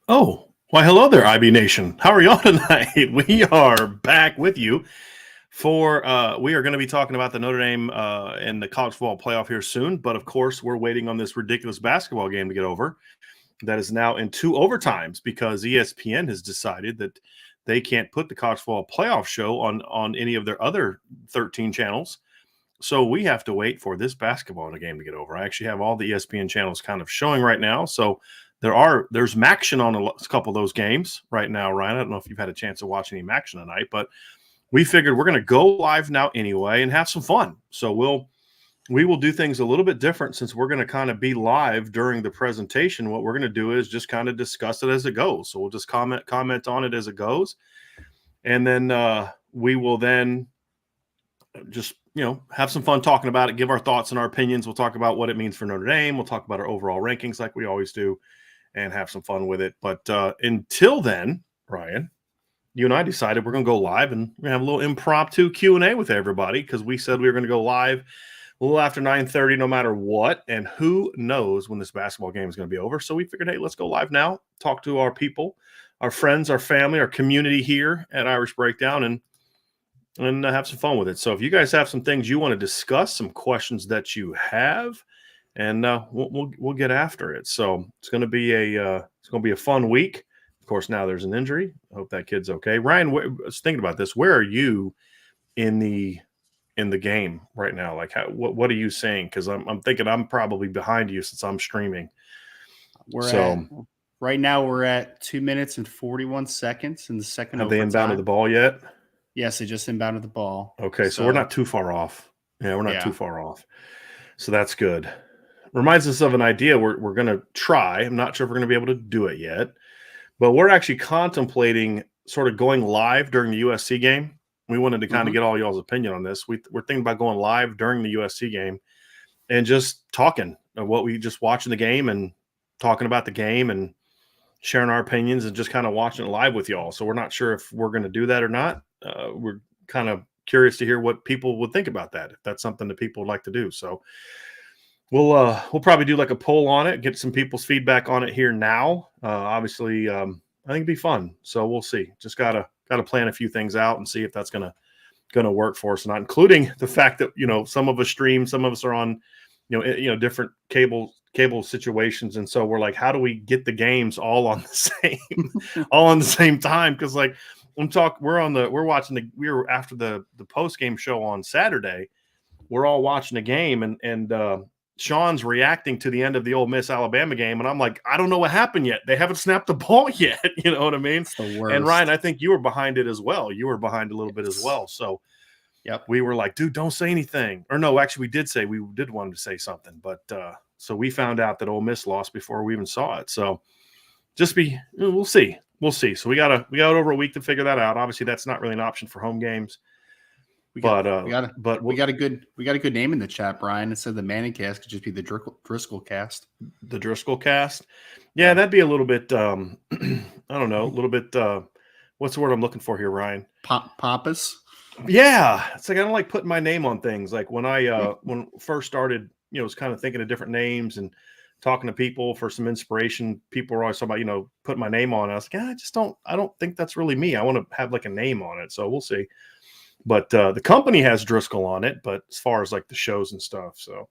Oh, why, hello there, IB Nation. How are y'all tonight? We are back with you for we are going to be talking about the Notre Dame and the college football playoff here soon. But of course, we're waiting on this ridiculous basketball game to get over. That is now in two overtimes because ESPN has decided that they can't put the college football playoff show on any of their other 13 channels. So we have to wait for this basketball game to get over. I actually have all the ESPN channels kind of showing right now. So there's Maction on a couple of those games right now, Ryan. I don't know if you've had a chance to watch any Maction tonight, but we figured we're going to go live now anyway and have some fun. So we will do things a little bit different since we're going to kind of be live during the presentation. What we're going to do is just kind of discuss it as it goes. So we'll just comment on it as it goes, and then we will then just have some fun talking about it, give our thoughts and our opinions. We'll talk about what it means for Notre Dame. We'll talk about our overall rankings like we always do and have some fun with it. But until then, Ryan, you and I decided we're going to go live and we're going to have a little impromptu Q&A with everybody because we said we were going to go live a little after 9:30 no matter what, and who knows when this basketball game is going to be over. So we figured, hey, let's go live now, talk to our people, our friends, our family, our community here at Irish Breakdown, and have some fun with it. So if you guys have some things you want to discuss, some questions that you have, and we'll get after it. So it's going to be a fun week. Of course, now there's an injury. I hope that kid's okay. Ryan, I was thinking about this. Where are you in the game right now? Like, what are you saying? Because I'm thinking I'm probably behind you since I'm streaming. Right now we're at 2 minutes and 41 seconds in the second overtime. Have they inbounded the ball yet? Yes, they just inbounded the ball. Okay, so we're not too far off. Yeah, we're not too far off. So that's good. Reminds us of an idea we're going to try. I'm not sure if we're going to be able to do it yet, but we're actually contemplating sort of going live during the USC game. We wanted to kind of get all y'all's opinion on this. We're thinking about going live during the USC game and just talking of what we just watching the game and talking about the game and sharing our opinions and just kind of watching it live with y'all. So we're not sure if we're going to do that or not. We're kind of curious to hear what people would think about that, if that's something that people would like to do. So we'll probably do like a poll on it, get some people's feedback on it here now. Obviously, I think it'd be fun. So we'll see. Just gotta plan a few things out and see if that's gonna work for us or not, including the fact that some of us stream, some of us are on different cable situations, and so we're like, how do we get the games all on the same time? Because like we're watching we were after the post game show on Saturday, we're all watching the game, and Sean's reacting to the end of the Ole Miss Alabama game, and I'm like, I don't know what happened yet. They haven't snapped the ball yet. You know what I mean? It's the worst. And Ryan, I think you were behind it as well. You were behind a little bit as well. So yep, we were like, dude, don't say anything. Or no, actually, we did want to say something, but so we found out that Ole Miss lost before we even saw it. So we'll see. So we got over a week to figure that out. Obviously, that's not really an option for home games. We got a good name in the chat, Brian. It said the Manning cast could just be the Driscoll cast. The Driscoll cast, yeah, that'd be a little bit. I don't know, a little bit. What's the word I'm looking for here, Ryan? Pompous. Yeah, it's like I don't like putting my name on things. Like when I when first started, was kind of thinking of different names and talking to people for some inspiration. People were always talking about putting my name on it. I was like, I don't think that's really me. I want to have like a name on it. So we'll see. But the company has Driscoll on it, but as far as like the shows and stuff. So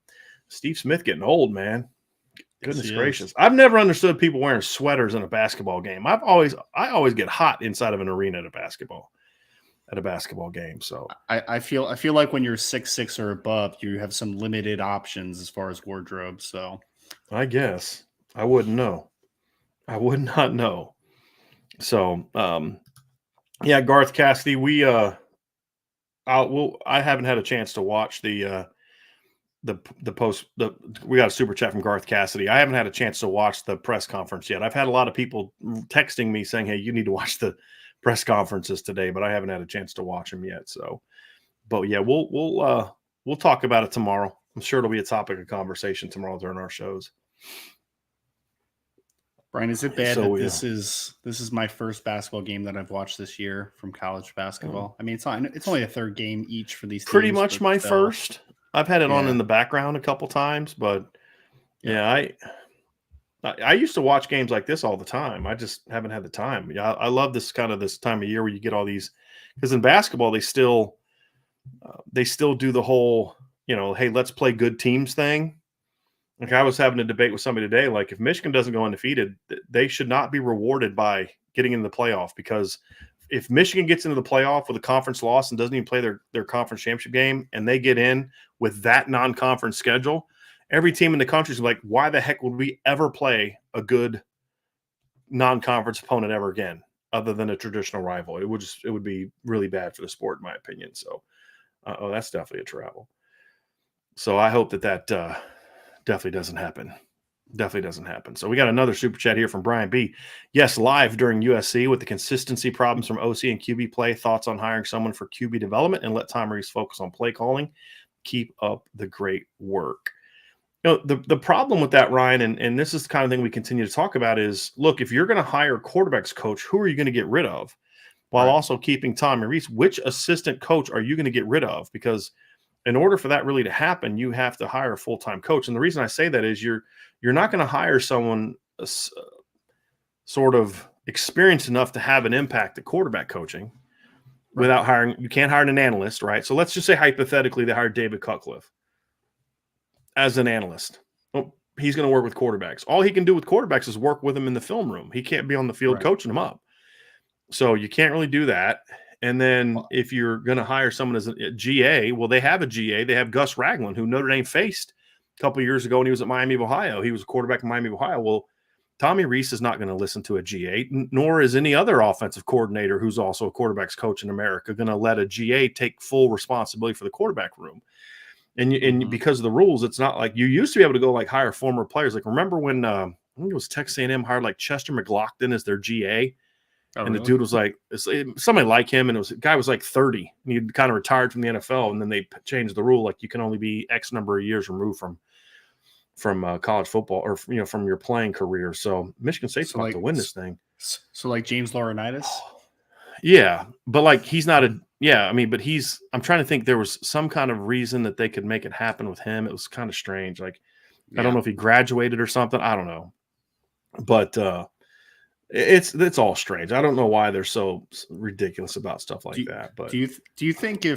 Steve Smith getting old, man. Goodness gracious. I've never understood people wearing sweaters in a basketball game. I always get hot inside of an arena at a basketball game. So I feel like when you're 6'6" or above, you have some limited options as far as wardrobe. So I guess I wouldn't know. I would not know. So yeah, Garth Cassidy, I haven't had a chance to watch the post. We got a super chat from Garth Cassidy. I haven't had a chance to watch the press conference yet. I've had a lot of people texting me saying, "Hey, you need to watch the press conferences today," but I haven't had a chance to watch them yet. So, but yeah, we'll talk about it tomorrow. I'm sure it'll be a topic of conversation tomorrow during our shows. Brian, is it bad that this is my first basketball game that I've watched this year from college basketball? I mean, it's only a third game each for these teams. Pretty much my first. I've had it on in the background a couple times, but yeah, I used to watch games like this all the time. I just haven't had the time. Yeah, I love this time of year where you get all these, because in basketball they still do the whole, hey, let's play good teams thing. Like I was having a debate with somebody today, like if Michigan doesn't go undefeated, they should not be rewarded by getting into the playoff, because if Michigan gets into the playoff with a conference loss and doesn't even play their conference championship game, and they get in with that non-conference schedule, every team in the country is like, why the heck would we ever play a good non-conference opponent ever again, other than a traditional rival? It would be really bad for the sport, in my opinion. So, that's definitely a travel. So I hope that definitely doesn't happen. Definitely doesn't happen. So we got another super chat here from Brian B. Yes, live during USC with the consistency problems from OC and QB play. Thoughts on hiring someone for QB development and let Tom Rees focus on play calling. Keep up the great work. The problem with that, Ryan, and this is the kind of thing we continue to talk about is, look, if you're going to hire a quarterbacks coach, who are you going to get rid of while also keeping Tommy Rees? Which assistant coach are you going to get rid of? Because in order for that really to happen, you have to hire a full-time coach. And the reason I say that is you're not going to hire someone sort of experienced enough to have an impact at quarterback coaching without hiring. You can't hire an analyst, right? So let's just say hypothetically they hired David Cutcliffe as an analyst. Well, he's going to work with quarterbacks. All he can do with quarterbacks is work with them in the film room. He can't be on the field coaching them up. So you can't really do that. And then if you're going to hire someone as a GA, well, they have a GA. They have Gus Ragland, who Notre Dame faced a couple of years ago when he was at Miami of Ohio. He was a quarterback in Miami of Ohio. Well, Tommy Rees is not going to listen to a GA, nor is any other offensive coordinator who's also a quarterback's coach in America going to let a GA take full responsibility for the quarterback room. And because of the rules, it's not like you used to be able to go like hire former players. Like remember when I think it was Texas A&M hired like Chester McLaughlin as their GA. And really? The dude was like somebody like him, and the guy was like 30. And he'd kind of retired from the NFL, and then they changed the rule, like you can only be X number of years removed from college football, or from your playing career. So Michigan State's about to win this thing. So like James Laurinaitis. Yeah, but like he's not a but he's. I'm trying to think. There was some kind of reason that they could make it happen with him. It was kind of strange. Like I don't know if he graduated or something. I don't know, but. It's all strange. I don't know why they're so ridiculous about stuff like that. But do you think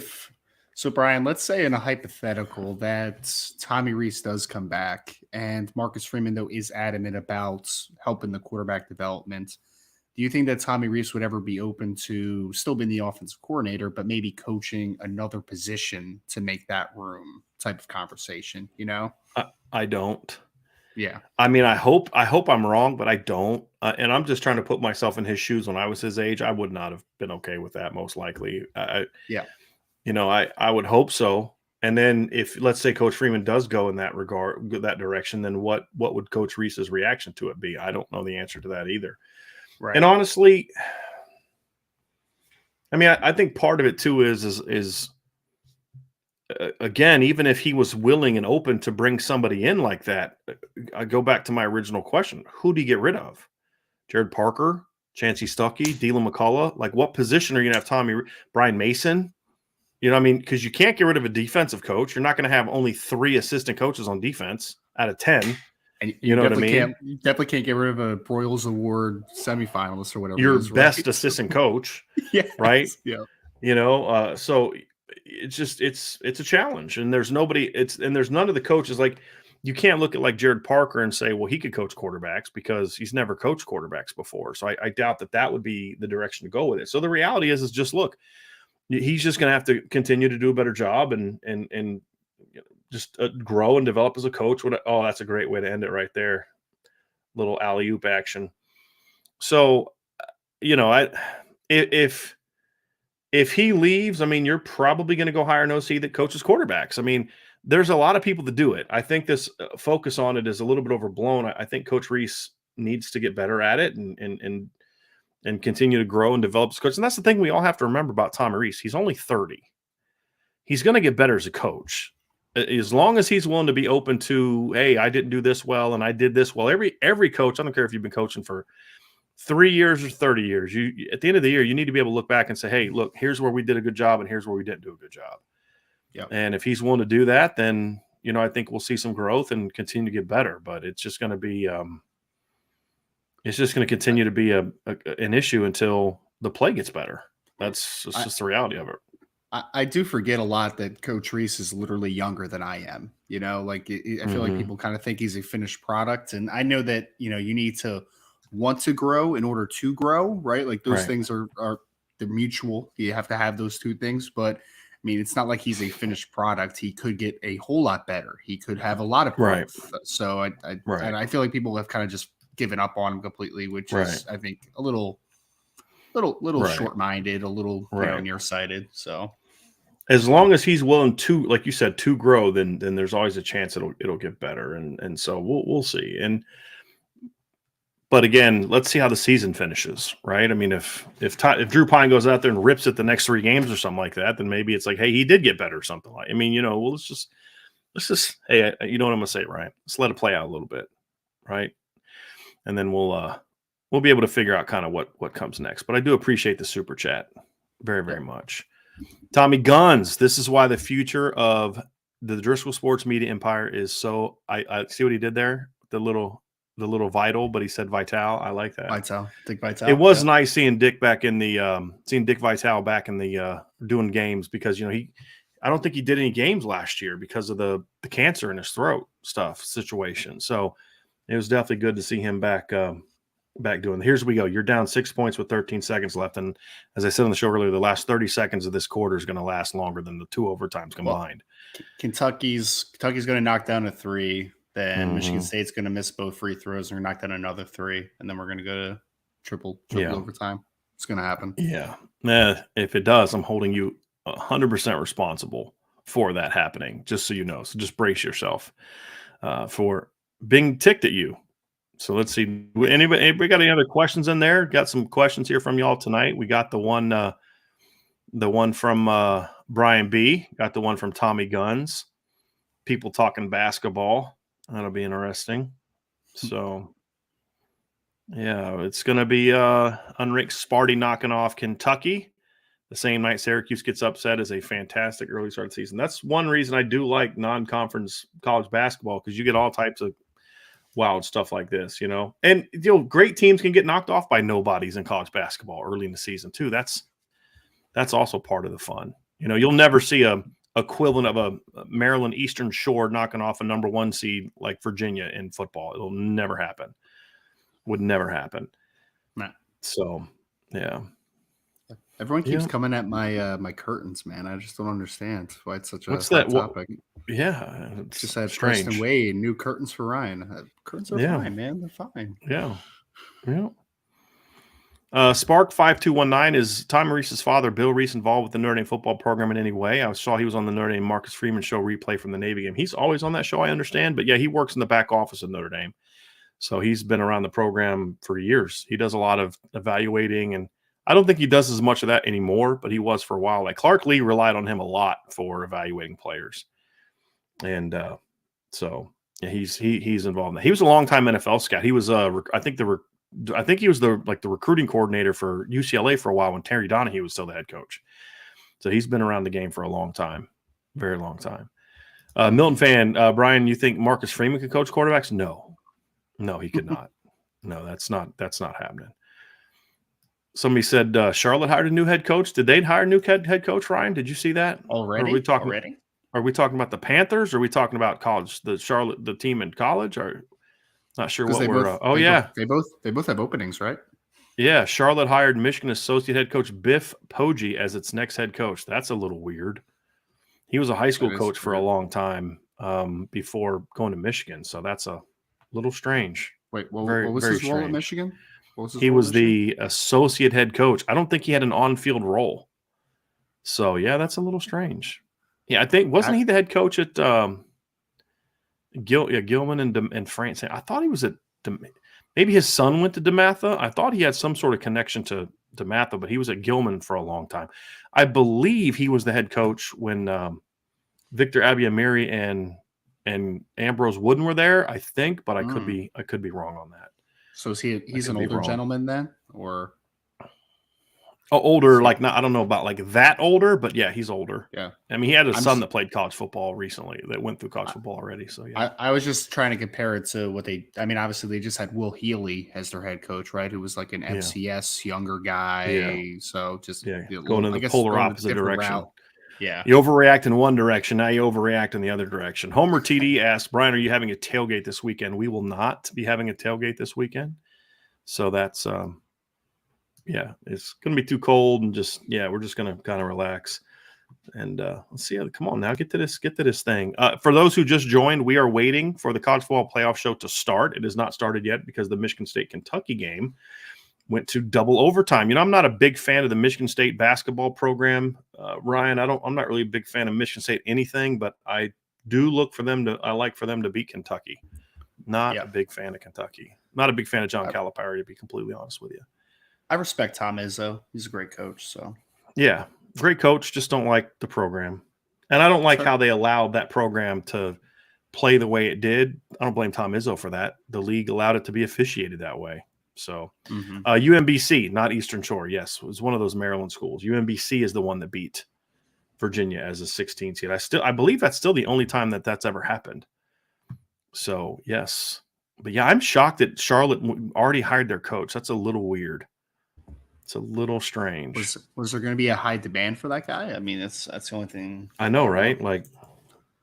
so, Brian? Let's say in a hypothetical that Tommy Rees does come back and Marcus Freeman though is adamant about helping the quarterback development. Do you think that Tommy Rees would ever be open to still being the offensive coordinator, but maybe coaching another position to make that room type of conversation? I don't. Yeah. I mean, I hope I'm wrong, but I don't. And I'm just trying to put myself in his shoes. When I was his age, I would not have been okay with that, most likely. I would hope so. And then if, let's say, Coach Freeman does go in that regard, that direction, then what would Coach Rees's reaction to it be? I don't know the answer to that either. Right. And honestly, I mean, I think part of it too is again, even if he was willing and open to bring somebody in like that, I go back to my original question. Who do you get rid of? Jared Parker, Chancey Stuckey, Dylan McCullough? Like what position are you going to have Brian Mason? You know what I mean? Because you can't get rid of a defensive coach. You're not going to have only 3 assistant coaches on defense out of 10. And you know what I mean? You definitely can't get rid of a Broyles Award semifinalist or whatever. Your best assistant coach. Yes, right? Yeah. So it's a challenge, and there's nobody. There's none of the coaches. Like you can't look at like Jared Parker and say, well, he could coach quarterbacks because he's never coached quarterbacks before. So I doubt that would be the direction to go with it. So the reality is just look, he's just going to have to continue to do a better job and just grow and develop as a coach. That's a great way to end it right there. Little alley-oop action. So, if he leaves, I mean, you're probably going to go hire an OC that coaches quarterbacks. I mean, there's a lot of people that do it. I think this focus on it is a little bit overblown. I think Coach Rees needs to get better at it and continue to grow and develop as a coach. And that's the thing we all have to remember about Tommy Rees. He's only 30. He's going to get better as a coach. As long as he's willing to be open to, hey, I didn't do this well and I did this well. Every coach, I don't care if you've been coaching for 3 years or 30 years, at the end of the year, you need to be able to look back and say, hey, look, here's where we did a good job and here's where we didn't do a good job. Yep. And if he's willing to do that, then, I think we'll see some growth and continue to get better. But it's just going to be It's just going to continue to be an issue until the play gets better. That's just the reality of it. I do forget a lot that Coach Reese is literally younger than I am. You know, like I feel like people kind of think he's a finished product, and I know that you need to want to grow in order to grow, right? Like those things are they're mutual. You have to have those two things, but I mean, it's not like he's a finished product. He could get a whole lot better. He could have a lot of growth. So I feel like people have kind of just given up on him completely, which is I think a little short-minded, a little nearsighted. So as long as he's willing to, like you said, to grow, then there's always a chance it'll get better. And so we'll see. But again, let's see how the season finishes, right? I mean, if Drew Pine goes out there and rips it the next 3 games or something like that, then maybe it's like, hey, he did get better or something like. I mean, well, let's just hey, you know what I'm gonna say, right? Let's let it play out a little bit, right? And then we'll be able to figure out kind of what comes next. But I do appreciate the super chat very, very much. Tommy Guns, this is why the future of the Driscoll Sports Media Empire is so. I see what he did there. The little Vital, but he said Vital. I like that. Dick Vital. It was nice seeing Dick back in the seeing Dick Vital back in the doing games because I don't think he did any games last year because of the cancer in his throat situation. So it was definitely good to see him back doing. Here's we go. You're down 6 points with 13 seconds left, and as I said on the show earlier, the last 30 seconds of this quarter is going to last longer than the 2 overtimes combined. Well, Kentucky's going to knock down a 3. Then Michigan State's going to miss both free throws and knock down another 3, and then we're going to go to triple overtime. It's going to happen. Yeah. If it does, I'm holding you 100% responsible for that happening. Just so you know. So just brace yourself for being ticked at you. So let's see. Anybody got any other questions in there? Got some questions here from y'all tonight. We got the one from Brian B. Got the one from Tommy Guns. People talking basketball. That'll be interesting. So, yeah, it's going to be unranked Sparty knocking off Kentucky the same night Syracuse gets upset is a fantastic early start of the season. That's one reason I do like non-conference college basketball because you get all types of wild stuff like this, And, great teams can get knocked off by nobodies in college basketball early in the season, too. That's also part of the fun. You'll never see a equivalent of a Maryland Eastern Shore knocking off a number 1 seed like Virginia in football. It'll never happen. Would never happen. Nah. So, yeah. Everyone keeps coming at my curtains, man. I just don't understand why it's such a What's that topic. Yeah, it's just that Preston Wade, new curtains for Ryan. Curtains are fine, man. They're fine. Yeah. Spark 5219 is Tom Reese's father, Bill Reese, involved with the Notre Dame football program in any way? I saw he was on the Notre Dame Marcus Freeman show replay from the Navy game. He's always on that show, I understand, but yeah, he works in the back office of Notre Dame, so he's been around the program for years. He does a lot of evaluating, and I don't think he does as much of that anymore, but he was for a while. Like Clark Lee relied on him a lot for evaluating players, and so yeah, he's involved in that. He was a longtime NFL scout. He was I think he was the recruiting coordinator for UCLA for a while when Terry Donahue was still the head coach. So he's been around the game for a long time, very long time. Milton fan, Brian, you think Marcus Freeman could coach quarterbacks? No, he could not. No, that's not happening. Somebody said Charlotte hired a new head coach. Did they hire a new head coach, Ryan? Did you see that? Already? Are we talking about the Panthers? Or are we talking about college, the team in college? Or not sure what we're. They both have openings, right? Yeah, Charlotte hired Michigan associate head coach Biff Poggi as its next head coach. That's a little weird. He was a high school coach for a long time before going to Michigan, so that's a little strange. Wait, what was his role at Michigan? He was the associate head coach. I don't think he had an on-field role. So yeah, that's a little strange. Yeah, I think wasn't he the head coach at Gilman and France? I thought he was at maybe his son went to DeMatha. I thought he had some sort of connection to DeMatha, but he was at Gilman for a long time. I believe he was the head coach when Victor Abiamiri and Ambrose Wooden were there. I think, but I could be wrong on that. So he's an older gentleman then, or Oh, older, like not. I don't know about like that older, but yeah, he's older. Yeah. I mean, he had a I'm son s- that played college football recently that went through college I, football already. So yeah, I was just trying to compare it to I mean, obviously they just had Will Healy as their head coach, right? Who was like an yeah, FCS younger yeah, guy. So just yeah. a Going little, in I the guess polar going a opposite different direction. route. Yeah. You overreact in one direction, now you overreact in the other direction. Homer TD asks, Brian, are you having a tailgate this weekend? We will not be having a tailgate this weekend. So that's yeah, it's gonna be too cold and just we're just gonna kind of relax. And let's see. Come on now, get to this thing. For those who just joined, we are waiting for the college football playoff show to start. It has not started yet because the Michigan State Kentucky game went to double overtime. I'm not a big fan of the Michigan State basketball program, Ryan. I'm not really a big fan of Michigan State anything, but I do look for them to. I like for them to beat Kentucky. Not a Yeah. big fan of Kentucky. Not a big fan of John I, Calipari, to be completely honest with you. I respect Tom Izzo. He's a great coach. So Yeah, great coach. Just don't like the program, and I don't like sure. how they allowed that program to play the way it did. I don't blame Tom Izzo for that. The league allowed it to be officiated that way. So, UMBC, not Eastern Shore. Yes, it was one of those Maryland schools. UMBC is the one that beat Virginia as a 16 seed. I believe that's still the only time that that's ever happened. So, yes. But yeah, I'm shocked that Charlotte already hired their coach. That's a little weird. It's a little strange. Was there going to be a high demand for that guy? I mean, that's the only thing. I know, right? Like,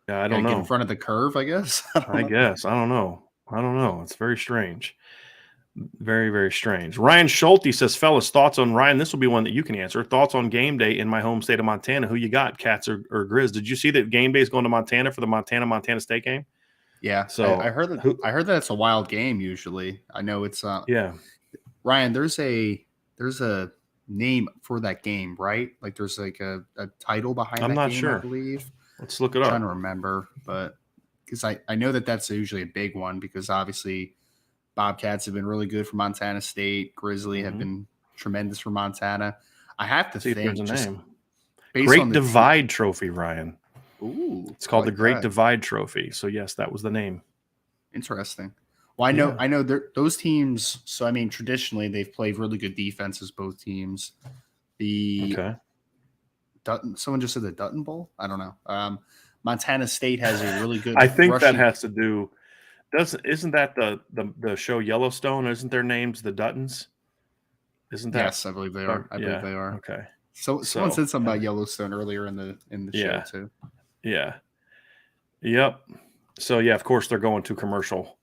yeah, I Got to don't get in know. front of the curve, I guess. I don't I know. guess. I don't know. It's very strange. Very, very strange. Ryan Schulte says, fellas, thoughts on Ryan? This will be one that you can answer. Thoughts on game day in my home state of Montana. Who you got, Cats or Grizz? Did you see that game day is going to Montana for the Montana State game? Yeah, So I heard that. I heard that it's a wild game. Usually, I know it's. Yeah, Ryan, there's a name for that game, right? Like there's like a title behind I'm that not game, I sure. believe. Let's look it I'm up. trying to remember, but because I know that's usually a big one because obviously Bobcats have been really good for Montana State. Grizzly have been tremendous for Montana. I have to See if there's think a just name. based on Great the Divide Trophy, Ryan. Ooh, It's I called the like Great that. Divide Trophy. So yes, that was the name. Interesting. Well, Yeah. I know those teams. So I mean, traditionally they've played really good defenses. Both teams. The Okay. Dutton. Someone just said the Dutton Bowl. I don't know. Montana State has a really good I think that rushing. has to do. Isn't that the show Yellowstone? Isn't their names the Duttons? Isn't that? Yes, I believe they are. I believe Yeah. they are. Okay. So someone So said something about Yellowstone earlier in the show yeah, too. yeah, yep. So yeah, of course they're going to commercial.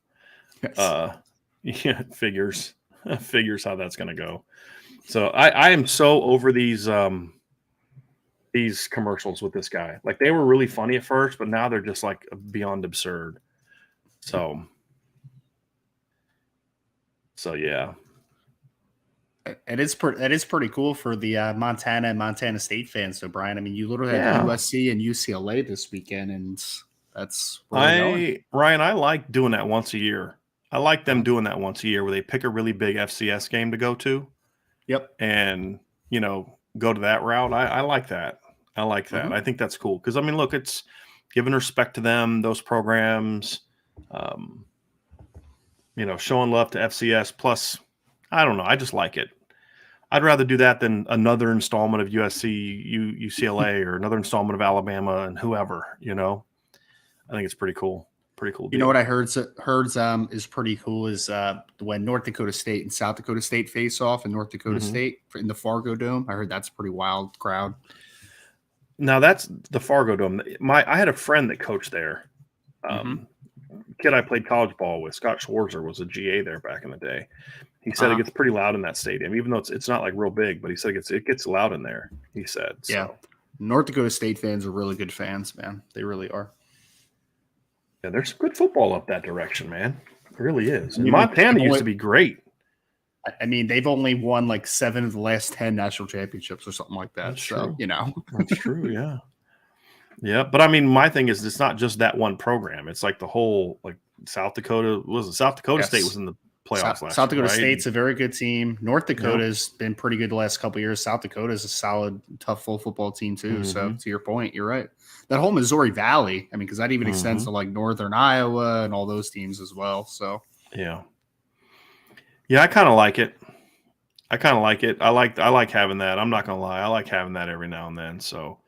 Yes. Yeah, figures how that's going to go. So I am so over these commercials with this guy. Like they were really funny at first, but now they're just like beyond absurd. So yeah. It is pretty cool for the Montana and Montana State fans. So Brian, I mean, you literally have Yeah. USC and UCLA this weekend, and that's where they're going. Ryan, I like doing that once a year. I like them doing that once a year where they pick a really big FCS game to go to. Yep. And, go to that route. I like that. I like that. I think that's cool. Because, I mean, look, it's giving respect to them, those programs, showing love to FCS. Plus, I don't know. I just like it. I'd rather do that than another installment of USC, UCLA, or another installment of Alabama and whoever, I think it's pretty cool. Pretty cool deal. You know what I heard is pretty cool is when North Dakota State and South Dakota State face off in North Dakota State in the Fargo Dome. I heard that's a pretty wild crowd. Now that's the Fargo Dome. I had a friend that coached there. Kid I played college ball with, Scott Schwarzer, was a GA there back in the day. He said it gets pretty loud in that stadium, even though it's not like real big. But he said it gets loud in there. He said, yeah. So. North Dakota State fans are really good fans, man. They really are. Yeah, there's some good football up that direction, man. It really is. And Montana used to be great. I mean, they've only won like 7 of the last 10 national championships or something like that. That's so, true. That's true, yeah. Yeah, but I mean, my thing is it's not just that one program. It's like the whole, like South Dakota State was in the playoffs last year. South Dakota right? State's a very good team. North Dakota's been pretty good the last couple of years. South Dakota's a solid, tough, full football team too. So to your point, you're right. That whole Missouri Valley, I mean, because that even extends to like Northern Iowa and all those teams as well. So yeah, I kind of like it. I kind of like it. I like having that. I'm not gonna lie. I like having that every now and then. So,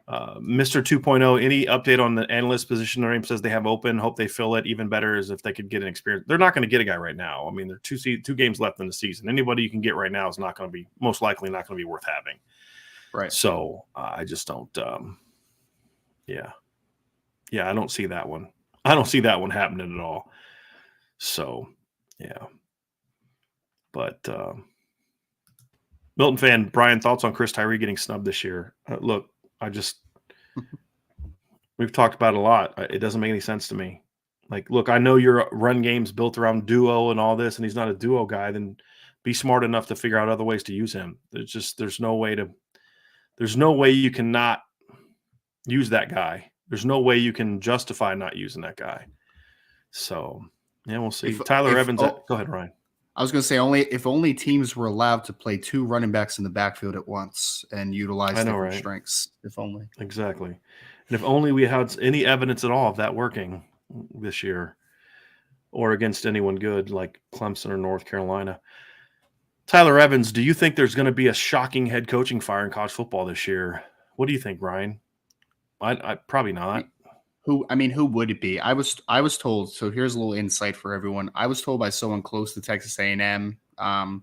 Mr. 2.0, any update on the analyst position? Notre Dame says they have open. Hope they fill it. Even better is if they could get an experience. They're not going to get a guy right now. I mean, there are two games left in the season. Anybody you can get right now is not going to be most likely not going to be worth having. Right. So I just don't. Yeah, I don't see that one. I don't see that one happening at all. So, yeah. But Milton fan Brian, thoughts on Chris Tyree getting snubbed this year? Look, we've talked about it a lot. It doesn't make any sense to me. Like, look, I know your run game's built around duo and all this, and he's not a duo guy. Then be smart enough to figure out other ways to use him. There's no way you cannot use that guy. There's no way you can justify not using that guy. So, yeah, we'll see. Tyler Evans. Go ahead, Ryan. I was going to say if only teams were allowed to play two running backs in the backfield at once and utilize different strengths. If only. Exactly. And if only we had any evidence at all of that working this year or against anyone good like Clemson or North Carolina. Tyler Evans, do you think there's going to be a shocking head coaching fire in college football this year? What do you think, Ryan? I probably not. Who would it be? I was told. So here's a little insight for everyone. I was told by someone close to Texas A&M, kind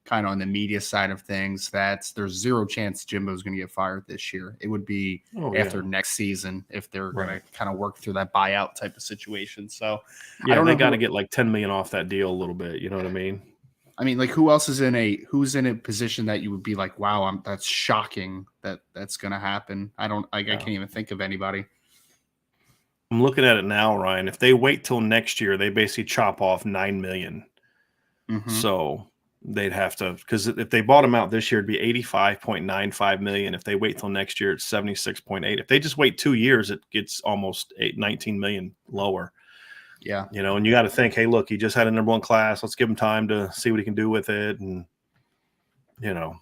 of on the media side of things, that there's zero chance Jimbo's going to get fired this year. It would be after next season if they're going to kind of work through that buyout type of situation. So I don't know. They got to get like $10 million off that deal a little bit. You know what I mean? I mean, like, who's in a position that you would be like, wow, that's shocking that's going to happen. I can't even think of anybody. I'm looking at it now, Ryan. If they wait till next year, they basically chop off $9 million. Mm-hmm. So they'd have to, because if they bought him out this year, it'd be $85.95 million. If they wait till next year, it's 76.8. If they just wait 2 years, it gets almost $19 million lower. Yeah. You know, and you got to think, hey, look, he just had a number one class. Let's give him time to see what he can do with it. And, you know,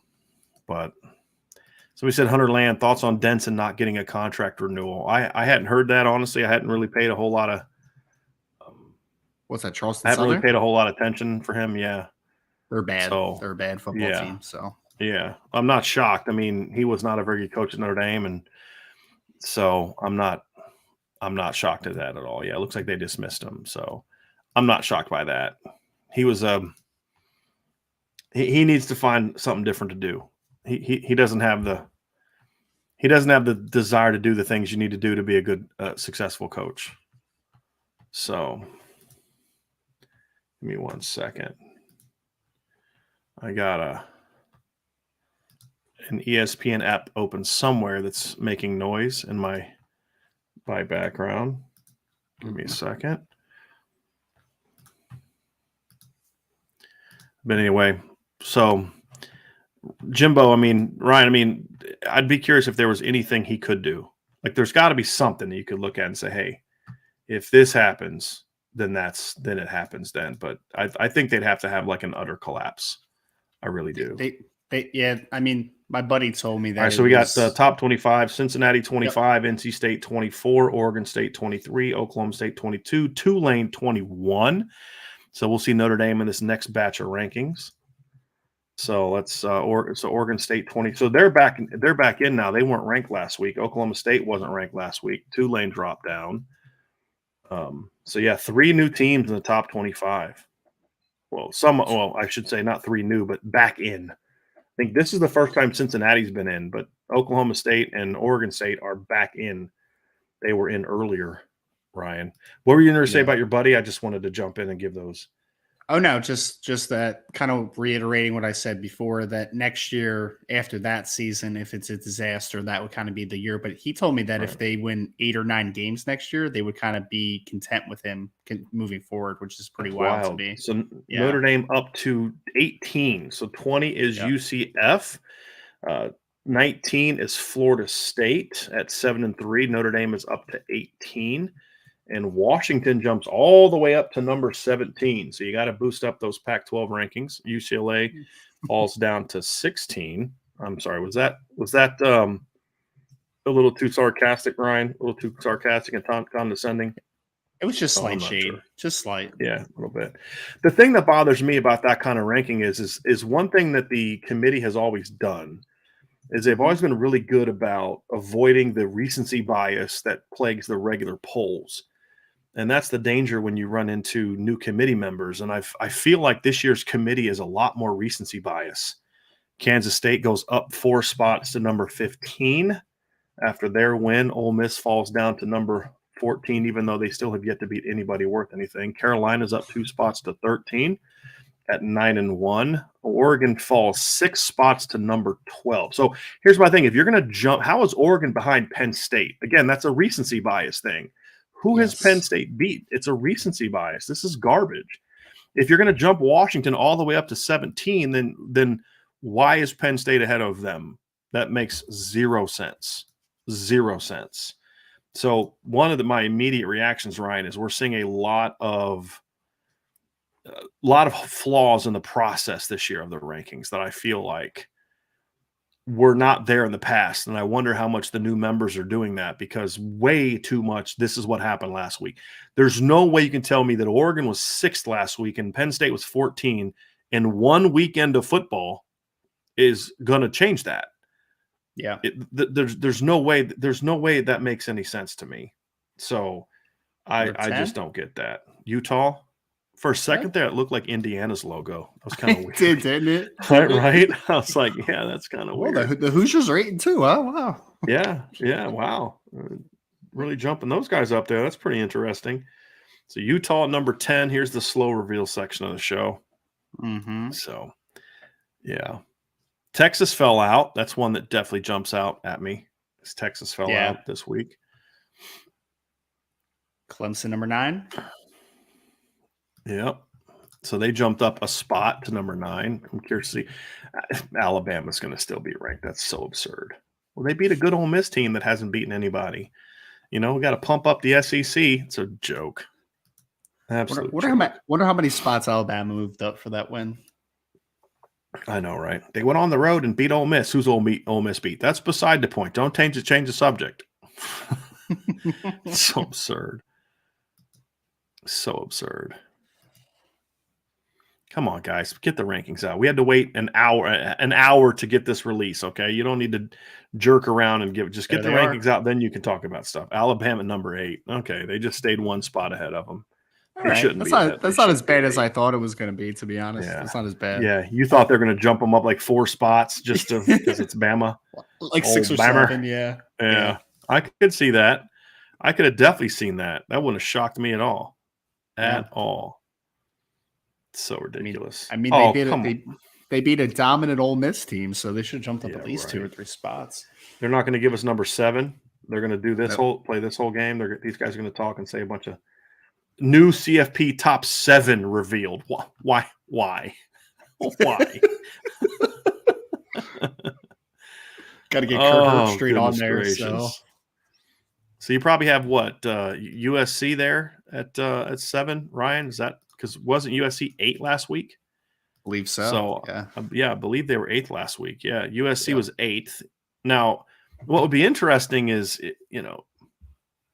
but somebody said Hunter Land, thoughts on Denson not getting a contract renewal. I hadn't heard that, honestly. I hadn't really paid a whole lot of what's that, Charleston I haven't Southern? really paid a whole lot of attention for him. Yeah. They're bad. They're a bad football team. So yeah. I'm not shocked. I mean, he was not a very good coach at Notre Dame, and so I'm not shocked at that at all. Yeah, it looks like they dismissed him. So I'm not shocked by that. He was he needs to find something different to do. He doesn't have the desire to do the things you need to do to be a good successful coach. So give me 1 second. I got an ESPN app open somewhere that's making noise in my background. Give me a second. But anyway, so Jimbo, Ryan, I'd be curious if there was anything he could do. Like, there's got to be something that you could look at and say, hey, if this happens, then it happens then. But I think they'd have to have like an utter collapse. I really do. My buddy told me that. All right, so we got the top 25, Cincinnati 25, yep. NC State 24, Oregon State 23, Oklahoma State 22, Tulane 21. So we'll see Notre Dame in this next batch of rankings. So let's Oregon State 20. So they're back in now. They weren't ranked last week. Oklahoma State wasn't ranked last week. Tulane dropped down. So yeah, 3 new teams in the top 25. I should say not 3 new, but back in. I think this is the first time Cincinnati's been in, but Oklahoma State and Oregon State are back in. They were in earlier, Ryan. What were you going to say about your buddy? I just wanted to jump in and give those. Oh, no, just that, kind of reiterating what I said before, that next year after that season, if it's a disaster, that would kind of be the year. But he told me that if they win 8 or 9 games next year, they would kind of be content with him moving forward, which is pretty wild to me. So Notre Dame up to 18. So 20 is UCF. 19 is Florida State at 7-3. Notre Dame is up to 18. And Washington jumps all the way up to number 17. So you got to boost up those Pac-12 rankings. UCLA falls down to 16. I'm sorry, was that a little too sarcastic, Ryan? A little too sarcastic and condescending? It was just So I'm slight not shade, sure. just slight. Yeah, a little bit. The thing that bothers me about that kind of ranking is one thing that the committee has always done is they've always been really good about avoiding the recency bias that plagues the regular polls. And that's the danger when you run into new committee members. And I feel like this year's committee is a lot more recency bias. Kansas State goes up 4 spots to number 15 after their win. Ole Miss falls down to number 14, even though they still have yet to beat anybody worth anything. Carolina's up 2 spots to 13 at 9-1. Oregon falls 6 spots to number 12. So here's my thing. If you're going to jump, how is Oregon behind Penn State? Again, that's a recency bias thing. Who has Penn State beat? It's a recency bias. This is garbage. If you're going to jump Washington all the way up to 17, then why is Penn State ahead of them? That makes 0 sense. 0 sense. So one of my immediate reactions, Ryan, is we're seeing a lot of flaws in the process this year of the rankings that I feel like were not there in the past. And I wonder how much the new members are doing that, because way too much. This is what happened last week. There's no way you can tell me that Oregon was 6th last week and Penn State was 14 and one weekend of football is going to change that. Yeah. There's no way that makes any sense to me. So I just don't get that. Utah, for a second there, it looked like Indiana's logo. That was kind of weird. It did, didn't it? Right? I was like, yeah, that's kind of weird. The Hoosiers are 8-2. Oh, wow. Yeah, wow. Really jumping those guys up there. That's pretty interesting. So Utah at number 10. Here's the slow reveal section of the show. Mm-hmm. So, yeah. Texas fell out. That's one that definitely jumps out at me. Texas fell out this week. Clemson, number 9. Yep. So they jumped up a spot to number 9. I'm curious to see. Alabama's going to still be ranked. That's so absurd. Well, they beat a good Ole Miss team that hasn't beaten anybody. We got to pump up the SEC. It's a joke. Absolute joke. Wonder how many spots Alabama moved up for that win. I know, right? They went on the road and beat Ole Miss. Who's Ole Miss beat? That's beside the point. Don't change the subject. So absurd. So absurd. Come on, guys. Get the rankings out. We had to wait an hour to get this release, okay? You don't need to jerk around and get the rankings out, then you can talk about stuff. Alabama number 8. Okay, they just stayed 1 spot ahead of them. That's not as bad as I thought it was going to be, to be honest. Yeah. It's not as bad. Yeah, you thought they're going to jump them up like 4 spots just because it's Bama? Like 6 or 7, Yeah, I could see that. I could have definitely seen that. That wouldn't have shocked me at all. At all. So ridiculous. I mean they beat a dominant Ole Miss team, so they should have jumped up at least 2 or 3 spots. They're not going to give us number 7. They're going to do play this whole game. These guys are going to talk and say a bunch of new CFP top 7 revealed. Why? Why? Got to get Kirk Herbstreit on there. So you probably have what USC there at 7. Ryan, is that because wasn't USC 8 last week? Believe so. So I believe they were 8th last week. Yeah, USC was 8th. Now, what would be interesting is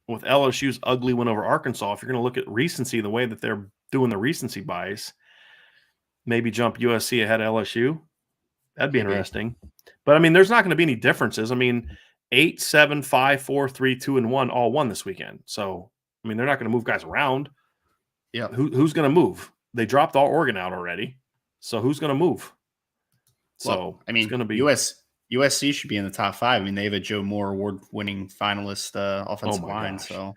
with LSU's ugly win over Arkansas, if you're going to look at recency, the way that they're doing the recency bias, maybe jump USC ahead of LSU. That'd be interesting. But I mean, there's not going to be any differences. I mean, 8, 7, 5, 4, 3, 2, and 1 all won this weekend. So I mean, they're not going to move guys around. Yeah. Who's going to move? They dropped all Oregon out already. So who's going to move? So I mean, it's going to be USC should be in the top 5. I mean, they have a Joe Moore award-winning finalist offensive line. Gosh. So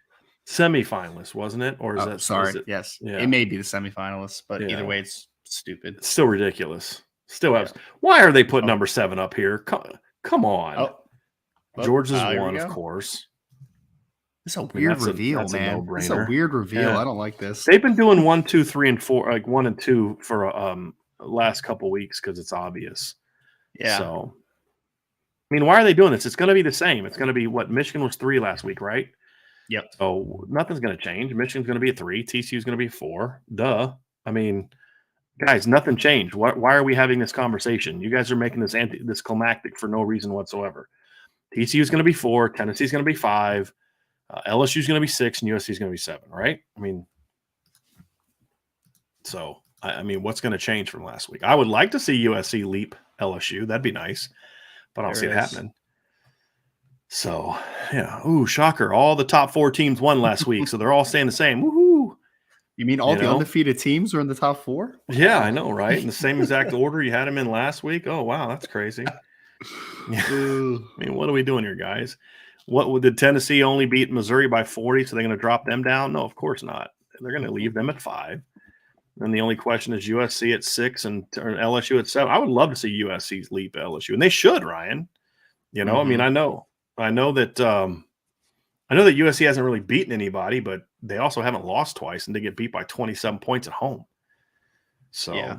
semifinalist, wasn't it? Or is that sorry? Yes, it may be the semifinalist, but either way, it's stupid. It's still ridiculous. Why are they putting number 7 up here? Come on. Georgia's 1, of course. It's a weird reveal, man. It's a weird reveal. Yeah. I don't like this. They've been doing 1, 2, 3, and 4, like 1 and 2 for last couple weeks because it's obvious. Yeah. So, I mean, why are they doing this? It's going to be the same. It's going to be what Michigan was 3 last week, right? Yep. So nothing's going to change. Michigan's going to be a 3. TCU's going to be 4. Duh. I mean, guys, nothing changed. Why are we having this conversation? You guys are making this climactic for no reason whatsoever. TCU's going to be 4. Tennessee's going to be 5. LSU is going to be 6 and USC is going to be 7, right? I mean, so I mean, what's going to change from last week? I would like to see USC leap LSU. That'd be nice, but I don't see it happening. So, yeah. Ooh, shocker. All the top 4 teams won last week, so they're all staying the same. Woohoo. You mean all the undefeated teams are in the top 4? Yeah, I know, right? In the same exact order you had them in last week. Oh, wow, that's crazy. Yeah. I mean, what are we doing here, guys? Did Tennessee only beat Missouri by 40, so they're going to drop them down? No, of course not. They're going to leave them at 5. And the only question is USC at 6 and LSU at 7. I would love to see USC's leap LSU, and they should, Ryan. I mean, I know that USC hasn't really beaten anybody, but they also haven't lost twice, and they get beat by 27 points at home. So, yeah.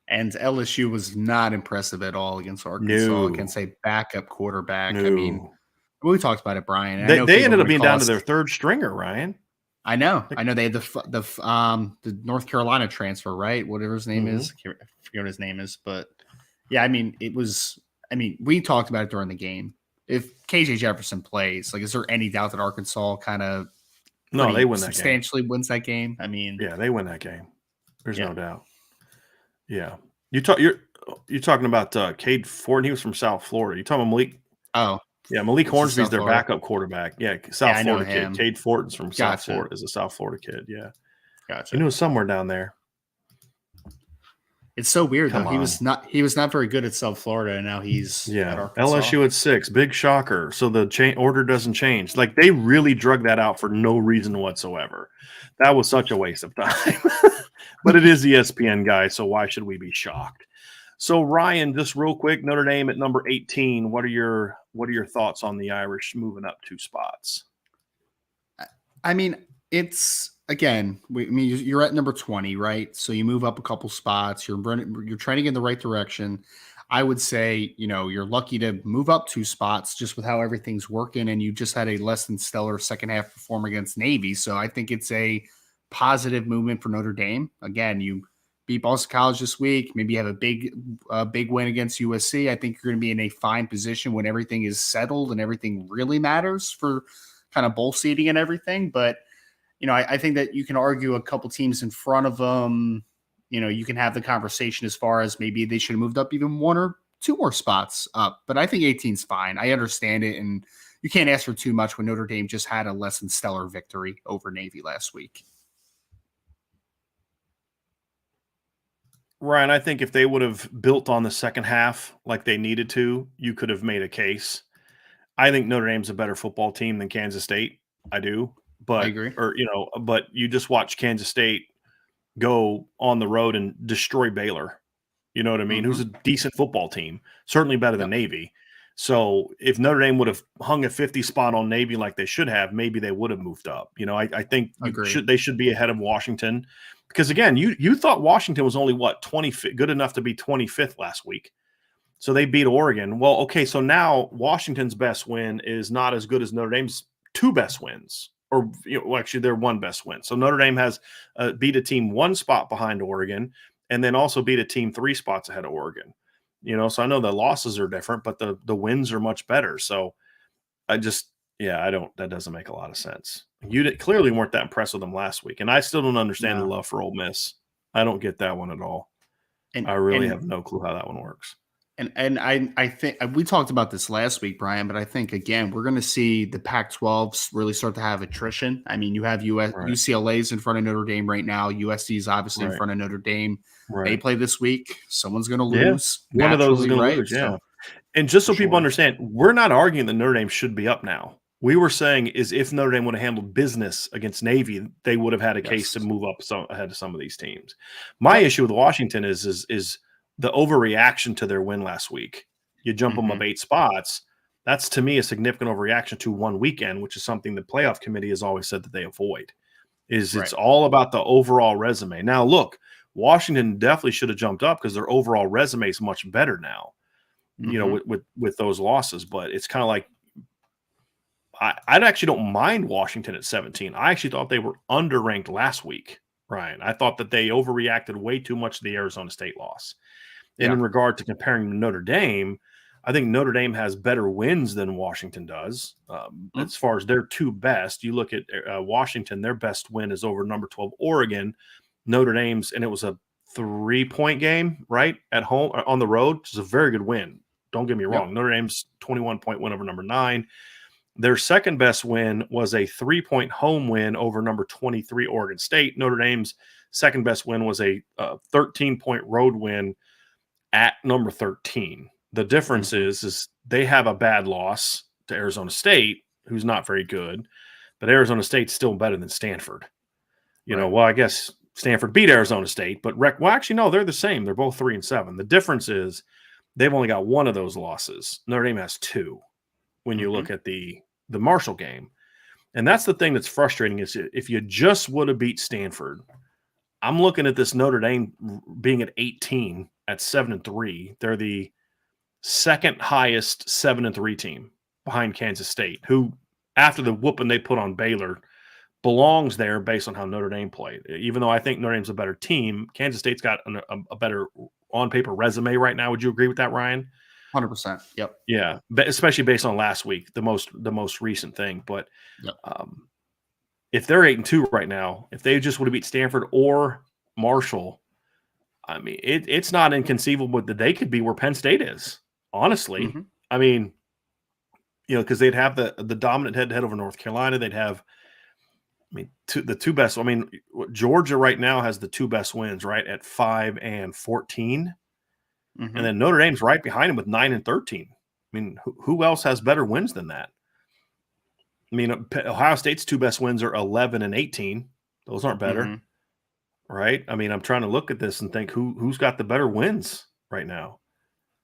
And LSU was not impressive at all against Arkansas against a backup quarterback. I mean, we talked about it, Brian. They ended up being down to their 3rd stringer, Ryan. I know. They had the North Carolina transfer, right? Whatever his name is. I forget what his name is, but yeah, I mean, we talked about it during the game. If KJ Jefferson plays, is there any doubt that Arkansas kind of they win substantially wins that game? I mean, yeah, they win that game. There's no doubt. Yeah, you're talking about Cade Ford. He was from South Florida. You talking about Malik? Oh, yeah, Malik Hornsby's their backup quarterback. Yeah, South Florida kid. Cade Fortin's from South Florida. Is a South Florida kid. Yeah, gotcha. He was somewhere down there. It's so weird though. He was not very good at South Florida, and now he's at Arkansas. LSU at 6. Big shocker. So the order doesn't change. They really drug that out for no reason whatsoever. That was such a waste of time. But it is ESPN, guys. So why should we be shocked? So Ryan, just real quick, Notre Dame at number 18. What are your thoughts on the Irish moving up 2 spots? I mean, it's. Again, you're at number 20, right? So you move up a couple spots. You're trending in the right direction. I would say, you're lucky to move up 2 spots just with how everything's working, and you just had a less than stellar second half perform against Navy. So I think it's a positive movement for Notre Dame. Again, you beat Boston College this week. Maybe you have a big win against USC. I think you're going to be in a fine position when everything is settled and everything really matters for kind of bowl seeding and everything. But I think that you can argue a couple teams in front of them. You can have the conversation as far as maybe they should have moved up even 1 or 2 more spots up. But I think 18's fine. I understand it, and you can't ask for too much when Notre Dame just had a less than stellar victory over Navy last week. Ryan, I think if they would have built on the second half like they needed to, you could have made a case. I think Notre Dame's a better football team than Kansas State. I do. But I agree. But you just watch Kansas State go on the road and destroy Baylor. You know what I mean? Who's a decent football team, certainly better than Navy. So if Notre Dame would have hung a 50 spot on Navy like they should have, maybe they would have moved up. I think they should be ahead of Washington because again, you thought Washington was only 25th, good enough to be 25th last week. So they beat Oregon. Well, okay, so now Washington's best win is not as good as Notre Dame's 2 best wins. Or actually, their 1 best win. So Notre Dame has beat a team 1 spot behind Oregon, and then also beat a team 3 spots ahead of Oregon. So I know the losses are different, but the wins are much better. So that doesn't make a lot of sense. You clearly weren't that impressed with them last week, and I still don't understand the love for Ole Miss. I don't get that one at all. And I really have no clue how that one works. And I think we talked about this last week, Brian, but I think, again, we're going to see the Pac-12s really start to have attrition. I mean, you have UCLA's in front of Notre Dame right now. USC is obviously in front of Notre Dame. Right. They play this week. Someone's going to lose. One of those is going to lose, yeah. And just so people understand, we're not arguing that Notre Dame should be up now. We were saying is if Notre Dame would have handled business against Navy, they would have had a case to move up ahead of some of these teams. My issue with Washington is the overreaction to their win last week. You jump them up 8 spots. That's, to me, a significant overreaction to one weekend, which is something the playoff committee has always said that they avoid. It's all about the overall resume. Now, look, Washington definitely should have jumped up because their overall resume is much better now, with those losses. But it's kind of like I actually don't mind Washington at 17. I actually thought they were underranked last week, Ryan. I thought that they overreacted way too much to the Arizona State loss. And in regard to comparing Notre Dame, I think Notre Dame has better wins than Washington does. As far as their two best, you look at Washington, their best win is over number 12 Oregon. Notre Dame's, and it was a 3-point game, right, at home on the road, which is a very good win. Don't get me wrong. Notre Dame's 21-point win over number 9. Their second best win was a 3-point home win over number 23 Oregon State. Notre Dame's second best win was a 13-point road win at number 13. The difference is they have a bad loss to Arizona State, who's not very good, but Arizona State's still better than Stanford. You know, well, I guess Stanford beat Arizona State, but actually, no, they're the same. They're both 3-7. The difference is they've only got one of those losses. Notre Dame has 2 when you look at the Marshall game. And that's the thing that's frustrating is if you just would have beat Stanford, I'm looking at this Notre Dame being at 18 at 7-3. They're the second highest 7-3 team behind Kansas State, who, after the whooping they put on Baylor, belongs there based on how Notre Dame played. Even though I think Notre Dame's a better team, Kansas State's got a better on-paper resume right now. Would you agree with that, Ryan? 100%. Yep. Yeah, especially based on last week, the most recent thing. But if they're 8-2 right now, if they just would have beat Stanford or Marshall, I mean, it's not inconceivable that they could be where Penn State is. Honestly, I mean, you know, because they'd have the dominant head-to-head over North Carolina. They'd have, I mean, the two best. I mean, Georgia right now has the 2 best wins, right, at 5 and 14, and then Notre Dame's right behind them with 9 and 13. I mean, who else has better wins than that? I mean, Ohio State's 2 best wins are 11 and 18. Those aren't better, right? I mean, I'm trying to look at this and think who's got the better wins right now.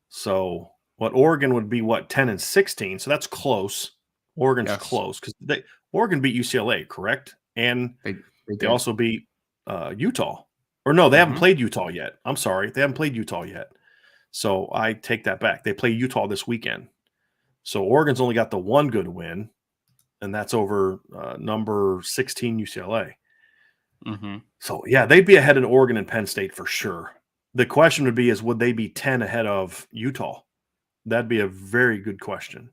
So, what Oregon would be 10 and 16. So that's close. Oregon's close because Oregon beat UCLA, correct? And they also beat Utah. Or no, they haven't played Utah yet. I'm sorry, they haven't played Utah yet. So I take that back. They play Utah this weekend. So Oregon's only got the one good win, and that's over number 16 UCLA. So yeah, they'd be ahead of Oregon and Penn State for sure. The question would be would they be 10 ahead of Utah? That'd be a very good question.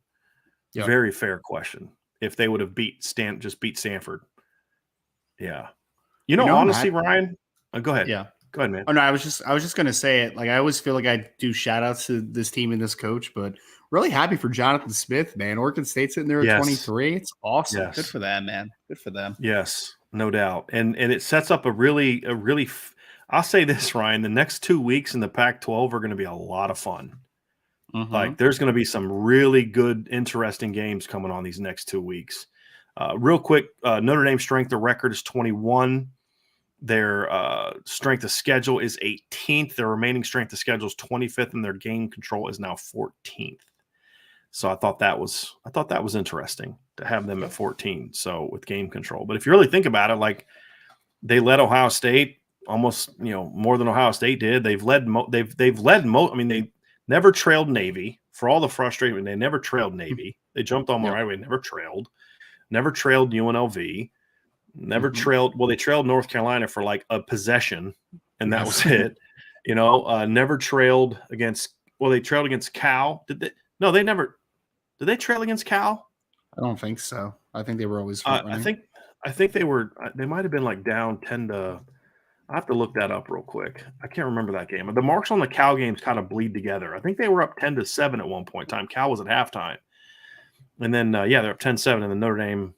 Yep. Very fair question. If they would have beat Stanford. Yeah. You know honestly, Ryan, go ahead. Yeah. Go ahead, man. Oh no, I was just gonna say it. Like I always feel like I do shout outs to this team and this coach, but really happy for Jonathan Smith, man. Oregon State's sitting there at 23. It's awesome. Yes. Good for them, man. Good for them. Yes, no doubt. And it sets up a really I'll say this, Ryan, the next 2 weeks in the Pac-12 are going to be a lot of fun. Like there's going to be some really good, interesting games coming on these next 2 weeks. Real quick, Notre Dame's strength of record is 21. Their strength of schedule is 18th. Their remaining strength of schedule is 25th, and their game control is now 14th. So I thought that was interesting to have them at 14. So with game control, but if you really think about it, like they led Ohio State almost, more than Ohio State did. They've led. I mean, they never trailed Navy for all the frustration. They never trailed Navy. They jumped on them right away. Never trailed UNLV. Never trailed. Well, they trailed North Carolina for like a possession, and that was it. Never trailed against. Well, they trailed against Cal. Did they? No, they never. Did they trail against Cal? I don't think so. I think they were always. I think they were. They might have been like down 10 to. I have to look that up real quick. I can't remember that game. The marks on the Cal games kind of bleed together. I think they were up 10-7 at one point in time. Cal was at halftime, and then they're up 10-7, and then Notre Dame.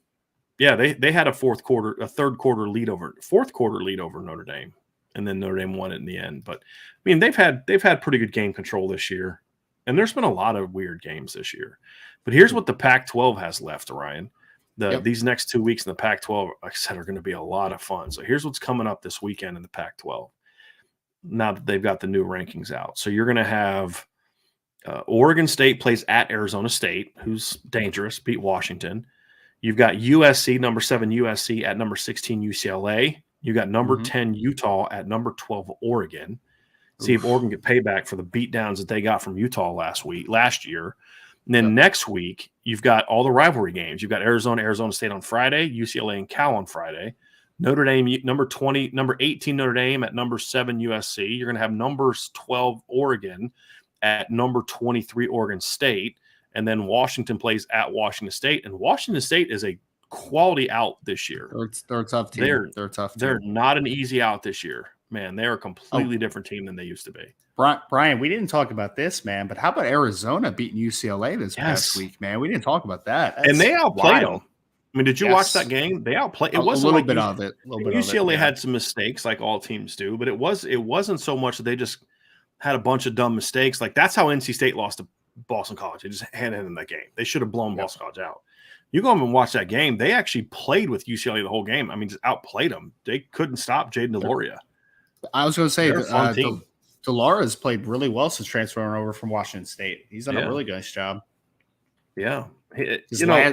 Yeah, they had a fourth quarter lead over Notre Dame, and then Notre Dame won it in the end. But I mean, they've had pretty good game control this year, and there's been a lot of weird games this year. But here's what the Pac-12 has left, Ryan. These next 2 weeks in the Pac-12, like I said, are going to be a lot of fun. So here's what's coming up this weekend in the Pac-12. Now that they've got the new rankings out, so you're going to have Oregon State plays at Arizona State, who's dangerous, beat Washington. You've got USC, number 7 USC at number 16 UCLA. You got number 10 Utah at number 12 Oregon. See if Oregon get payback for the beatdowns that they got from Utah last year. And then next week, you've got all the rivalry games. You've got Arizona State on Friday, UCLA and Cal on Friday. Notre Dame, number 18 Notre Dame at number 7 USC. You're going to have numbers 12 Oregon at number 23 Oregon State, and then Washington plays at Washington State. And Washington State is a quality out this year. They're a tough team. They're a tough team. They're not an easy out this year, man. They're a completely different team than they used to be. Brian, we didn't talk about this, man, but how about Arizona beating UCLA this past week, man? We didn't talk about that. And they outplayed them. I mean, did you watch that game? They outplayed. It wasn't a little like bit of it. UCLA had some mistakes, like all teams do, but it wasn't so much that they just had a bunch of dumb mistakes. Like that's how NC State lost to Boston College. They just handed in that game. They should have blown Boston College out. You go home and watch that game. They actually played with UCLA the whole game. I mean, just outplayed them. They couldn't stop Jaden DeLauria. I was going to say DeLaura's played really well since transferring over from Washington State. He's done a really nice job. Yeah.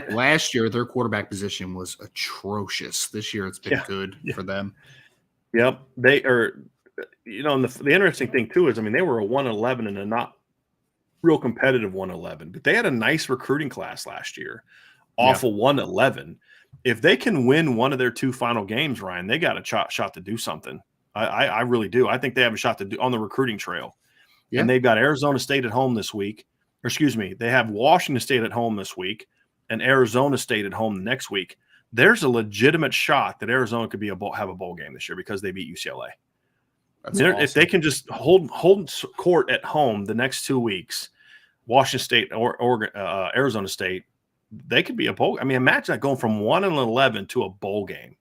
Last year, their quarterback position was atrocious. This year, it's been good for them. Yep. They are, and the interesting thing, too, is, I mean, they were a 1-11 and a not real competitive 1-11, but they had a nice recruiting class last year off of 1-11. If they can win one of their two final games, Ryan, they got a shot to do something. I really do. I think they have a shot to do on the recruiting trail. Yeah. And they've got Arizona State at home this week. Or excuse me, they have Washington State at home this week and Arizona State at home next week. There's a legitimate shot that Arizona could have a bowl game this year because they beat UCLA. Awesome. If they can just hold court at home the next 2 weeks, Washington State or Arizona State, they could be a bowl. I mean, imagine that going from 1-11 to a bowl game.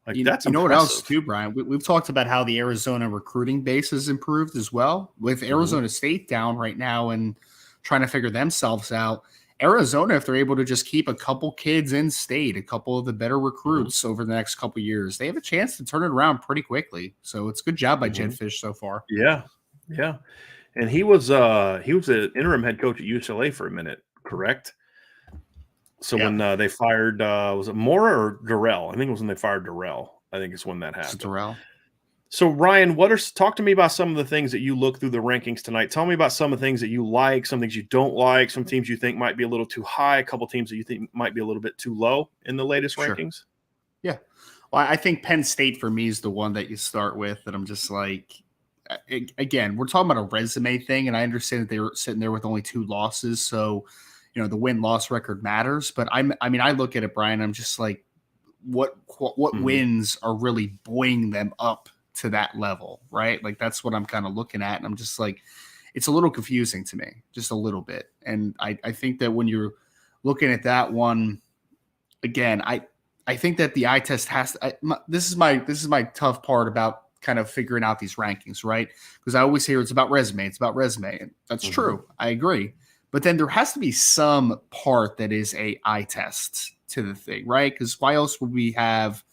Like that's you know what else too, Brian? We've talked about how the Arizona recruiting base has improved as well. With Arizona State down right now and trying to figure themselves out, Arizona, if they're able to just keep a couple kids in state, a couple of the better recruits over the next couple of years, they have a chance to turn it around pretty quickly. So it's a good job by Jed Fish so far. Yeah, yeah. And he was an interim head coach at UCLA for a minute, correct? So when they fired, was it Mora or Durrell? I think it was when they fired Durrell. I think it's when that happened. Durrell. So Ryan, talk to me about some of the things that you look through the rankings tonight. Tell me about some of the things that you like, some things you don't like, some teams you think might be a little too high, a couple teams that you think might be a little bit too low in the latest rankings. Yeah. Well, I think Penn State for me is the one that you start with, and I'm just like, again, we're talking about a resume thing, and I understand that they were sitting there with only 2 losses, so the win-loss record matters. But I look at it, Brian, I'm just like, what wins are really buoying them up to that level, right? Like that's what I'm kind of looking at, and I'm just like, it's a little confusing to me, just a little bit. And I think that when you're looking at that one, again, I think that the eye test has to, this is my tough part about kind of figuring out these rankings, right? Because I always hear it's about resume, and that's true. I agree. But then there has to be some part that is a eye test to the thing, right? Because why else would we have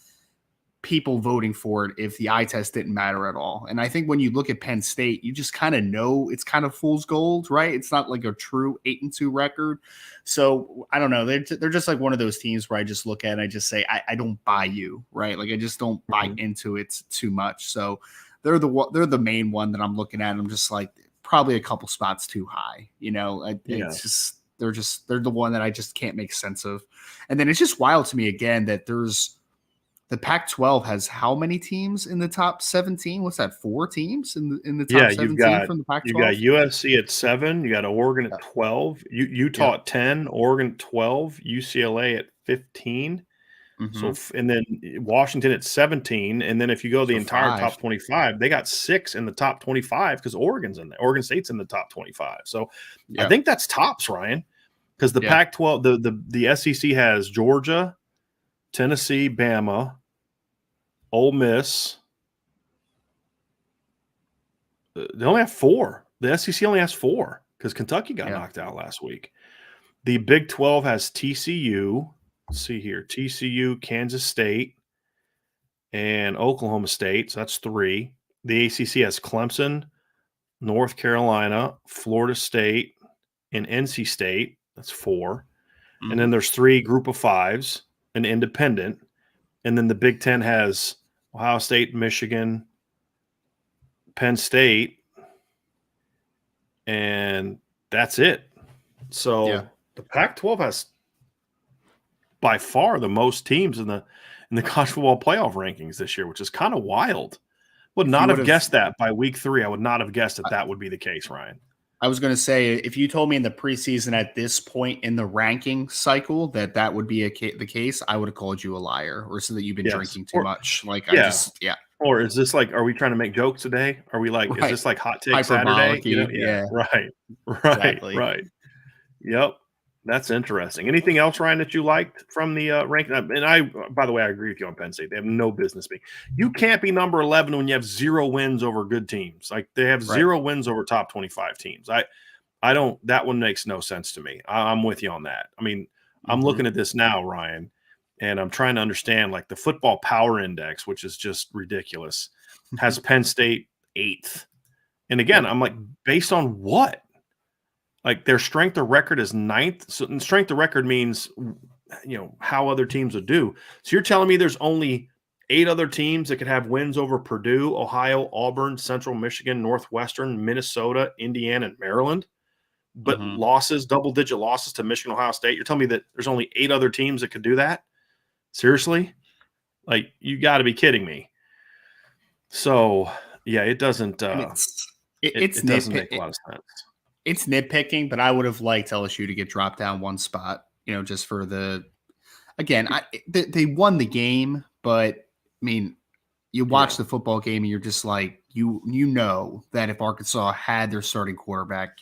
people voting for it if the eye test didn't matter at all? And I think when you look at Penn State, you just kind of know it's kind of fool's gold, right? It's not like a true 8-2 record. So I don't know. They're just like one of those teams where I just look at it and I just say, I don't buy you, right? Like I just don't buy into it too much. So they're the main one that I'm looking at. And I'm just like, probably a couple spots too high, it's just, they're the one that I just can't make sense of. And then it's just wild to me again that there's the Pac-12 has how many teams in the top 17? What's that? 4 teams in the top 17 from the Pac-12? You got USC at 7, you got Oregon at 12, Utah at 10, Oregon at 12, UCLA at 15. So, and then Washington at 17, and then if you go the entire top 25, they got 6 in the top 25 because Oregon's in there. Oregon State's in the top 25. So, I think that's tops, Ryan, because the Pac-12, the SEC has Georgia, Tennessee, Bama, Ole Miss. They only have 4. The SEC only has 4 because Kentucky got knocked out last week. The Big 12 has TCU. Let's see here. TCU, Kansas State, and Oklahoma State. So that's 3. The ACC has Clemson, North Carolina, Florida State, and NC State. That's 4. And then there's 3 group of 5s, an independent. And then the Big 10 has Ohio State, Michigan, Penn State, and that's it. So the Pac-12 has by far the most teams in the college football playoff rankings this year, which is kind of wild. Would not have guessed that by week 3. I would not have guessed that would be the case, Ryan. I was going to say, if you told me in the preseason at this point in the ranking cycle that would be the case, I would have called you a liar or said that you've been Yes. drinking too much. Like, Yeah. yeah, Or is this like, are we trying to make jokes today? Are we like, is right. this like hot take Saturday? Hyperbolic. Yeah. Yeah, Right. Right. exactly. Right. Yep. That's interesting. Anything else, Ryan, that you liked from the ranking? And I, by the way, I agree with you on Penn State. They have no business being. You can't be number 11 when you have 0 wins over good teams. Like they have Right. 0 wins over top 25 teams. I don't. That one makes no sense to me. I'm with you on that. I mean, I'm looking at this now, Ryan, and I'm trying to understand like the football power index, which is just ridiculous, has Penn State 8th. And again, Yep. I'm like, based on what? Like their strength of record is 9th. So strength of record means, how other teams would do. So you're telling me there's only 8 other teams that could have wins over Purdue, Ohio, Auburn, Central Michigan, Northwestern, Minnesota, Indiana, and Maryland, but losses, double-digit losses to Michigan, Ohio State. You're telling me that there's only 8 other teams that could do that? Seriously? Like you got to be kidding me. So yeah, it doesn't. It doesn't make a lot of sense. It's nitpicking, but I would have liked LSU to get dropped down one spot, just for they won the game, but I mean, you watch the football game and you're just like, you know that if Arkansas had their starting quarterback,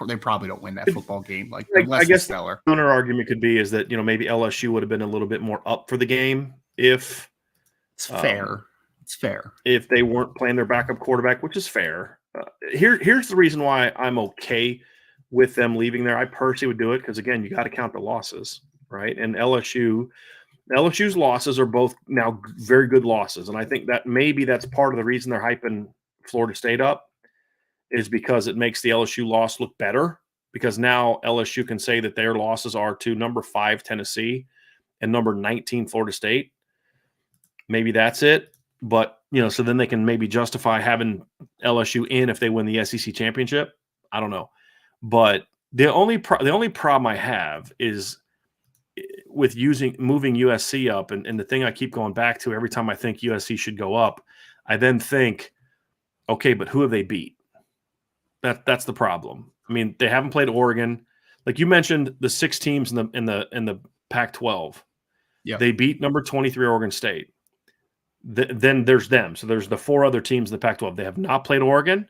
they probably don't win that football game. Like, I guess the counter argument could be is that, maybe LSU would have been a little bit more up for the game if it's fair. It's fair if they weren't playing their backup quarterback, which is fair. Here's the reason why I'm okay with them leaving there. I personally would do it because, again, you got to count the losses, right? And LSU's losses are both now very good losses, and I think that maybe that's part of the reason they're hyping Florida State up is because it makes the LSU loss look better because now LSU can say that their losses are to number 5 Tennessee and number 19 Florida State. Maybe that's it. But, so then they can maybe justify having LSU in if they win the SEC championship. I don't know. But the only problem I have is with moving USC up. And the thing I keep going back to every time I think USC should go up, I then think, okay, but who have they beat? That's the problem. I mean, they haven't played Oregon. Like you mentioned, the 6 teams in the Pac-12. Yeah. They beat number 23 Oregon State. Then there's them. So there's the 4 other teams in the Pac-12. They have not played Oregon.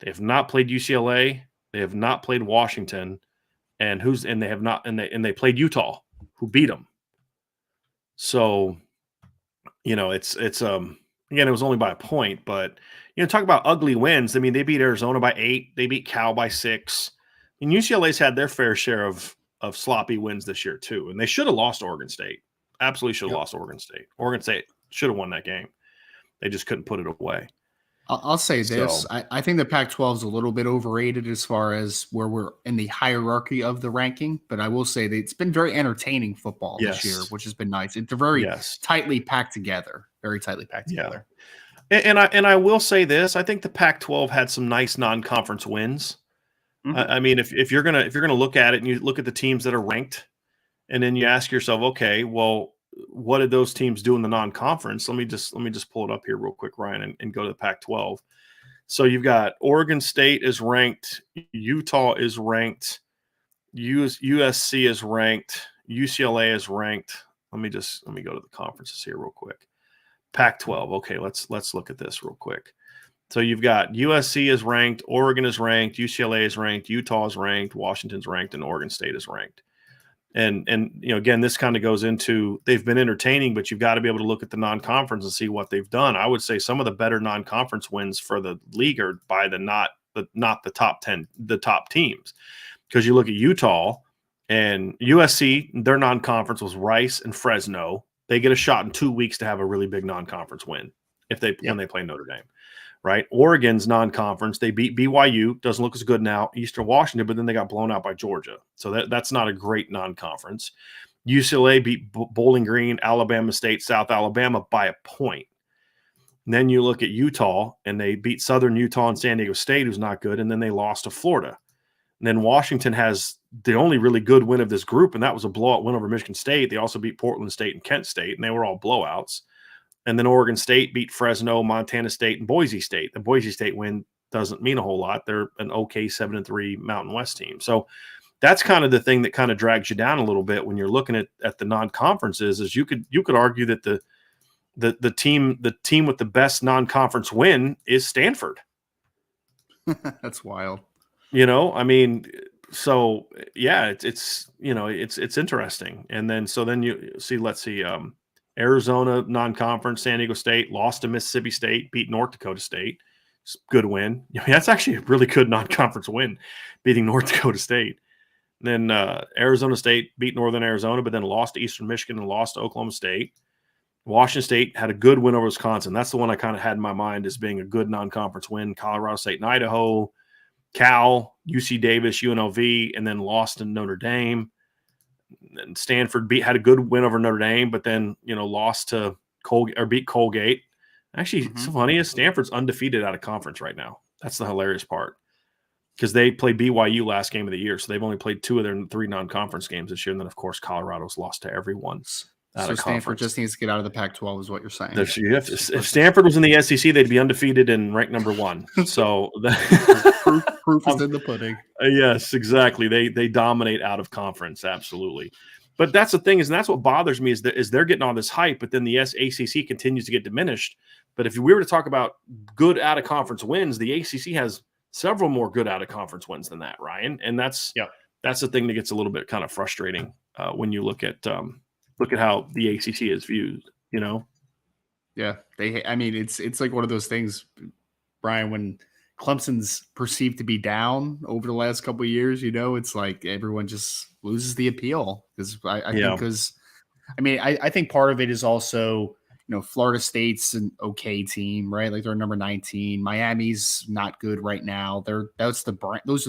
They have not played UCLA. They have not played Washington. And they played Utah, who beat them. So, it's again, it was only by a point, but talk about ugly wins. I mean, they beat Arizona by 8. They beat Cal by 6. And UCLA's had their fair share of sloppy wins this year too. And they should have lost Oregon State. Absolutely should have lost Oregon State. Oregon State should have won that game. They just couldn't put it away. I'll say this. I think the Pac-12 is a little bit overrated as far as where we're in the hierarchy of the ranking, but I will say that it's been very entertaining football this year, which has been nice. It's very tightly packed together, very tightly packed together. And I will say this. I think the Pac-12 had some nice non-conference wins. I mean, if you're gonna look at it and you look at the teams that are ranked, and then you ask yourself, okay, well, what did those teams do in the non-conference? Let me just pull it up here real quick, Ryan, and go to the Pac-12. So you've got Oregon State is ranked, Utah is ranked, USC is ranked, UCLA is ranked. Let me go to the conferences here real quick. Pac-12. Okay, let's look at this real quick. So you've got USC is ranked, Oregon is ranked, UCLA is ranked, Utah is ranked, Washington's ranked, and Oregon State is ranked. And again, this kind of goes into they've been entertaining, but you've got to be able to look at the non-conference and see what they've done. I would say some of the better non-conference wins for the league are by not the top 10, the top teams. Because you look at Utah and USC, their non-conference was Rice and Fresno. They get a shot in 2 weeks to have a really big non-conference win when they play Notre Dame. Right? Oregon's non-conference, they beat BYU, doesn't look as good now, Eastern Washington, but then they got blown out by Georgia. So that's not a great non-conference. UCLA beat Bowling Green, Alabama State, South Alabama by a point. And then you look at Utah, and they beat Southern Utah and San Diego State, who's not good, and then they lost to Florida. And then Washington has the only really good win of this group, and that was a blowout win over Michigan State. They also beat Portland State and Kent State, and they were all blowouts. And then Oregon State beat Fresno, Montana State, and Boise State. The Boise State win doesn't mean a whole lot. They're an okay 7-3 Mountain West team. So that's kind of the thing that kind of drags you down a little bit when you're looking at the non-conferences. Is you could argue that the team with the best non-conference win is Stanford. That's wild. I mean, so yeah, it's interesting. And then you see, let's see, Arizona non-conference, San Diego State lost to Mississippi State, beat North Dakota State. Good win. I mean, that's actually a really good non-conference win, beating North Dakota State. And then Arizona State beat Northern Arizona, but then lost to Eastern Michigan and lost to Oklahoma State. Washington State had a good win over Wisconsin. That's the one I kind of had in my mind as being a good non-conference win. Colorado State and Idaho, Cal, UC Davis, UNLV, and then lost to Notre Dame. And Stanford had a good win over Notre Dame, but then lost to Colgate or beat Colgate. Actually, it's so funny is Stanford's undefeated out of conference right now. That's the hilarious part, because they played BYU last game of the year, so they've only played 2 of their 3 non-conference games this year, and then of course Colorado's lost to everyone. So Stanford just needs to get out of the Pac-12 is what you're saying. If Stanford was in the SEC, they'd be undefeated and ranked number 1. So proof is in the pudding. Yes, exactly. They dominate out of conference, absolutely. But that's the thing, and that's what bothers me is they're getting all this hype, but then the ACC continues to get diminished. But if we were to talk about good out of conference wins, the ACC has several more good out of conference wins than that, Ryan. And that's the thing that gets a little bit kind of frustrating when you look at how the ACC is viewed. Yeah, it's like one of those things, Brian, when Clemson's perceived to be down over the last couple of years, it's like everyone just loses the appeal because I think part of it is also, Florida State's an okay team, right? Like they're number 19. Miami's not good right now. Those are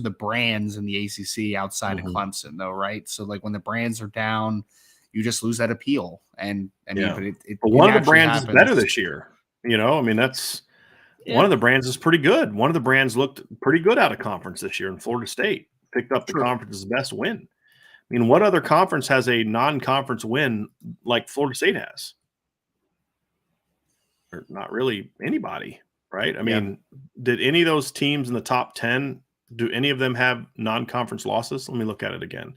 the brands in the ACC outside of Clemson, though, right? So like when the brands are down, you just lose that appeal. And but one of the brands is better this year. That's one of the brands is pretty good. One of the brands looked pretty good out of conference this year, in Florida State picked up the conference's best win. I mean, what other conference has a non-conference win like Florida State has? Or not really anybody, right? I mean, did any of those teams in the top 10, do any of them have non-conference losses? Let me look at it again.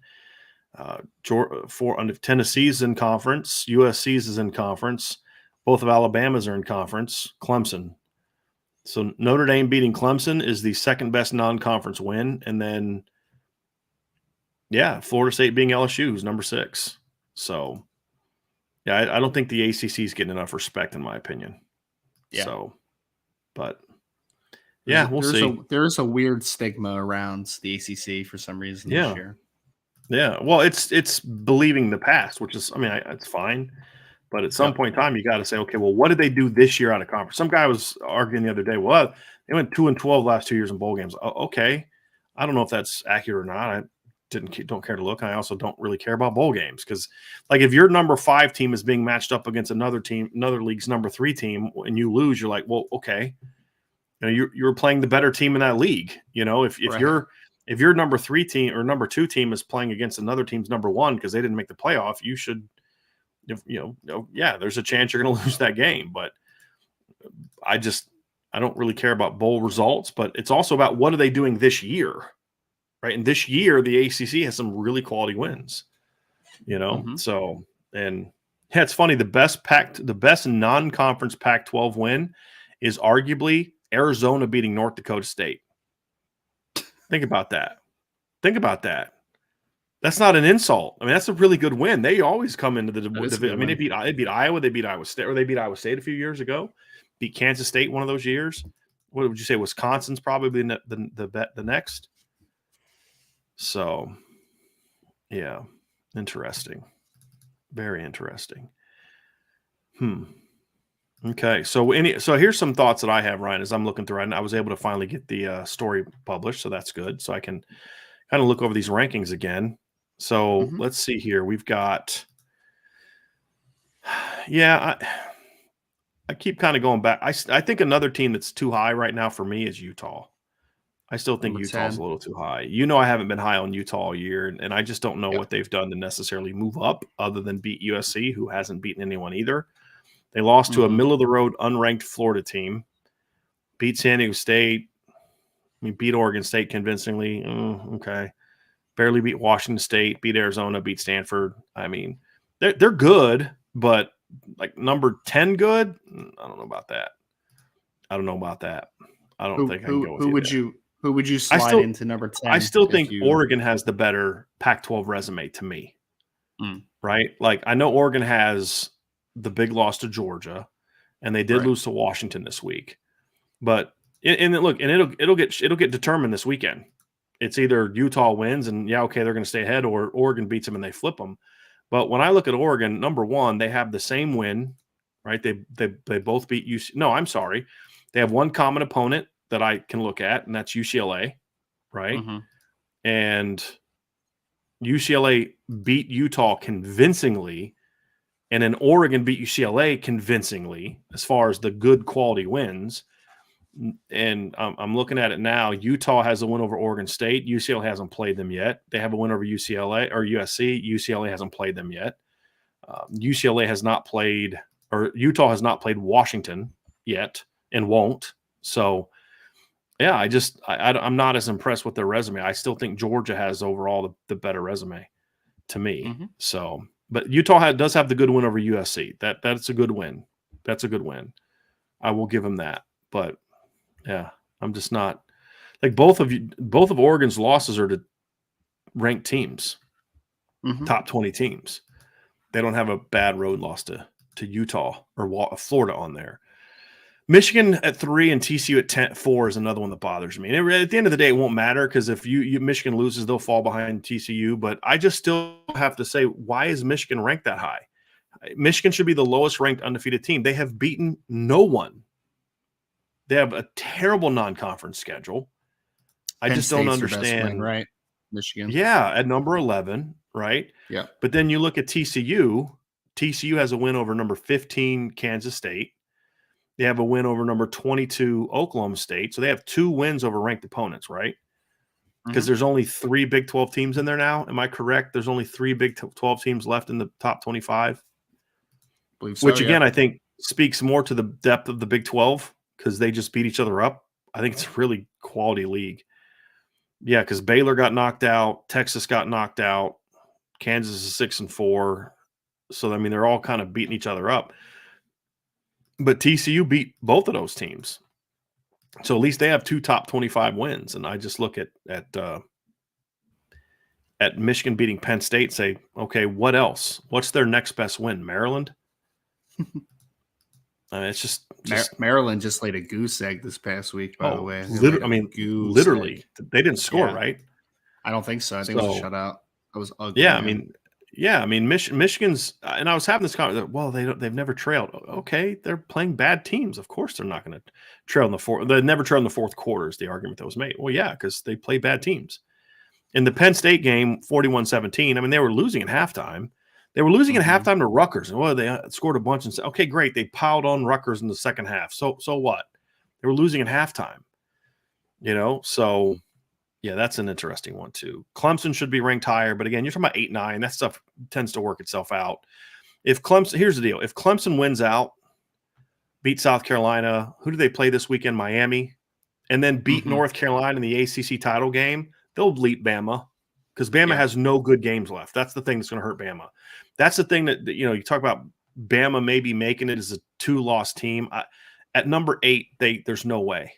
Tennessee's in conference, USC's is in conference, both of Alabama's are in conference, Clemson. So Notre Dame beating Clemson is the second best non-conference win, and then Florida State being LSU, who's number 6. So I don't think the ACC is getting enough respect, in my opinion. Yeah. So, but we'll see. There's a weird stigma around the ACC for some reason this year. Yeah, well, it's believing the past, which is, it's fine. But at some point in time, you got to say, okay, well, what did they do this year out of conference? Some guy was arguing the other day, well, they went 2-12 last 2 years in bowl games. Okay, I don't know if that's accurate or not. I don't care to look. I also don't really care about bowl games because, like, if your number 5 team is being matched up against another league's number 3 team, and you lose, you're like, well, okay, you're playing the better team in that league. If your number 3 team or number 2 team is playing against another team's number 1 because they didn't make the playoff, you should, there's a chance you're going to lose that game. But I don't really care about bowl results, but it's also about what are they doing this year, right? And this year, the ACC has some really quality wins, So, and it's funny. The best non-conference Pac-12 win is arguably Arizona beating North Dakota State. Think about that. That's not an insult. That's a really good win. They always come into the division. They beat Iowa. They beat Iowa State, or they beat Iowa State a few years ago. Beat Kansas State one of those years. What would you say? Wisconsin's probably the next. So, yeah, interesting. Very interesting. Okay, so here's some thoughts that I have, Ryan, as I'm looking through. I was able to finally get the story published, so that's good. So I can kind of look over these rankings again. So let's see here. We've got, I keep kind of going back. I think another team that's too high right now for me is Utah. I still think Utah's a little too high. I haven't been high on Utah all year, and I just don't know what they've done to necessarily move up other than beat USC, who hasn't beaten anyone either. They lost to a middle-of-the-road, unranked Florida team, beat San Diego State, I mean, beat Oregon State convincingly. Okay. Barely beat Washington State, beat Arizona, beat Stanford. I mean, they're good, but like number 10 good? I don't know about that. I don't know about that. I don't think I can go with Who you would there. you I slide still into number I 10 still if think you Oregon has the better Pac-12 resume to me, Mm, right? Like I know Oregon has the big loss to Georgia, and they did right. lose to Washington this week. But look, and it'll get determined this weekend. It's either Utah wins and okay, they're going to stay ahead, or Oregon beats them and they flip them. But when I look at Oregon, number one, they have the same win, right? They both beat UC. No, I'm sorry, they have one common opponent that I can look at, and that's UCLA, right? Mhm. And UCLA beat Utah convincingly, and then Oregon beat UCLA convincingly as far as the good quality wins. And I'm looking at it now. Utah has a win over Oregon State. UCLA hasn't played them yet. They have a win over UCLA or USC. UCLA hasn't played them yet. UCLA has not played, or Utah has not played Washington yet and won't. So, yeah, I'm not as impressed with their resume. I still think Georgia has overall the better resume to me. Mhm. So, but Utah does have the good win over USC. That's a good win. That's a good win. I will give them that. But yeah, I'm just not like both of Oregon's losses are to ranked teams, Mhm. top 20 teams. They don't have a bad road loss to Utah or Florida on there. Michigan at 3 and TCU at 4 is another one that bothers me. And at the end of the day, it won't matter because if Michigan loses, they'll fall behind TCU. But I just still have to say, why is Michigan ranked that high? Michigan should be the lowest ranked undefeated team. They have beaten no one. They have a terrible non-conference schedule. I Penn just don't State's your best win, understand. right? Michigan. Yeah, at number 11, right? Yeah. But then you look at TCU. TCU has a win over number 15 Kansas State. They have a win over number 22 Oklahoma State. So they have 2 wins over ranked opponents, right? Because Mhm. there's only 3 Big 12 teams in there now. Am I correct? There's only 3 Big 12 teams left in the top 25, Believe so, which yeah. again, I think speaks more to the depth of the Big 12 because they just beat each other up. I think it's a really quality league. Yeah, because Baylor got knocked out, Texas got knocked out, Kansas is 6-4. So I mean, they're all kind of beating each other up. But TCU beat both of those teams, so at least they have 2 top 25 wins. And I just look at Michigan beating Penn State, and say, okay, what else? What's their next best win? Maryland? It's just Maryland just laid a goose egg this past week, by the way. They laid literally. I a mean, goose literally, egg. they didn't score, Yeah. right? I don't think so. I think it was a So shutout. It was ugly, yeah, man. I mean, Michigan's, and I was having this conversation. Well, they've never trailed. Okay, they're playing bad teams. Of course, they're not going to trail in the fourth. They never trail in the fourth quarter. Is the argument that was made? Well, yeah, because they play bad teams. In the Penn State game, 41-17. I mean, they were losing at halftime. They were losing at Mhm. halftime to Rutgers. And well, they scored a bunch and said, okay, great. They piled on Rutgers in the second half. So what? They were losing at halftime. So yeah, that's an interesting one too. Clemson should be ranked higher, but again, you're talking about 8-9. That stuff tends to work itself out. Here's the deal: if Clemson wins out, beat South Carolina, who do they play this weekend? Miami, and then beat Mhm. North Carolina in the ACC title game, they'll beat Bama because Bama Yeah. has no good games left. That's the thing that's going to hurt Bama. That's the thing that you talk about. Bama maybe making it as a 2-loss team. At number 8, there's no way,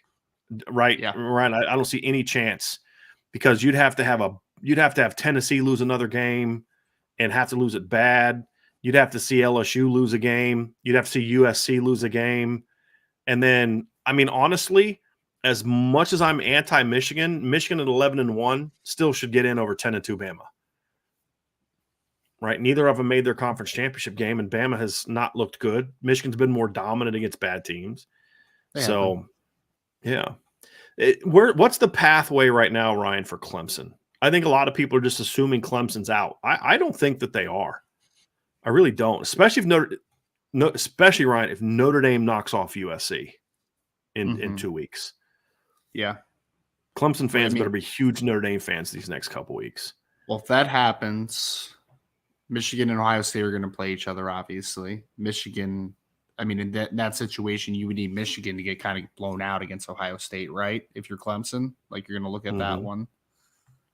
right? Yeah. Ryan, I don't see any chance. Because you'd have to have Tennessee lose another game and have to lose it bad. You'd have to see LSU lose a game. You'd have to see USC lose a game. And then, I mean, honestly, as much as I'm anti-Michigan, Michigan at 11-1 still should get in over 10-2 Bama. Right? Neither of them made their conference championship game, and Bama has not looked good. Michigan's been more dominant against bad teams. They So, yeah. What's the pathway right now, Ryan, for Clemson? I think a lot of people are just assuming Clemson's out. I don't think that they are. I really don't, especially especially Ryan, if Notre Dame knocks off USC in Mhm. 2 weeks. Yeah. Clemson Well, I fans better mean, be huge Notre Dame fans these next couple weeks. well, if that happens, Michigan and Ohio State are going to play each other, obviously. Michigan, I mean, in that situation, you would need Michigan to get kind of blown out against Ohio State, right? If you're Clemson, like you're going to look at that one.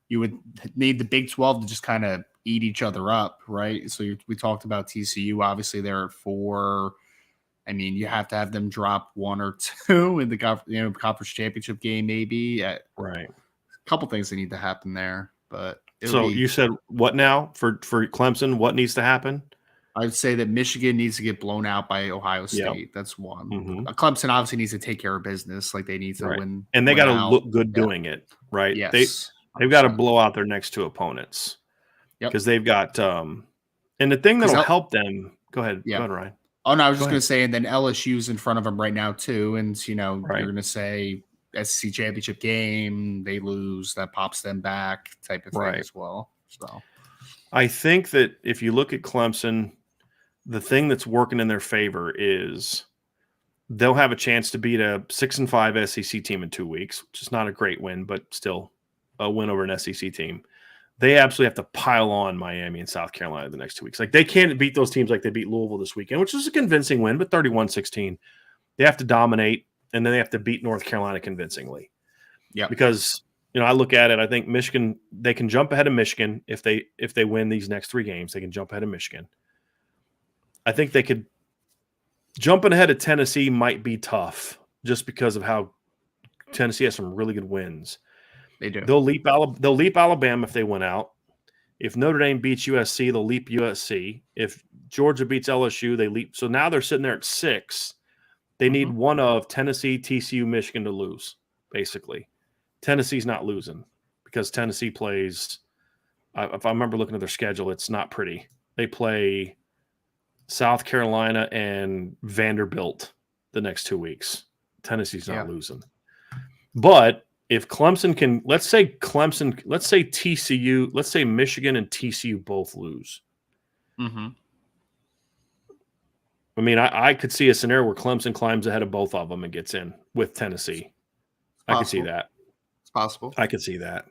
You would need the Big 12 to just kind of eat each other up, right? So we talked about TCU. Obviously, they're at 4. I mean, you have to have them drop 1 or 2 in the conference championship game, maybe. Right. A couple things that need to happen there, but so you said what now for Clemson? What needs to happen? I'd say that Michigan needs to get blown out by Ohio State. Yep. That's one. Clemson obviously needs to take care of business. Like they need to win. And they got to look good doing it, right? Yes. They've got to blow out their next 2 opponents. Because they've got and the thing that'll help them. Go ahead. Yeah. Go ahead, Ryan. Oh, no, I was just going to say, and then LSU's in front of them right now, too. And, you're going to say SEC championship game, they lose, that pops them back type of thing as well. So I think that if you look at Clemson, the thing that's working in their favor is they'll have a chance to beat a 6-5 SEC team in 2 weeks, which is not a great win, but still a win over an SEC team. They absolutely have to pile on Miami and South Carolina the next 2 weeks. Like they can't beat those teams like they beat Louisville this weekend, which was a convincing win, but 31-16. They have to dominate, and then they have to beat North Carolina convincingly. Yeah. Because, I look at it, I think Michigan, they can jump ahead of Michigan if they win these next 3 games. They can jump ahead of Michigan. I think they could jumping ahead of Tennessee might be tough just because of how Tennessee has some really good wins. They do. They'll leap Alabama if they win out. If Notre Dame beats USC, they'll leap USC. If Georgia beats LSU, they leap. So now they're sitting there at 6. They need one of Tennessee, TCU, Michigan to lose, basically. Tennessee's not losing because Tennessee plays if I remember looking at their schedule, it's not pretty. They play South Carolina and Vanderbilt the next 2 weeks. Tennessee's not losing. But if Clemson can, let's say TCU, let's say Michigan and TCU both lose. Mm-hmm. I mean, I could see a scenario where Clemson climbs ahead of both of them and gets in with Tennessee. I could see that. It's possible. I could see that.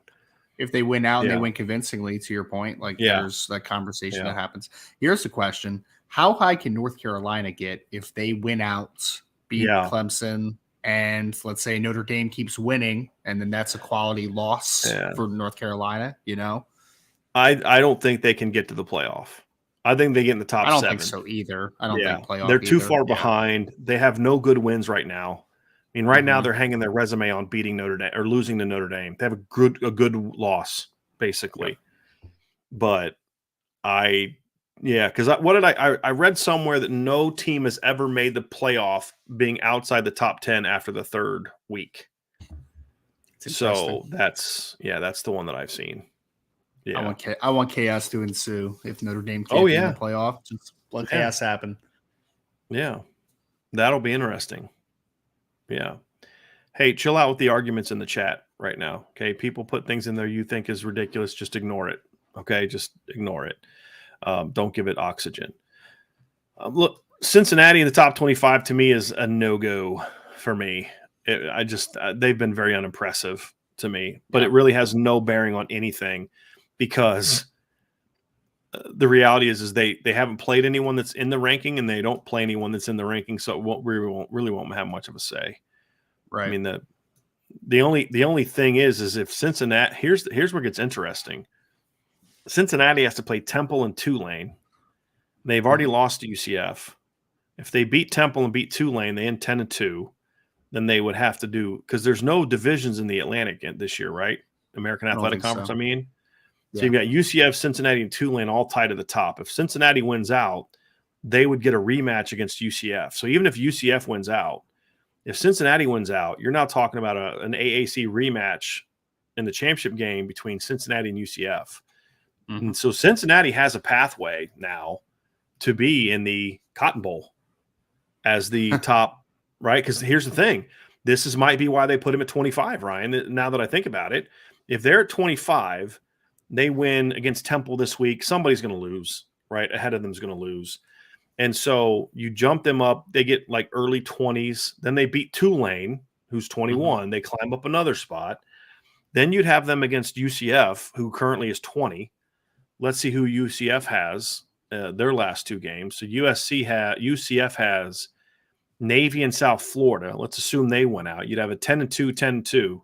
If they win out and they win convincingly, to your point, there's that conversation that happens. Here's the question. How high can North Carolina get if they win out, beat Clemson, and let's say Notre Dame keeps winning, and then that's a quality loss for North Carolina, I don't think they can get to the playoff. I think they get in the top 7. I don't think so either. I don't think playoff They're too far behind. They have no good wins right now. I mean, right now they're hanging their resume on beating Notre Dame or losing to Notre Dame. They have a good loss, basically. But because I read somewhere that no team has ever made the playoff being outside the top 10 after the 3rd week. So that's the one that I've seen. Yeah, I want chaos to ensue if Notre Dame can't be in the playoff. Just let chaos happen. Yeah, that'll be interesting. Yeah. Hey, chill out with the arguments in the chat right now. Okay, people put things in there you think is ridiculous. Just ignore it. Okay, just ignore it. Don't give it oxygen. Look, Cincinnati in the top 25 to me is a no-go for me. They've been very unimpressive to me, but it really has no bearing on anything because the reality is they haven't played anyone that's in the ranking and they don't play anyone that's in the ranking, so it really won't have much of a say. Right. I mean the only thing is if Cincinnati here's where it gets interesting. Cincinnati has to play Temple and Tulane. They've already lost to UCF. If they beat Temple and beat Tulane, they end 10-2. Then they would have to do because there's no divisions in the Atlantic this year, right? American Athletic Conference. So. I mean, so you've got UCF, Cincinnati, and Tulane all tied at the top. If Cincinnati wins out, they would get a rematch against UCF. So even if UCF wins out, if Cincinnati wins out, you're now talking about an AAC rematch in the championship game between Cincinnati and UCF. Mm-hmm. And so Cincinnati has a pathway now to be in the Cotton Bowl as the top, right? Because here's the thing. Might be why they put him at 25, Ryan, now that I think about it. If they're at 25, they win against Temple this week, somebody's going to lose, right? Ahead of them is going to lose. And so you jump them up. They get like early 20s. Then they beat Tulane, who's 21. Mm-hmm. They climb up another spot. Then you'd have them against UCF, who currently is 20. Let's see who UCF has their last 2 games. So UCF has Navy and South Florida. Let's assume they went out. You'd have a 10-2, 10-2,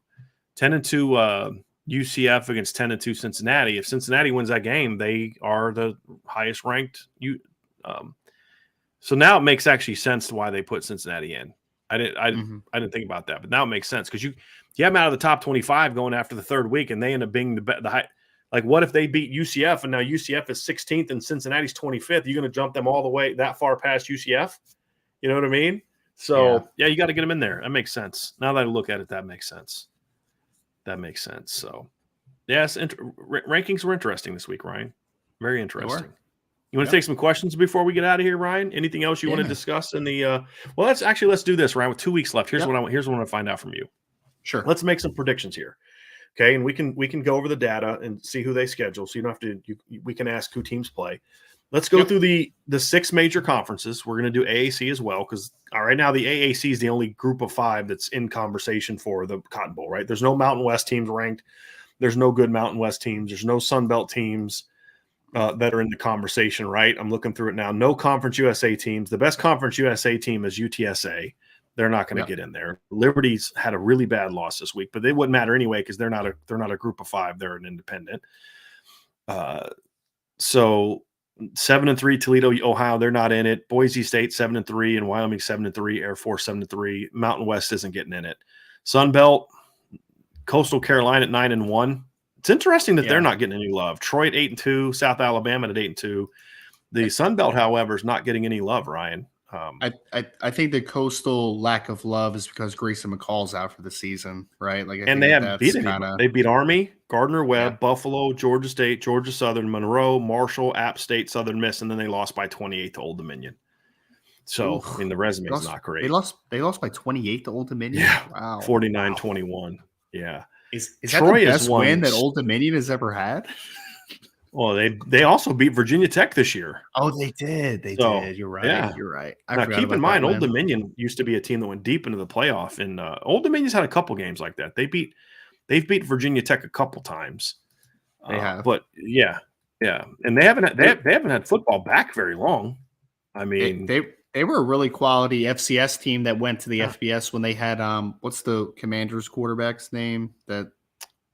10-2 UCF against 10-2 Cincinnati. If Cincinnati wins that game, they are the highest ranked. So now it makes actually sense to why they put Cincinnati in. I didn't think about that, but now it makes sense because you have them out of the top 25 going after the third week, and they end up being the high. Like, what if they beat UCF and now UCF is 16th and Cincinnati's 25th? You're going to jump them all the way that far past UCF? You know what I mean? So, yeah, you got to get them in there. That makes sense. Now that I look at it, that makes sense. So, yes, rankings were interesting this week, Ryan. Very interesting. You want to take some questions before we get out of here, Ryan? Anything else you want to discuss in the well, let's do this, Ryan, with 2 weeks left. Here's what I want to find out from you. Sure. Let's make some predictions here. Okay, and we can go over the data and see who they schedule. So you don't have to. We can ask who teams play. Let's go through the 6 major conferences. We're going to do AAC as well because right now the AAC is the only group of 5 that's in conversation for the Cotton Bowl. Right? There's no Mountain West teams ranked. There's no good Mountain West teams. There's no Sun Belt teams that are in the conversation. Right? I'm looking through it now. No Conference USA teams. The best Conference USA team is UTSA. They're not going to get in there. Liberty's had a really bad loss this week, but they wouldn't matter anyway because they're not a group of 5. They're an independent. So 7-3 Toledo, Ohio, they're not in it. Boise State 7-3 and Wyoming 7-3. Air Force 7-3. Mountain West isn't getting in it. Sun Belt, Coastal Carolina at 9-1. It's interesting that they're not getting any love. Troy at 8-2. South Alabama at 8-2. The Sun Belt, however, is not getting any love, Ryan. I think the Coastal lack of love is because Grayson McCall's out for the season, right? Like, and they haven't beat anyone. They beat Army, Gardner-Webb, Buffalo, Georgia State, Georgia Southern, Monroe, Marshall, App State, Southern Miss, and then they lost by 28 to Old Dominion. So, I mean, the resume is not great. They lost by 28 to Old Dominion. Yeah, wow, 49-21. Yeah, is that the best win that Old Dominion has ever had? Well, they also beat Virginia Tech this year. Oh, they did. They did. You're right. Yeah. You're right. Now, keep in mind, Old Dominion used to be a team that went deep into the playoff, and Old Dominion's had a couple games like that. They've beat Virginia Tech a couple times. They have, but yeah, and they haven't had football back very long. I mean, they were a really quality FCS team that went to the FBS when they had what's the Commanders quarterback's name? That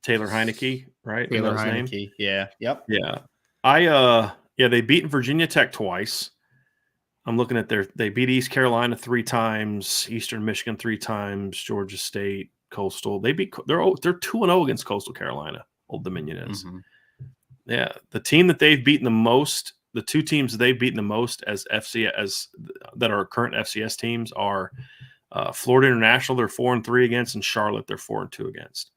Taylor Heineke, right? Taylor Heineke. Yeah. Yep. Yeah. They beat Virginia Tech twice. I'm looking at they beat East Carolina 3 times, Eastern Michigan 3 times, Georgia State, Coastal. They're 2-0 against Coastal Carolina. Old Dominion is. Mm-hmm. Yeah. The team that they've beaten the most, the 2 teams that they've beaten the most as FCS that are current FCS teams are Florida International, they're 4-3 against, and Charlotte, they're 4-2 against.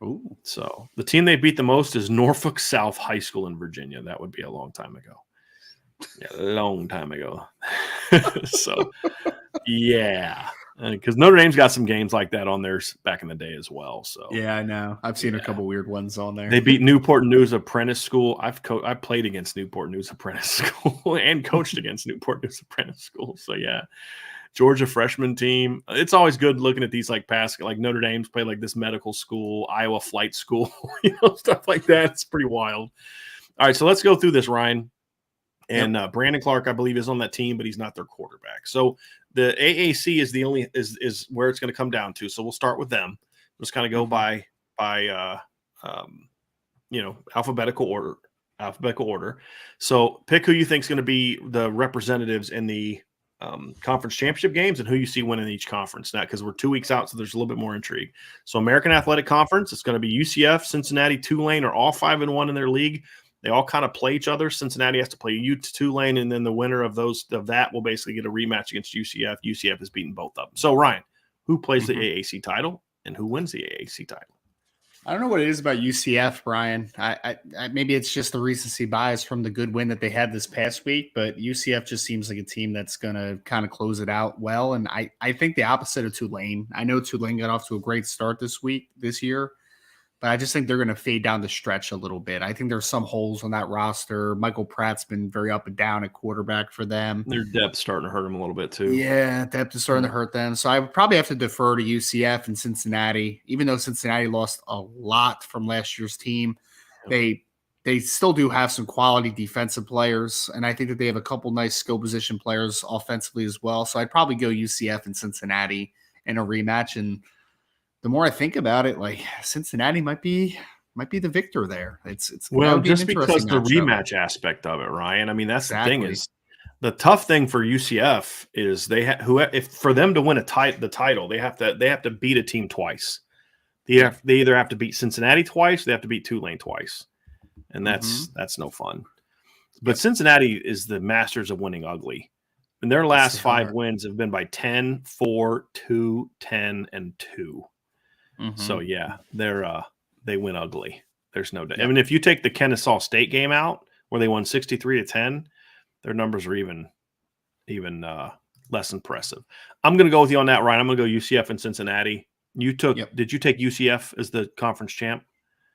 Ooh. So the team they beat the most is Norfolk South High School in Virginia. That would be a long time ago. Yeah, a long time ago. So, yeah. Because Notre Dame's got some games like that on theirs back in the day as well. So yeah, I know. I've seen a couple weird ones on there. They beat Newport News Apprentice School. I played against Newport News Apprentice School and coached against Newport News Apprentice School. So, yeah. Georgia freshman team. It's always good looking at these like Notre Dame's played like this medical school, Iowa flight school, stuff like that. It's pretty wild. All right, so let's go through this, Ryan. And Brandon Clark, I believe, is on that team, but he's not their quarterback. So the AAC is the only is where it's going to come down to. So we'll start with them. Let's kind of go by alphabetical order. So pick who you think is going to be the representatives in the conference championship games and who you see winning each conference now, because we're 2 weeks out, so there's a little bit more intrigue. So American Athletic Conference, it's going to be UCF, Cincinnati, Tulane are all 5-1 in their league. They all kind of play each other. Cincinnati has to play Tulane, and then the winner of that will basically get a rematch against UCF. UCF has beaten both of them. So Ryan, who plays the AAC title and who wins the AAC title? I don't know what it is about UCF, Brian. I maybe it's just the recency bias from the good win that they had this past week, but UCF just seems like a team that's going to kind of close it out well. And I think the opposite of Tulane. I know Tulane got off to a great start this year, but I just think they're going to fade down the stretch a little bit. I think there's some holes on that roster. Michael Pratt's been very up and down at quarterback for them. Their depth's starting to hurt them a little bit too. Yeah, depth is starting to hurt them. So I would probably have to defer to UCF and Cincinnati, even though Cincinnati lost a lot from last year's team. They they still do have some quality defensive players, and I think that they have a couple nice skill position players offensively as well. So I'd probably go UCF and Cincinnati in a rematch. And the more I think about it, like Cincinnati might be the victor there. That Well, would be an just because interesting the matchup. rematch aspect of it, Ryan. I mean, that's the thing Exactly. is the tough thing for UCF is if for them to win the title, they have to beat a team twice. They either have to beat Cincinnati twice, they have to beat Tulane twice, and Mm-hmm. that's no fun. But Yep. Cincinnati is the masters of winning ugly. And their Yes, last they 5 are. wins have been by 10, 4, 2, 10, and 2. So Mm-hmm. yeah, they win ugly. There's no doubt. I Yep. mean, if you take the Kennesaw State game out where they won 63-10, their numbers are even less impressive. I'm going to go with you on that, Ryan. I'm going to go UCF and Cincinnati. Yep. Did you take UCF as the conference champ?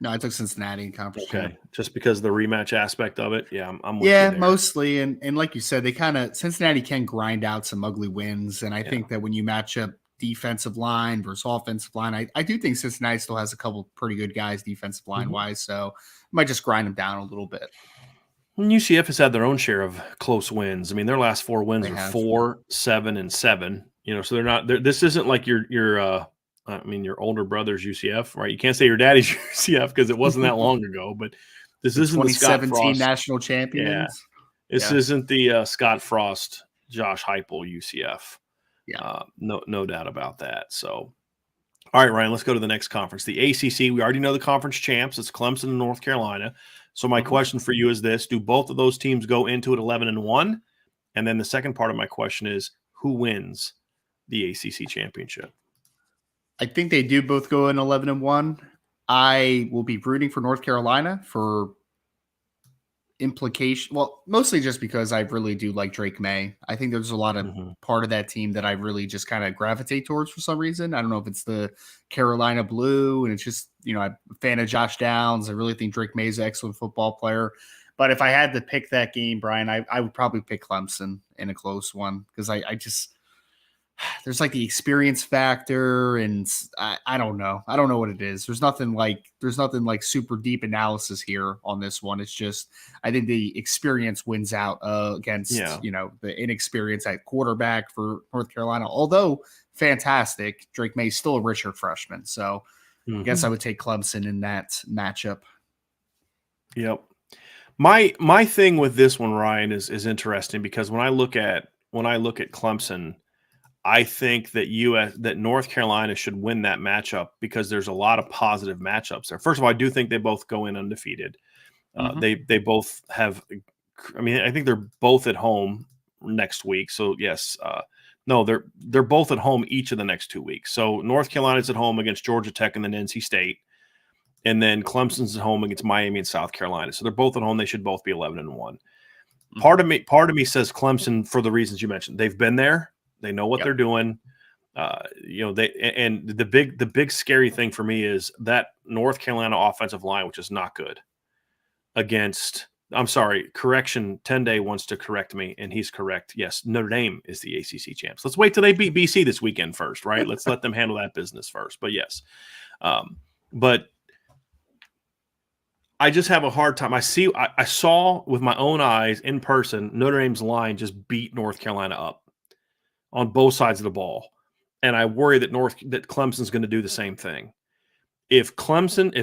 No, I took Cincinnati in conference champ. Okay, just because of the rematch aspect of it. Yeah, I'm with you Yeah, there. mostly. And like you said, they kind of Cincinnati can grind out some ugly wins. And I Yeah. think that when you match up defensive line versus offensive line, I do think Cincinnati still has a couple pretty good guys defensive line Mhm. wise. So might just grind them down a little bit. And UCF has had their own share of close wins. I mean, their last 4 wins They are have. 4, 7, and 7. So they're not. This isn't like your older brother's UCF, right? You can't say your daddy's UCF because it wasn't that long ago. But this The isn't the Scott 2017 Frost. national Yeah, champions. this Yeah. isn't the Scott Frost, Josh Heupel UCF. Yeah. No doubt about that. So, all right, Ryan, let's go to the next conference. The ACC, we already know the conference champs. It's Clemson and North Carolina. So my Mhm. question for you is this: do both of those teams go into it 11-1? And then the second part of my question is, who wins the ACC championship? I think they do both go in 11-1. I will be rooting for North Carolina for implication. Well, mostly just because I really do like Drake May. I think there's a lot of Mm-hmm. part of that team that I really just kind of gravitate towards for some reason. I don't know if it's the Carolina blue and it's just, I'm a fan of Josh Downs. I really think Drake May is an excellent football player. But if I had to pick that game, Brian, I would probably pick Clemson in a close one because I just there's like the experience factor and I don't know. I don't know what it is. There's nothing like super deep analysis here on this one. It's just I think the experience wins out against Yeah. the inexperience at quarterback for North Carolina. Although fantastic, Drake May's still a redshirt freshman. So I guess Mm-hmm. I would take Clemson in that matchup. Yep. My thing with this one, Ryan, is interesting because when I look at Clemson, I think that North Carolina should win that matchup because there's a lot of positive matchups there. First of all, I do think they both go in undefeated. Mm-hmm. They both have. I mean, I think they're both at home next week. So yes, no, they're both at home each of the next 2 weeks. So North Carolina's at home against Georgia Tech and then NC State, and then Clemson's at home against Miami and South Carolina. So they're both at home. They should both be 11-1. Mm-hmm. Part of me says Clemson for the reasons you mentioned. They've been there. They know what Yep. they're doing. The big scary thing for me is that North Carolina offensive line, which is not good against. I'm sorry, correction. 10-Day wants to correct me, and he's correct. Yes, Notre Dame is the ACC champs. Let's wait till they beat BC this weekend first, right? Let's let them handle that business first. But yes, but I just have a hard time. I saw with my own eyes in person Notre Dame's line just beat North Carolina up on both sides of the ball, and I worry that Clemson's going to do the same thing. If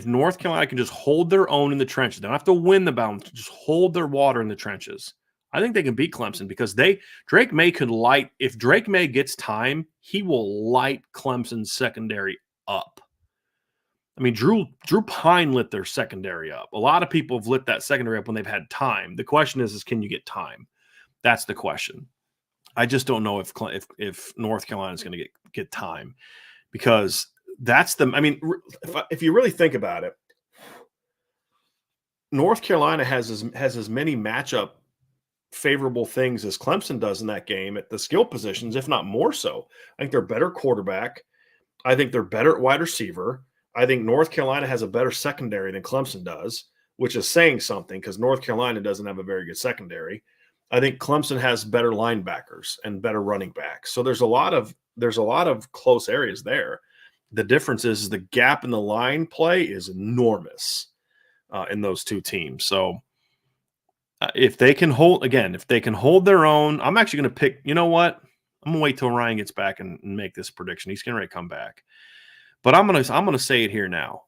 North Carolina can just hold their own in the trenches, they don't have to win the battle, just hold their water in the trenches. I think they can beat Clemson because Drake May could light. If Drake May gets time, he will light Clemson's secondary up. I mean, Drew Pine lit their secondary up. A lot of people have lit that secondary up when they've had time. The question is can you get time? That's the question. I just don't know if North Carolina is going to get time because that's the. I mean, if you really think about it, North Carolina has as many matchup favorable things as Clemson does in that game at the skill positions, if not more so. I think they're better quarterback. I think they're better at wide receiver. I think North Carolina has a better secondary than Clemson does, which is saying something because North Carolina doesn't have a very good secondary. I think Clemson has better linebackers and better running backs. So there's a lot of close areas there. The difference is the gap in the line play is enormous. in those two teams. So if they can hold their own, I'm actually going to pick. You know what? I'm going to wait till Ryan gets back and make this prediction. He's getting ready to come back, but I'm gonna say it here now.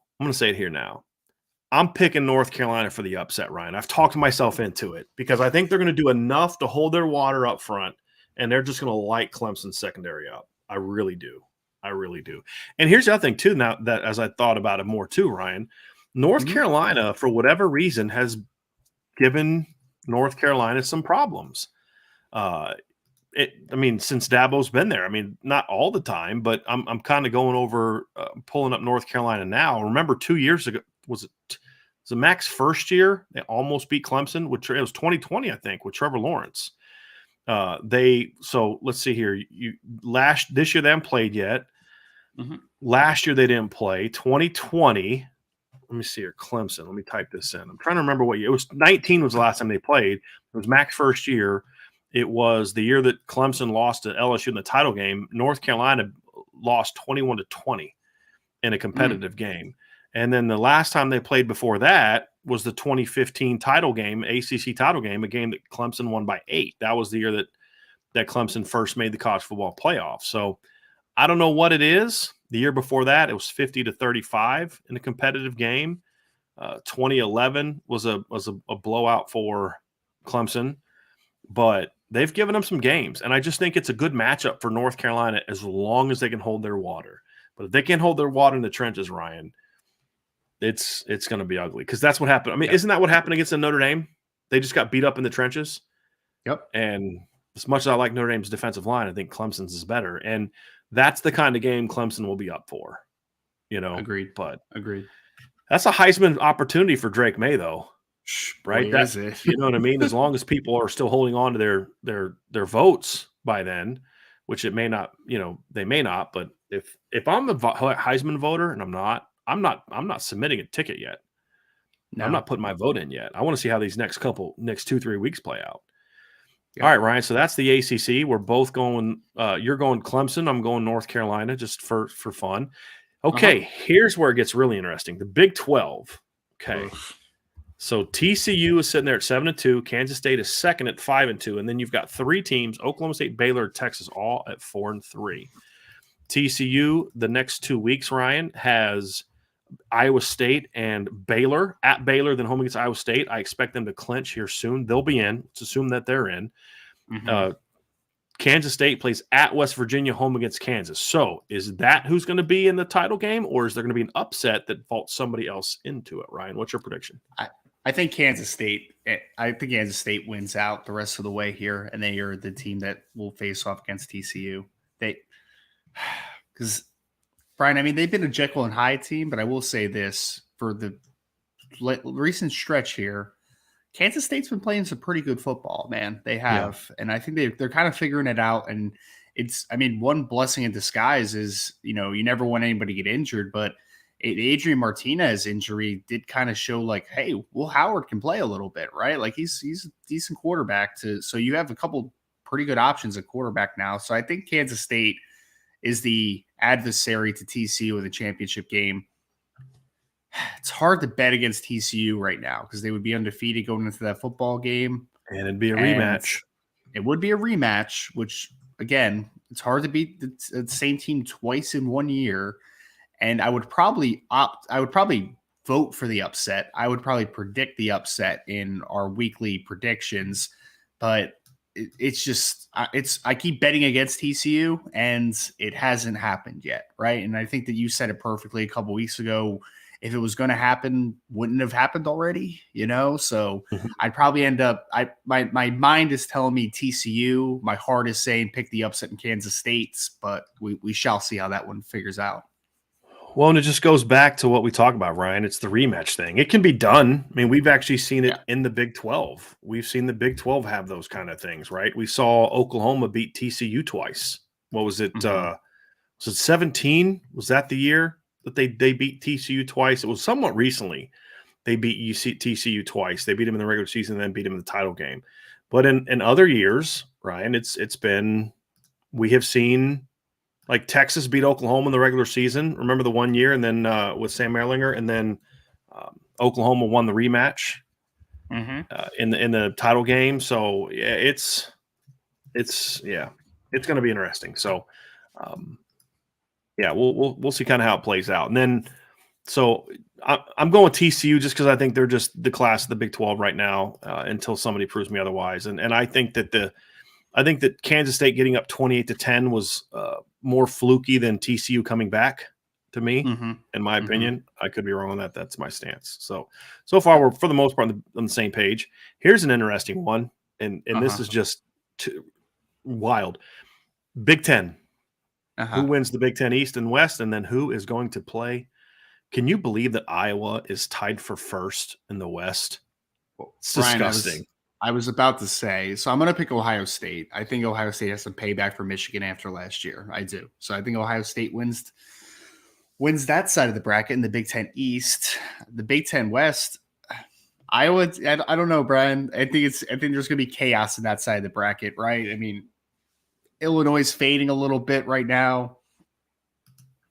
I'm picking North Carolina for the upset, Ryan. I've talked myself into it because I think they're going to do enough to hold their water up front, and they're just going to light Clemson's secondary up. I really do. And here's the other thing, too, now that as I thought about it more, too, Ryan, North Carolina, for whatever reason, has given North Carolina some problems. Since Dabo's been there, not all the time, but I'm kind of going over, pulling up North Carolina now. Remember 2 years ago, was it Mac's first year? They almost beat Clemson. It was 2020, I think, with Trevor Lawrence. So let's see here. This year they haven't played yet. Last year they didn't play. 2020. Let me see here. Clemson. Let me type this in. I'm trying to remember what year. It was 19 was the last time they played. It was Mac's first year. It was the year that Clemson lost to LSU in the title game. North Carolina lost 21-20 in a competitive game. And then the last time they played before that was the 2015 title game, ACC title game, a game that Clemson won by 8. That was the year that Clemson first made the college football playoff. So I don't know what it is. The year before that, it was 50-35 in a competitive game. 2011 was a blowout for Clemson, but they've given them some games, and I just think it's a good matchup for North Carolina as long as they can hold their water. But if they can't hold their water in the trenches, Ryan, it's going to be ugly because that's what happened. Isn't that what happened against Notre Dame? They just got beat up in the trenches. Yep. And as much as I like Notre Dame's defensive line, I think Clemson's is better. And that's the kind of game Clemson will be up for. Agreed. But agreed. That's a Heisman opportunity for Drake May, though. Right? Boy, is it. You know what I mean? As long as people are still holding on to their votes by then, which it may not, they may not. But if I'm a Heisman voter and I'm not submitting a ticket yet. No. I'm not putting my vote in yet. I want to see how these next 2-3 weeks play out. Yeah. All right, Ryan. So that's the ACC. We're both going. You're going Clemson. I'm going North Carolina, just for fun. Okay, Here's where it gets really interesting. The Big 12. Okay. So TCU is sitting there at 7-2. Kansas State is second at 5-2, and then you've got 3 teams: Oklahoma State, Baylor, Texas, all at 4-3. TCU the next 2 weeks, Ryan, has Iowa State and Baylor. At Baylor, then home against Iowa State. I expect them to clinch here soon. They'll be in. Let's assume that they're in. Kansas State plays at West Virginia, home against Kansas. So is that who's going to be in the title game, or is there going to be an upset that vaults somebody else into it? Ryan, what's your prediction? I think Kansas State. I think Kansas State wins out the rest of the way here, and they are the team that will face off against TCU. Because Brian, they've been a Jekyll and Hyde team, but I will say this for the recent stretch here, Kansas State's been playing some pretty good football, man. They have, and I think they're kind of figuring it out. And it's, one blessing in disguise is, you never want anybody to get injured, but Adrian Martinez injury did kind of show like, hey, Will Howard can play a little bit, right? Like he's a decent quarterback so you have a couple pretty good options at quarterback now. So I think Kansas State is the adversary to TCU in the championship game. It's hard to bet against TCU right now because they would be undefeated going into that football game. And it'd be a rematch. It would be a rematch, which, again, it's hard to beat the same team twice in 1 year. And I would probably vote for the upset. I would probably predict the upset in our weekly predictions. But it's just I keep betting against TCU, and it hasn't happened yet, right? And I think that you said it perfectly a couple weeks ago. If it was going to happen, wouldn't have happened already, So I'd probably end up. My mind is telling me TCU. My heart is saying pick the upset in Kansas State, but we shall see how that one figures out. Well, and it just goes back to what we talk about, Ryan. It's the rematch thing. It can be done. We've actually seen it in the Big 12. We've seen the Big 12 have those kind of things, right? We saw Oklahoma beat TCU twice. What was it? Was it 17? Was that the year that they beat TCU twice? It was somewhat recently. They beat TCU twice. They beat them in the regular season and then beat them in the title game. But in other years, Ryan, we have seen like Texas beat Oklahoma in the regular season. Remember the 1 year, and then with Sam Erlinger, and then Oklahoma won the rematch in the title game. So yeah, it's going to be interesting. So we'll see kind of how it plays out. And then so I'm going with TCU just because I think they're just the class of the Big 12 right now until somebody proves me otherwise. And I think that Kansas State getting up 28-10 was more fluky than TCU coming back to me, in my opinion. I could be wrong on that. That's my stance. So far we're for the most part on the same page. Here's an interesting one, and this is just wild. Big Ten. Who wins the Big Ten East and West, and then who is going to play? Can you believe that Iowa is tied for first in the West? It's disgusting. I was about to say, so I'm going to pick Ohio State. I think Ohio State has some payback for Michigan after last year. I do. So I think Ohio State wins that side of the bracket in the Big Ten East. The Big Ten West, Iowa, I don't know, Brian. I think there's going to be chaos in that side of the bracket, right? I mean, Illinois is fading a little bit right now.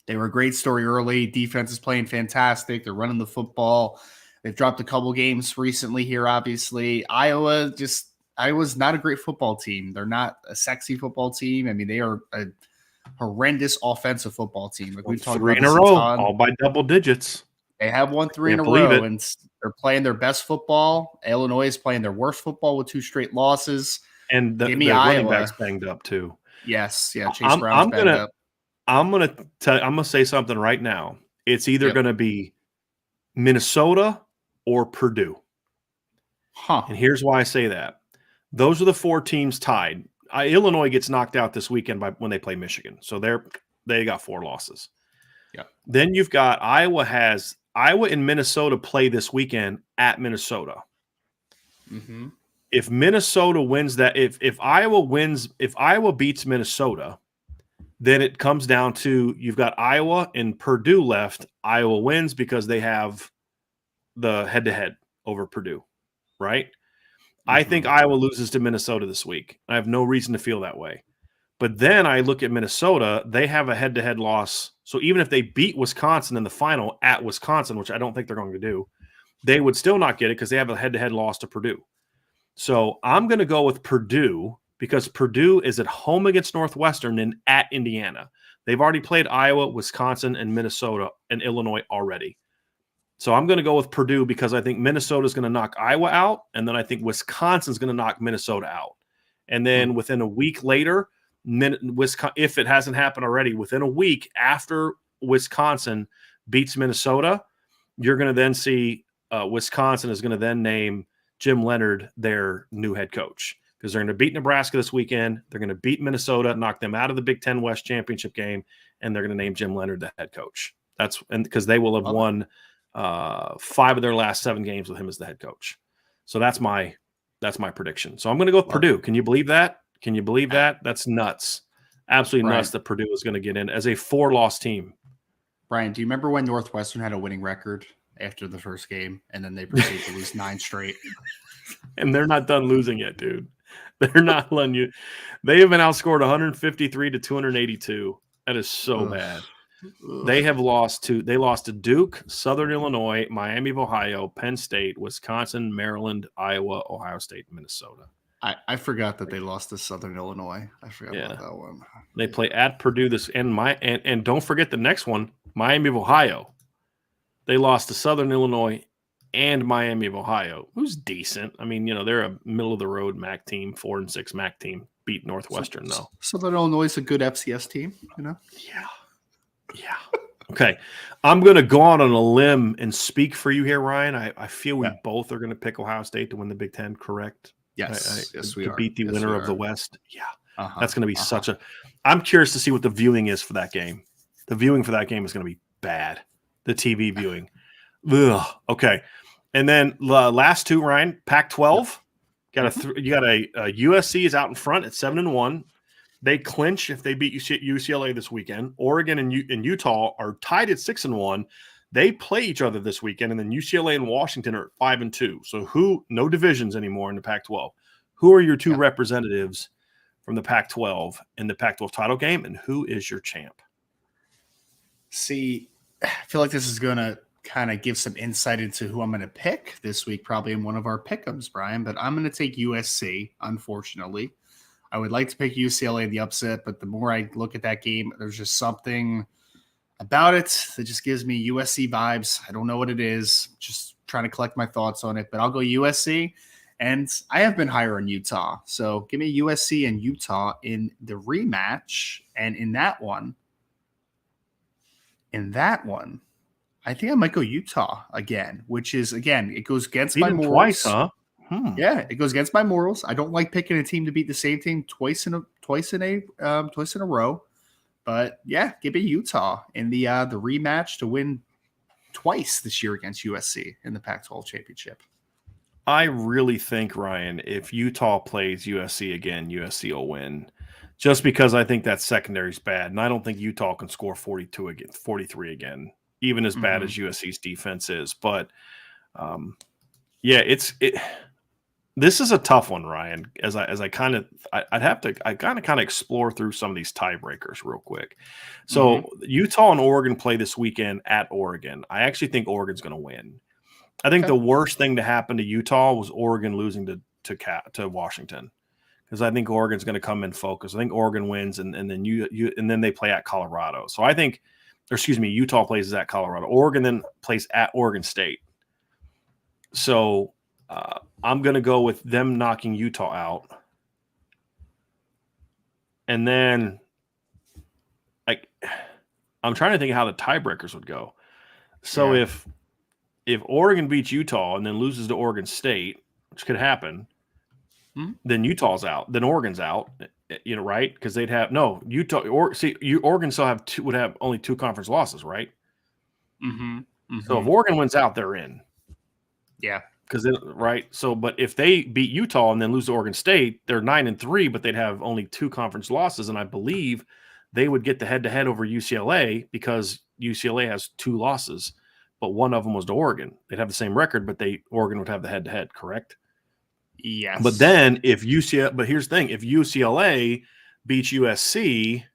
They were a great story early. Defense is playing fantastic. They're running the football. They've dropped a couple games recently here, obviously. Iowa's not a great football team. They're not a sexy football team. I mean, they are a horrendous offensive football team. Like we've talked about 3 in a row, all by double digits. They have won 3 in a row, and they're playing their best football. Illinois is playing their worst football with 2 straight losses. And the running back's banged up too. Yes, yeah. Chase Brown's banged up. I'm gonna say something right now. It's either gonna be Minnesota or Purdue. And here's why I say that. Those are the 4 teams tied. Illinois gets knocked out this weekend when they play Michigan. So they got 4 losses. Yeah. Then you've got Iowa and Minnesota play this weekend at Minnesota. If Minnesota wins that, if Iowa beats Minnesota, then it comes down to you've got Iowa and Purdue left. Iowa wins because they have the head-to-head over Purdue, right? I think Iowa loses to Minnesota this week. I have no reason to feel that way. But then I look at Minnesota. They have a head-to-head loss. So even if they beat Wisconsin in the final at Wisconsin, which I don't think they're going to do, they would still not get it because they have a head-to-head loss to Purdue. So I'm going to go with Purdue because Purdue is at home against Northwestern and at Indiana. They've already played Iowa, Wisconsin, and Minnesota and Illinois already. So I'm going to go with Purdue because I think Minnesota is going to knock Iowa out, and then I think Wisconsin is going to knock Minnesota out. And then within a week later, if it hasn't happened already, within a week after Wisconsin beats Minnesota, you're going to then see Wisconsin is going to then name Jim Leonhard their new head coach because they're going to beat Nebraska this weekend. They're going to beat Minnesota, knock them out of the Big Ten West championship game, and they're going to name Jim Leonhard the head coach. Because they will have won 5 of their last 7 games with him as the head coach. So that's my prediction. So I'm going to go with Purdue. Can you believe that? Can you believe that? That's nuts. Absolutely nuts that Purdue is going to get in as a 4-loss team. Brian, do you remember when Northwestern had a winning record after the first game and then they proceeded to lose 9 straight? And they're not done losing yet, dude. They're not letting you. They have been outscored 153 to 282. That is so bad. They lost to Duke, Southern Illinois, Miami of Ohio, Penn State, Wisconsin, Maryland, Iowa, Ohio State, Minnesota. I forgot that they lost to Southern Illinois. I forgot about that one. They play at Purdue and don't forget the next one, Miami of Ohio. They lost to Southern Illinois and Miami of Ohio, who's decent. I mean, they're a middle of the road MAC team, 4-6 MAC team, beat Northwestern though. Southern Illinois is a good FCS team, Yeah. Okay. I'm going to go out on a limb and speak for you here, Ryan. I feel we both are going to pick Ohio State to win the Big Ten, correct? Yes. Yes, we to are. beat the winner of the West. Yeah. That's going to be such a – I'm curious to see what the viewing is for that game. The viewing for that game is going to be bad. The TV viewing. Ugh. Okay. And then last 2, Ryan, Pac-12. You got a USC is out in front at 7-1. They clinch if they beat UCLA this weekend. Oregon and Utah are tied at 6-1. They play each other this weekend, and then UCLA and Washington are at 5-2. So no divisions anymore in the Pac-12. Who are your 2 representatives from the Pac-12 in the Pac-12 title game, and who is your champ? See, I feel like this is going to kind of give some insight into who I'm going to pick this week, probably in one of our pick'ems, Brian. But I'm going to take USC. Unfortunately, I would like to pick UCLA in the upset, but the more I look at that game, there's just something about it that just gives me USC vibes. I don't know what it is. Just trying to collect my thoughts on it, but I'll go USC. And I have been higher on Utah. So give me USC and Utah in the rematch. And in that one, I think I might go Utah again, which is, again, it goes against my morals. Twice, huh? Yeah, it goes against my morals. I don't like picking a team to beat the same team twice in a row. But yeah, give me Utah in the rematch to win twice this year against USC in the Pac-12 championship. I really think, Ryan, if Utah plays USC again, USC will win. Just because I think that secondary is bad, and I don't think Utah can score 43 again, even as bad as USC's defense is. But this is a tough one, Ryan. I kind of explore through some of these tiebreakers real quick. So Utah and Oregon play this weekend at Oregon. I actually think Oregon's going to win. I think the worst thing to happen to Utah was Oregon losing to Washington, because I think Oregon's going to come in focus. I think Oregon wins, and then they play at Colorado. So I think, Utah plays at Colorado. Oregon then plays at Oregon State. So I'm going to go with them knocking Utah out, and then I'm trying to think of how the tiebreakers would go. So if Oregon beats Utah and then loses to Oregon State, which could happen, then Utah's out. Then Oregon's out, right? Because they'd have Utah. Oregon still would have only 2 conference losses, right? So if Oregon wins out, they're in. Yeah. Right. So, but if they beat Utah and then lose to Oregon State, they're 9-3, but they'd have only 2 conference losses, and I believe they would get the head-to-head over UCLA because UCLA has 2 losses. But one of them was to Oregon. They'd have the same record, but Oregon would have the head-to-head, correct? Yes. But then but here's the thing: if UCLA beats USC,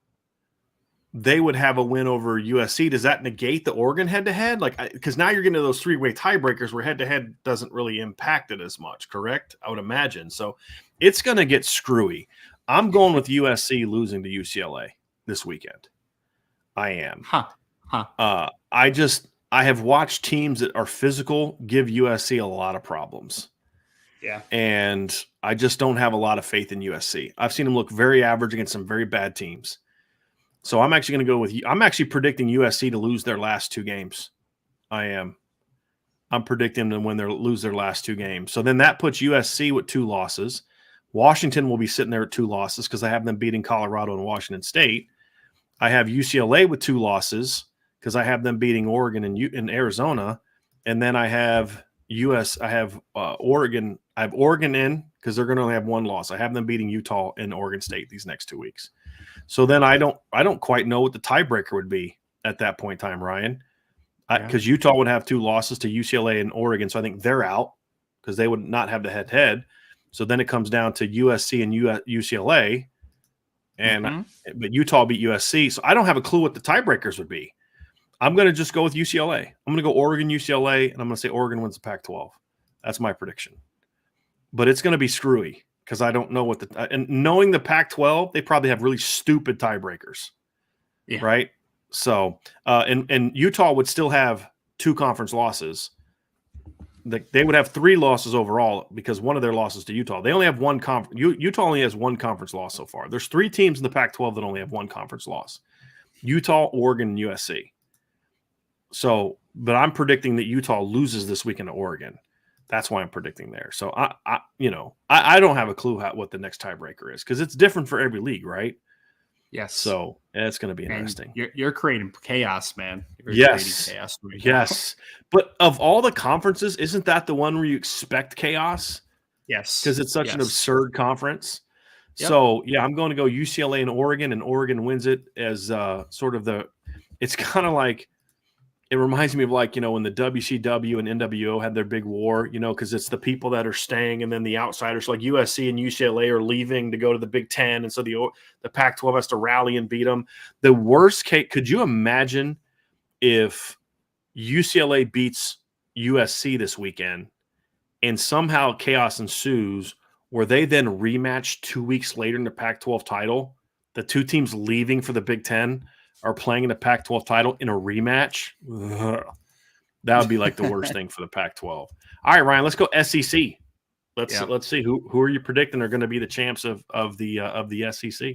they would have a win over USC. Does that negate the Oregon head-to-head? Because now you're getting to those 3-way tiebreakers where head-to-head doesn't really impact it as much, correct? I would imagine. So it's going to get screwy. I'm going with USC losing to UCLA this weekend. I am. I have watched teams that are physical give USC a lot of problems. Yeah. And I just don't have a lot of faith in USC. I've seen them look very average against some very bad teams. So I'm actually going to go with – I'm actually predicting USC to lose their last 2 games. I am. I'm predicting them to lose their last 2 games. So then that puts USC with 2 losses. Washington will be sitting there at 2 losses because I have them beating Colorado and Washington State. I have UCLA with 2 losses because I have them beating Oregon and Arizona. And then I have Oregon. I have Oregon in because they're going to only have 1 loss. I have them beating Utah and Oregon State these next 2 weeks. So then I don't quite know what the tiebreaker would be at that point in time, Ryan, because Utah would have 2 losses to UCLA and Oregon. So I think they're out because they would not have the head-to-head. So then it comes down to USC and UCLA, but Utah beat USC. So I don't have a clue what the tiebreakers would be. I'm going to just go with UCLA. I'm going to go Oregon, UCLA, and I'm going to say Oregon wins the Pac-12. That's my prediction. But it's going to be screwy because I don't know what and knowing the Pac-12, they probably have really stupid tiebreakers, right? So, and Utah would still have 2 conference losses. They would have 3 losses overall because one of their losses to Utah. They only have 1 conference. Utah only has 1 conference loss so far. There's 3 teams in the Pac-12 that only have 1 conference loss: Utah, Oregon, and USC. So, but I'm predicting that Utah loses this weekend to Oregon. That's why I'm predicting there. So I don't have a clue what the next tiebreaker is because it's different for every league, right? Yes. So it's going to be interesting. You're creating chaos, man. Yes. Creating chaos right yes. But of all the conferences, isn't that the one where you expect chaos? Yes. Because it's such an absurd conference. Yep. So, I'm going to go UCLA and Oregon wins it as sort of it's kind of like, it reminds me of when the WCW and NWO had their big war, because it's the people that are staying and then the outsiders like USC and UCLA are leaving to go to the Big Ten. And so the Pac-12 has to rally and beat them. The worst case, could you imagine if UCLA beats USC this weekend, and somehow chaos ensues where they then rematch 2 weeks later in the Pac-12 title. The two teams leaving for the Big Ten are playing in the Pac-12 title in a rematch. Ugh. That would be like the worst thing for the Pac-12. All right, Ryan, let's go SEC. Let's see who are you predicting are going to be the champs of the SEC.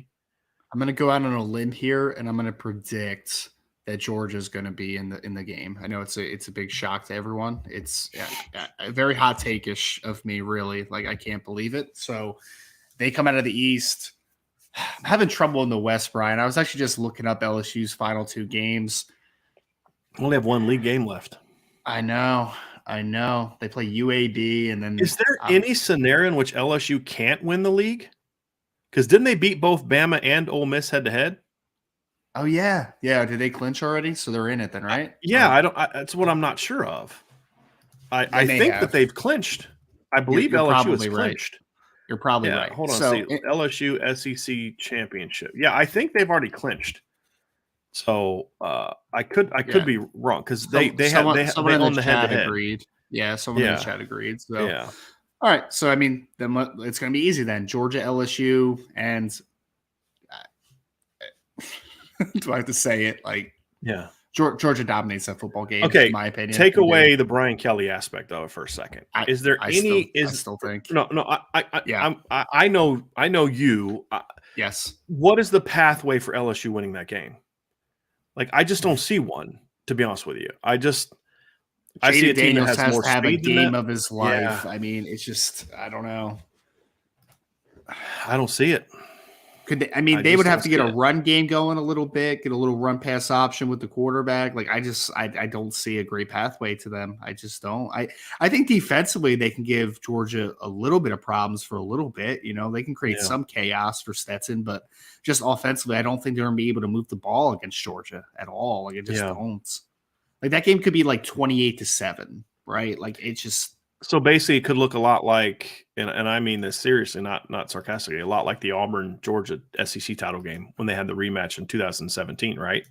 I'm going to go out on a limb here, and I'm going to predict that Georgia's going to be in the game. I know it's a big shock to everyone. It's a very hot take-ish of me, really. Like, I can't believe it. So they come out of the East. I'm having trouble in the West, Brian. I was actually just looking up LSU's final 2 games. Only have 1 league game left. I know. They play UAB, and then is there any scenario in which LSU can't win the league? Because didn't they beat both Bama and Ole Miss head to head? Oh yeah. Did they clinch already? So they're in it then, right? That's what I'm not sure of. I think that they've clinched. I believe LSU has clinched. You're probably right. Hold on. LSU SEC championship. Yeah, I think they've already clinched. So I could be wrong because they own the head to head. Agreed. Yeah, someone in the chat agreed. So yeah. All right. So I mean, then it's going to be easy then. Georgia, LSU, and do I have to say it? Like, yeah, Georgia dominates that football game. Okay, in my opinion. Take away the Brian Kelly aspect of it for a second. I still think I know you. Yes. What is the pathway for LSU winning that game? Like, I just don't see one, to be honest with you. I see a team that has more to have a speed game than of his life. Yeah. I mean, it's just, I don't know. I don't see it. Could they? I mean, they would have to get a run game going a little bit, get a little run pass option with the quarterback. Like, I don't see a great pathway to them. I just don't. I think defensively they can give Georgia a little bit of problems for a little bit. You know, they can create some chaos for Stetson, but just offensively, I don't think they're going to be able to move the ball against Georgia at all. Like, I just don't. Like, that game could be like 28-7, right? Like, it's just. So basically, it could look a lot like, and I mean this seriously, not sarcastically, a lot like the Auburn-Georgia SEC title game when they had the rematch in 2017, right?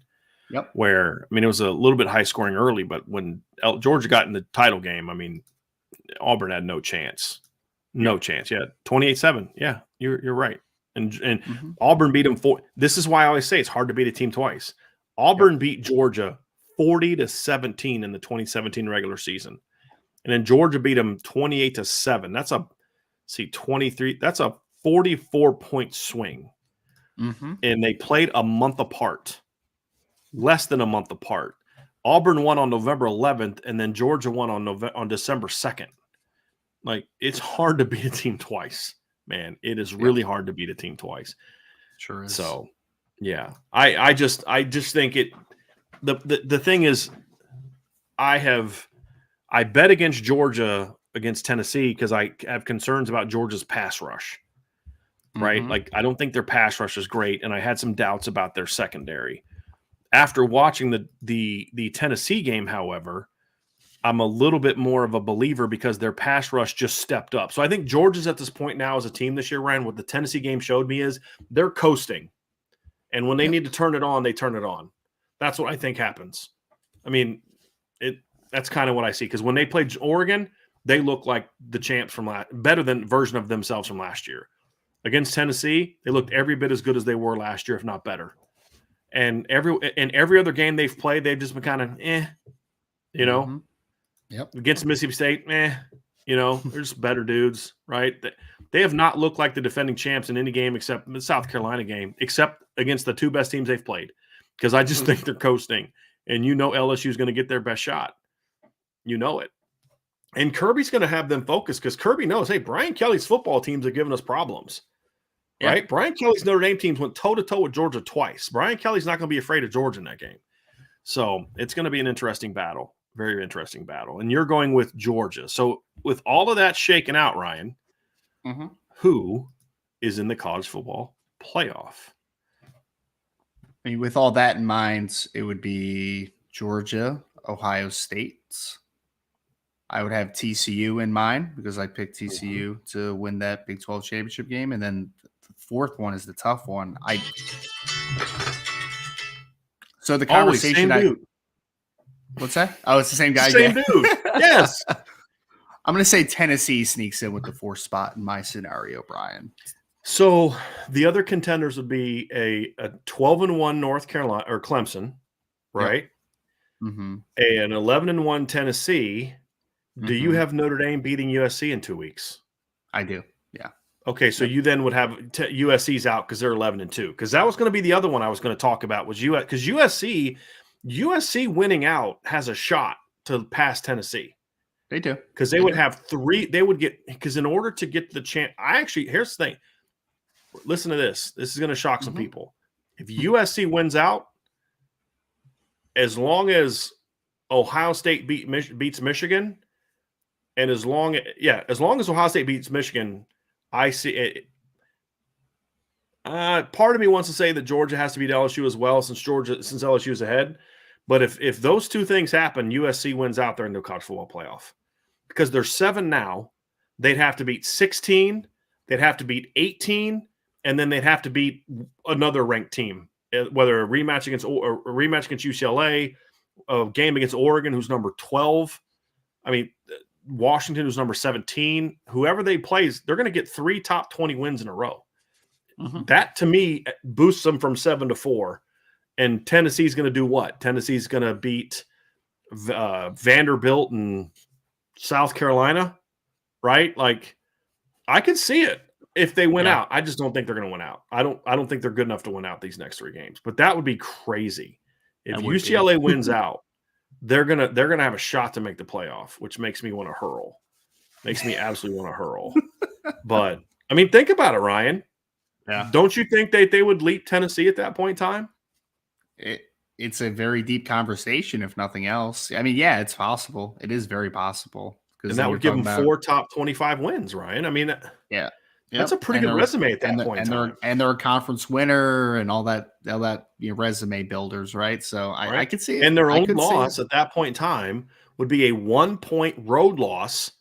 Yep. Where, I mean, it was a little bit high scoring early, but when Georgia got in the title game, I mean, Auburn had no chance. No chance. Yeah, 28-7. Yeah, you're right. And Auburn beat them this is why I always say it's hard to beat a team twice. Auburn beat Georgia 40-17 in the 2017 regular season. And then Georgia beat them 28-7. That's a 23. That's a 44-point swing. And they played a month apart, less than a month apart. Auburn won on November 11th, and then Georgia won on December 2nd. Like, it's hard to beat a team twice, man. It is really hard to beat a team twice. Sure is. So, yeah, I just think it. The thing is, I bet against Georgia against Tennessee because I have concerns about Georgia's pass rush, right? Like, I don't think their pass rush is great, and I had some doubts about their secondary. After watching the Tennessee game, however, I'm a little bit more of a believer because their pass rush just stepped up. So I think Georgia's at this point now as a team this year, Ryan, what the Tennessee game showed me is they're coasting. And when they need to turn it on, they turn it on. That's what I think happens. I mean, that's kind of what I see because when they played Oregon, they looked like the champs from better than version of themselves from last year. Against Tennessee, they looked every bit as good as they were last year, if not better. And every other game they've played, they've just been kind of you know. Yep. Against Mississippi State, you know, they're just better dudes, right? They have not looked like the defending champs in any game except the South Carolina game, except against the two best teams they've played. Because I just think they're coasting, and you know LSU is going to get their best shot. You know it. And Kirby's going to have them focused because Kirby knows, hey, Brian Kelly's football teams are giving us problems, right? Brian Kelly's Notre Dame teams went toe-to-toe with Georgia twice. Brian Kelly's not going to be afraid of Georgia in that game. So it's going to be an interesting battle, very interesting battle. And you're going with Georgia. So with all of that shaken out, Ryan, who is in the college football playoff? I mean, with all that in mind, it would be Georgia, Ohio State. I would have TCU in mind because I picked TCU to win that Big 12 championship game. And then the fourth one is the tough one. So the conversation What's that? Oh, it's the same guy. Same again. dude. Yes. I'm going to say Tennessee sneaks in with the 4th spot in my scenario, Brian. So the other contenders would be a 12-1 North Carolina or Clemson, right? Yep. Mm-hmm. An 11-1 Tennessee. Do you have Notre Dame beating USC in 2 weeks? I do. Yeah. Okay, so you then would have USC's out because they're 11-2. Because that was going to be the other one I was going to talk about was because USC winning out has a shot to pass Tennessee. They do. Because they would have 3. They would get because in order to get the chance, here's the thing. Listen to this. This is going to shock some people. If USC wins out, as long as Ohio State beats Michigan, and as long as Ohio State beats Michigan, I see it. Part of me wants to say that Georgia has to beat LSU as well, since LSU is ahead. But if those two things happen, USC wins out there in the college football playoff because they're 7 now. They'd have to beat 16. They'd have to beat 18, and then they'd have to beat another ranked team, whether a rematch against UCLA, a game against Oregon, who's number 12. I mean, Washington, who's number 17. Whoever they play, they're going to get 3 top 20 wins in a row. That, to me, boosts them from 7 to 4. And Tennessee's going to do what? Tennessee's going to beat Vanderbilt and South Carolina, right? Like, I could see it if they win out. I just don't think they're going to win out. I don't think they're good enough to win out these next 3 games. But that would be crazy if UCLA wins out. They're gonna have a shot to make the playoff, which makes me want to hurl. Makes me absolutely want to hurl. But I mean, think about it, Ryan. Yeah. Don't you think they would leap Tennessee at that point in time? It's a very deep conversation, if nothing else. I mean, yeah, it's possible. It is very possible. And that would give them 4 top 25 wins, Ryan. I mean, that's a pretty good resume at that point in time. And they're a conference winner and all that resume builders, right? So I could see it. And their own loss at that point in time would be a 1-point road loss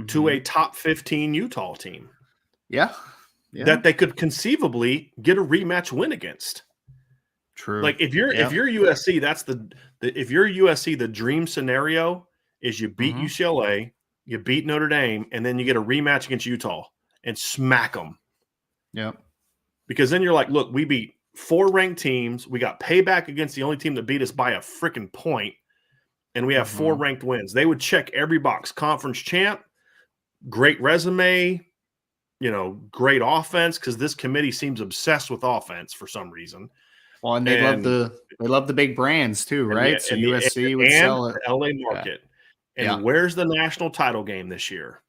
to a top 15 Utah team. Yeah. That they could conceivably get a rematch win against. True. Like if you're USC, that's if you're USC, the dream scenario is you beat UCLA, you beat Notre Dame, and then you get a rematch against Utah and smack them. Yep. Because then you're like, look, we beat 4 ranked teams. We got payback against the only team that beat us by a freaking point, and we have 4 ranked wins. They would check every box. Conference champ, great resume, great offense, because this committee seems obsessed with offense for some reason. Well, and they love the big brands too, right? So USC would sell it. LA market. Yeah. And where's the national title game this year?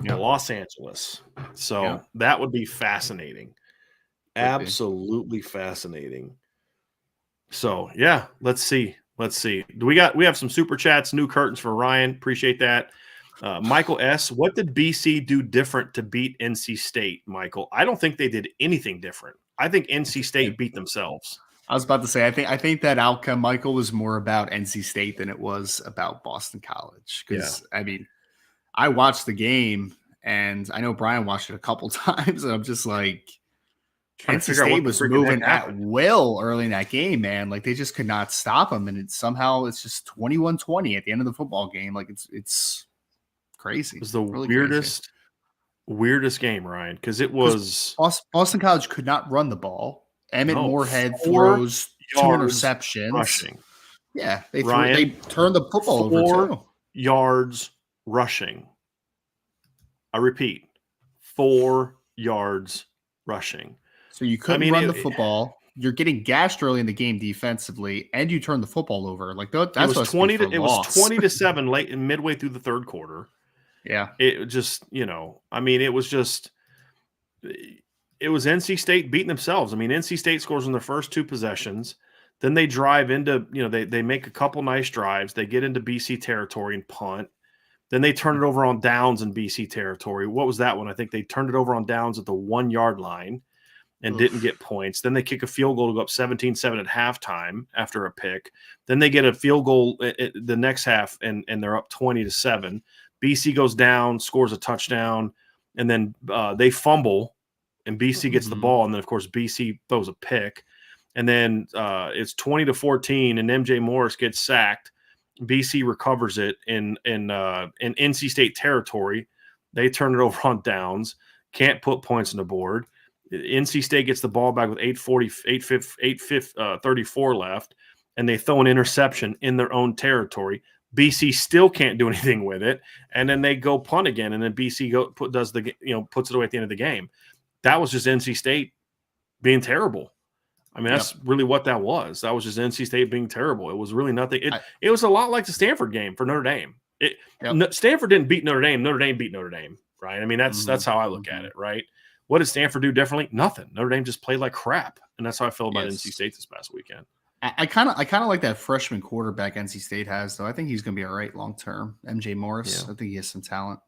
Los Angeles. So that would be fascinating. Absolutely fascinating. So let's see. We have some super chats, new curtains for Ryan. Appreciate that. Michael S., what did BC do different to beat NC State, Michael? I don't think they did anything different. I think NC State beat themselves. I was about to say, I think that outcome, Michael, was more about NC State than it was about Boston College. Because, I mean, I watched the game, and I know Brian watched it a couple times, and I'm just like, NC State was moving at will early in that game, man. Like, they just could not stop them, and it's just 21-20 at the end of the football game. Like, it's crazy. It was the really weirdest game, Ryan, because it was Boston College could not run the ball. Emmett Moorhead throws 2 interceptions. Rushing. Yeah, they turned the football over 4 yards rushing. I repeat, 4 yards rushing. So you couldn't run the football. You're getting gashed early in the game defensively, and you turn the football over. Like that's it was 20-7 late and midway through the third quarter. Yeah. It just, it was NC State beating themselves. I mean, NC State scores in their first 2 possessions. Then they drive into, they make a couple nice drives. They get into BC territory and punt. Then they turn it over on downs in BC territory. What was that one? I think they turned it over on downs at the 1-yard line and didn't get points. Then they kick a field goal to go up 17-7 at halftime after a pick. Then they get a field goal the next half, and they're up 20-7. BC goes down, scores a touchdown, and then they fumble, and BC gets the ball, and then, of course, BC throws a pick. and then it's 20-14, and MJ Morris gets sacked. BC recovers it in NC State territory. They turn it over on downs. Can't put points on the board. NC State gets the ball back with 34 left, and they throw an interception in their own territory. BC still can't do anything with it, and then they go punt again, and then BC puts it away at the end of the game. That was just NC State being terrible. I mean, that's really what that was. That was just NC State being terrible. It was really nothing. It was a lot like the Stanford game for Notre Dame. Stanford didn't beat Notre Dame. Notre Dame beat Notre Dame, right? I mean, that's how I look at it, right? What did Stanford do differently? Nothing. Notre Dame just played like crap, and that's how I feel about NC State this past weekend. I kind of like that freshman quarterback NC State has, though. I think he's going to be all right long term. MJ Morris. I think he has some talent.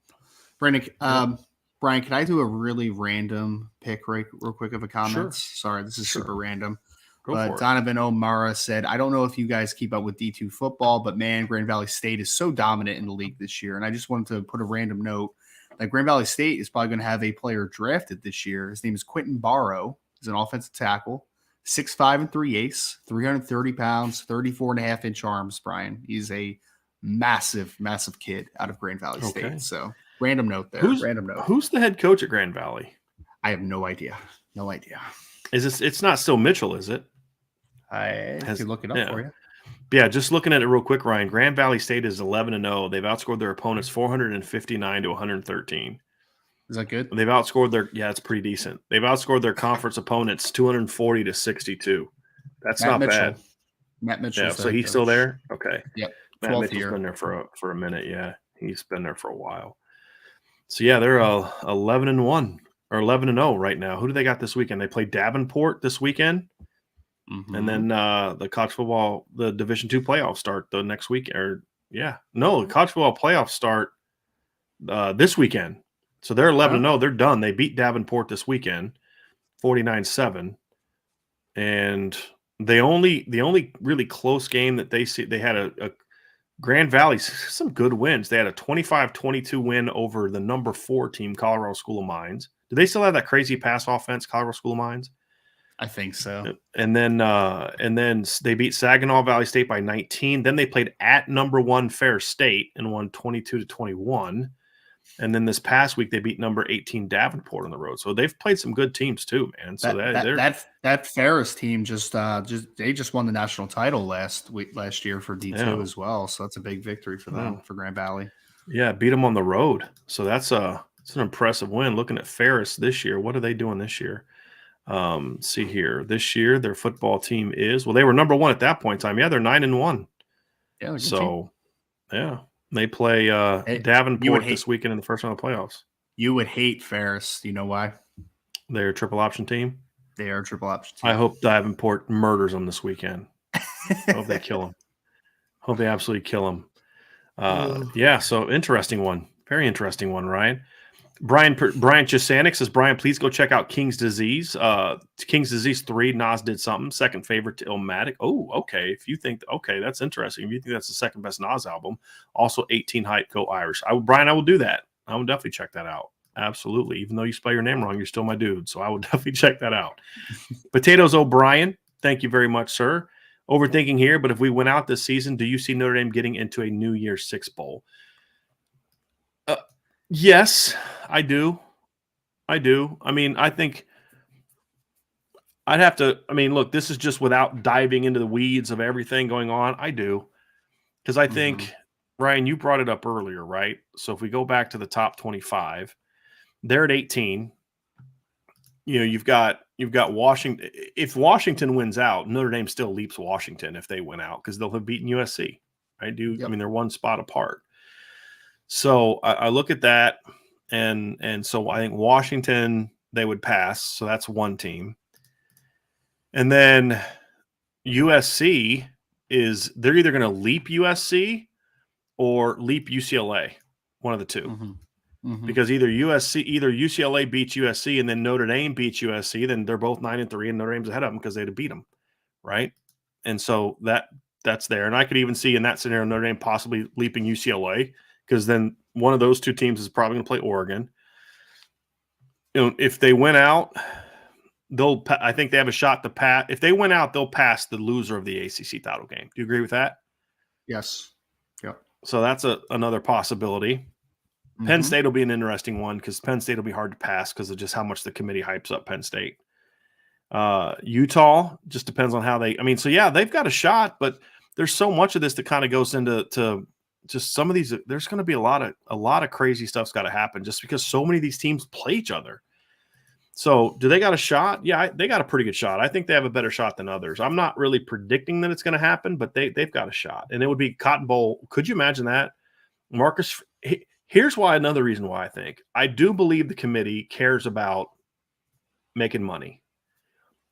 Brandon, Brian, can I do a really random pick real quick of a comment? Sure. Sorry, this is super random. But Donovan O'Mara said, I don't know if you guys keep up with D2 football, but man, Grand Valley State is so dominant in the league this year. And I just wanted to put a random note that Grand Valley State is probably going to have a player drafted this year. His name is Quentin Barrow. He's an offensive tackle, 6'5" 3/8", 330 pounds, 34.5-inch arms, Brian. He's a massive, massive kid out of Grand Valley State. So random note there. Who's the head coach at Grand Valley? I have no idea. No idea. It's not still Mitchell, is it? I can look it up for you. Yeah, just looking at it real quick, Ryan. Grand Valley State is 11-0. They've outscored their opponents 459 to 113. Is that good? They've outscored it's pretty decent. They've outscored their conference opponents 240 to 62. That's not bad. Matt Mitchell. Yeah, so he's still there? Okay. Yep. Matt Mitchell's been there for a minute. Yeah, he's been there for a while. So, yeah, they're 11-1 or 11-0 right now. Who do they got this weekend? They play Davenport this weekend. Mm-hmm. And then the college football, the Division II playoffs start the next week. The college football playoffs start this weekend. So they're 11-0. They're done. They beat Davenport this weekend, 49-7. And the only really close game that they had a Grand Valley, some good wins. They had a 25-22 win over the number 4 team, Colorado School of Mines. Do they still have that crazy pass offense, Colorado School of Mines? I think so. And then they beat Saginaw Valley State by 19. Then they played at number 1 Fair State and won 22-21. And then this past week they beat number 18 Davenport on the road. So they've played some good teams too, man. So that Ferris team just won the national title last year for D2 as well. So that's a big victory for them, for Grand Valley. Yeah, beat them on the road. So it's an impressive win. Looking at Ferris this year, what are they doing this year? See here. This year, their football team they were number 1 at that point in time. Yeah, they're 9-1. Yeah. So, they play Davenport this weekend in the first round of the playoffs. You would hate Ferris. Do you know why? They're a triple option team. They are a triple option team. I hope Davenport murders them this weekend. I hope they kill him. Hope they absolutely kill him. So interesting one. Very interesting one, Ryan. Brian Chisanik says, Brian, please go check out King's Disease. King's Disease 3, Nas did something. Second favorite to Illmatic. Oh, okay. If you think, that's interesting. If you think that's the second best Nas album, also 18 Hype, Go Irish. Brian, I will do that. I will definitely check that out. Absolutely. Even though you spell your name wrong, you're still my dude. So I will definitely check that out. Potatoes O'Brien, thank you very much, sir. Overthinking here, but if we went out this season, do you see Notre Dame getting into a New Year's Six bowl? Yes, I do. I mean, I think I'd have to. I mean, look, this is just without diving into the weeds of everything going on. I do. Because I think, Ryan, you brought it up earlier, right? So if we go back to the top 25, they're at 18. You've got Washington. If Washington wins out, Notre Dame still leaps Washington if they win out because they'll have beaten USC. Right? I mean, they're one spot apart. So I look at that, and so I think Washington, they would pass. So that's one team. And then USC they're either going to leap USC or leap UCLA, one of the two. Because either UCLA beats USC and then Notre Dame beats USC, then they're both 9-3 and Notre Dame's ahead of them because they'd have beat them, right? And so that's there. And I could even see in that scenario Notre Dame possibly leaping UCLA, because then one of those two teams is probably going to play Oregon. If they win out, I think they have a shot to pass. If they win out, they'll pass the loser of the ACC title game. Do you agree with that? Yes. Yep. So that's another possibility. Penn State will be an interesting one because Penn State will be hard to pass because of just how much the committee hypes up Penn State. Utah just depends on how they. I mean, so yeah, they've got a shot, but there's so much of this that kind of goes into just some of these. There's going to be a lot of crazy stuff's got to happen just because so many of these teams play each other. So do they got a shot? Yeah, they got a pretty good shot. I think they have a better shot than others. I'm not really predicting that it's going to happen, but they've got a shot, and it would be Cotton Bowl. Could you imagine that, Marcus? Here's why. Another reason why I do believe the committee cares about making money.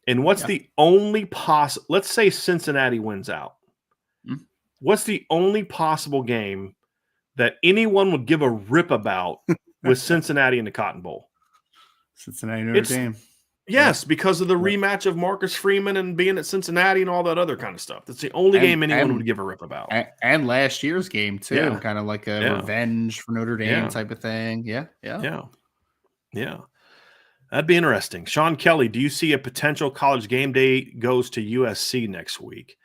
And what's the only possible? Let's say Cincinnati wins out. Mm-hmm. What's the only possible game that anyone would give a rip about with Cincinnati in the Cotton Bowl? Cincinnati, Notre Dame. Yes, because of the rematch of Marcus Freeman and being at Cincinnati and all that other kind of stuff. That's the only game anyone would give a rip about. And last year's game, too. Kind of like a revenge for Notre Dame type of thing. Yeah. That'd be interesting. Sean Kelly, do you see a potential College Game Day goes to USC next week?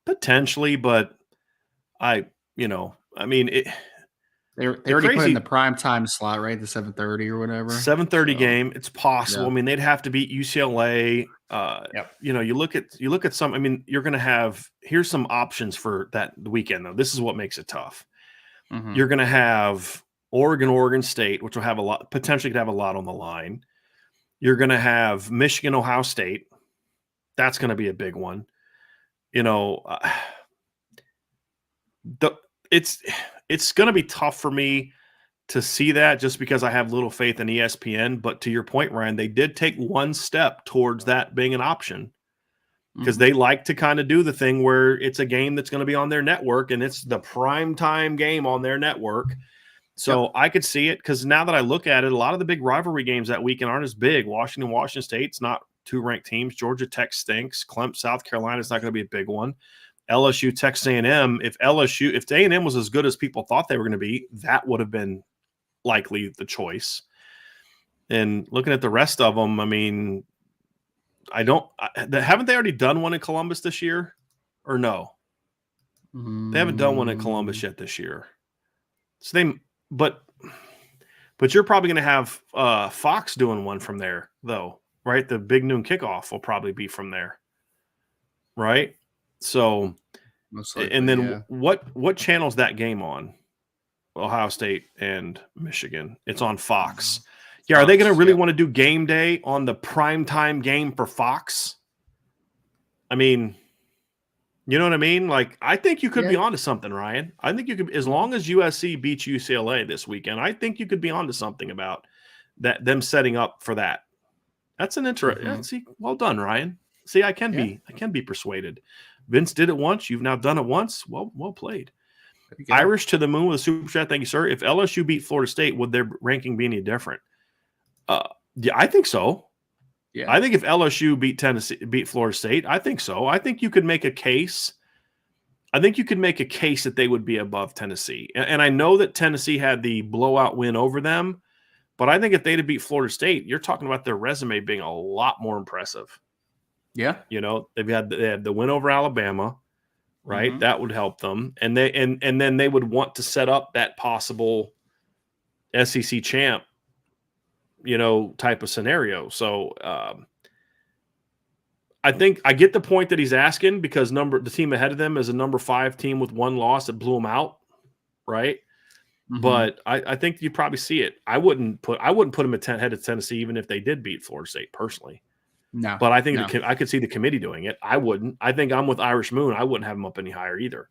Potentially, but they already put in the prime time slot, right? The 7:30 or whatever. 7:30 game. It's possible. I mean, they'd have to beat UCLA. You look at some. I mean, you're going to have. Here's some options for that weekend, though. This is what makes it tough. Mm-hmm. You're going to have Oregon State, which will have potentially could have a lot on the line. You're going to have Michigan, Ohio State. That's going to be a big one. It's going to be tough for me to see that just because I have little faith in ESPN. But to your point, Ryan, they did take one step towards that being an option because they like to kind of do the thing where it's a game that's going to be on their network and it's the prime time game on their network. So I could see it because now that I look at it, a lot of the big rivalry games that weekend aren't as big. Washington State's not two ranked teams. Georgia Tech stinks. South Carolina is not going to be a big one. LSU, Texas A&M. If A&M was as good as people thought they were going to be, that would have been likely the choice. And looking at the rest of them, I mean, haven't they already done one in Columbus this year, or no? They haven't done one in Columbus yet this year. So but you're probably going to have Fox doing one from there, though, right? The big noon kickoff will probably be from there, right? So, likely, and then what channel's that game on? Ohio State and Michigan. It's on Fox. Yeah, are they going to really want to do game day on the primetime game for Fox? I mean, you know what I mean? Like, I think you could be onto something, Ryan. I think you could, as long as USC beats UCLA this weekend, I think you could be onto something about that. Them setting up for that. That's an interesting. See, well done, Ryan. See, I can be persuaded. Vince did it once. You've now done it once. Well played. Irish to the moon with a super chat. Thank you, sir. If LSU beat Florida State, would their ranking be any different? Yeah, I think so. Yeah, I think if LSU beat Florida State, I think so. I think you could make a case. That they would be above Tennessee. And I know that Tennessee had the blowout win over them, but I think if they'd have beat Florida State, you're talking about their resume being a lot more impressive. Yeah, they had the win over Alabama, right? Mm-hmm. That would help them, and then they would want to set up that possible SEC champ, type of scenario. So I think I get the point that he's asking because the team ahead of them is a number 5 team with one loss that blew them out, right? Mm-hmm. But I think you'd probably see it. I wouldn't put them ahead of Tennessee even if they did beat Florida State personally. No, but I think I could see the committee doing it. I wouldn't. I think I'm with Irish Moon. I wouldn't have them up any higher either.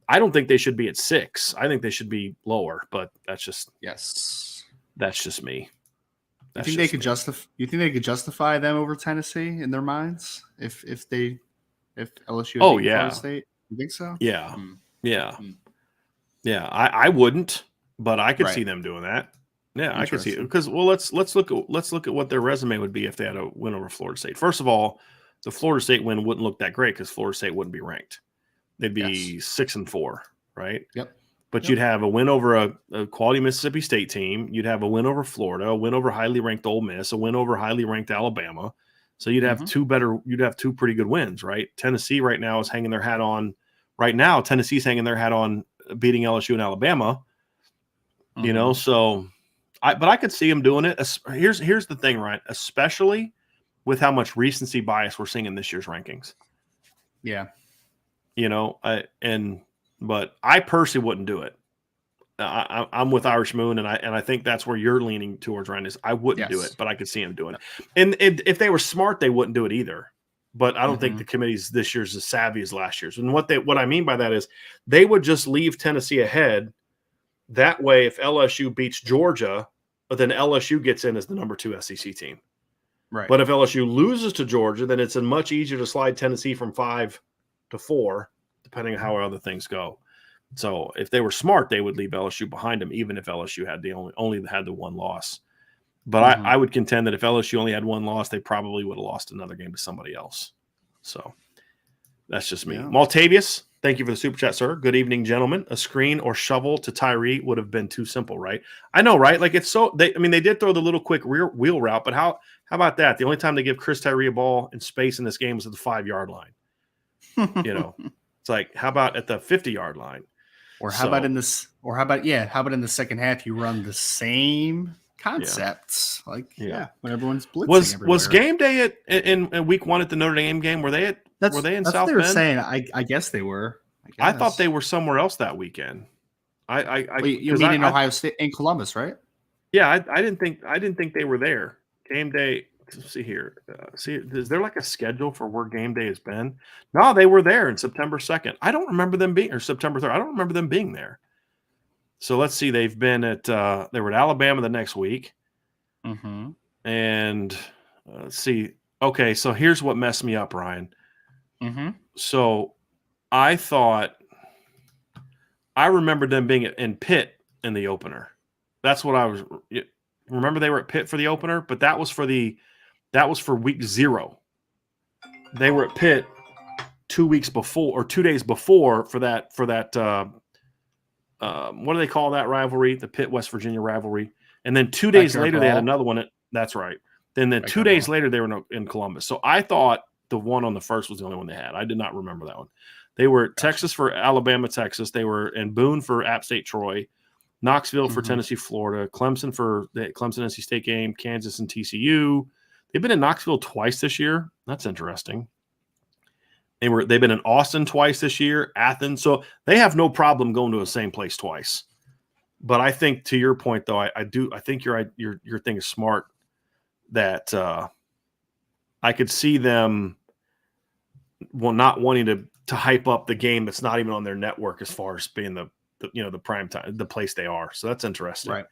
I don't think they should be at 6. I think they should be lower. But that's just that's just me. You think they could justify them over Tennessee in their minds if LSU? Florida State? You think so? Yeah, yeah. I wouldn't, but I could see them doing that. Yeah, I can see it because let's look at what their resume would be if they had a win over Florida State. First of all, the Florida State win wouldn't look that great because Florida State wouldn't be ranked. They'd be 6-4, right? Yep. But you'd have a win over a quality Mississippi State team. You'd have a win over Florida, a win over highly ranked Ole Miss, a win over highly ranked Alabama. So you'd have two pretty good wins, right? Tennessee right now is hanging their hat on. Right now, Tennessee's hanging their hat on beating LSU and Alabama. So I could see them doing it. Here's the thing, Ryan, especially with how much recency bias we're seeing in this year's rankings. Yeah. But I personally wouldn't do it. I'm with Irish Moon, and I think that's where you're leaning towards, Ryan, is I wouldn't do it, but I could see him doing it. And if they were smart, they wouldn't do it either. But I don't think the committee's this year's as savvy as last year's. And what I mean by that is they would just leave Tennessee ahead. That way, if LSU beats Georgia, then LSU gets in as the number 2 SEC team. Right. But if LSU loses to Georgia, then it's much easier to slide Tennessee from 5 to 4, depending on how other things go. So if they were smart, they would leave LSU behind them, even if LSU had only had the one loss. But I would contend that if LSU only had one loss, they probably would have lost another game to somebody else. So that's just me. Yeah. Maltavius, thank you for the super chat, sir. Good evening, gentlemen. A screen or shovel to Tyree would have been too simple, right? I know, right? Like they did throw the little quick rear wheel route, but how about that? The only time they give Chris Tyree a ball in space in this game was at the 5-yard line. It's like, how about at the 50-yard line? Or how about in the second half you run the same concepts? When everyone's blitzing was game day in week 1 at the Notre Dame game? Were they in South Bend? That's what they were saying. I guess they were. I thought they were somewhere else that weekend. You mean in Ohio State, in Columbus, right? Yeah, I didn't think they were there. Game day. Let's see here. Is there like a schedule for where game day has been? No, they were there in September 2nd. I don't remember them being, or September 3rd. I don't remember them being there. So let's see. They've been they were at Alabama the next week. And let's see. Okay, so here's what messed me up, Ryan. So I remember them being in Pitt in the opener. That's what I was. Remember they were at Pitt for the opener, but that was for week 0. They were at Pitt 2 weeks before or 2 days before for that. What do they call that rivalry? The Pitt West Virginia rivalry. And then 2 days later they had another one. That's right. Then 2 days later they were in Columbus. So I thought the one on the first was the only one they had. I did not remember that one. They were at Texas for Alabama, Texas. They were in Boone for App State, Troy. Knoxville for Tennessee, Florida. Clemson for the Clemson NC State game. Kansas and TCU. They've been in Knoxville twice this year. That's interesting. They've been in Austin twice this year, Athens. So they have no problem going to the same place twice. But I think, to your point, though, I think your thing is smart. That I could see them not wanting to hype up the game that's not even on their network as far as being the prime time, the place they are. So that's interesting. Right.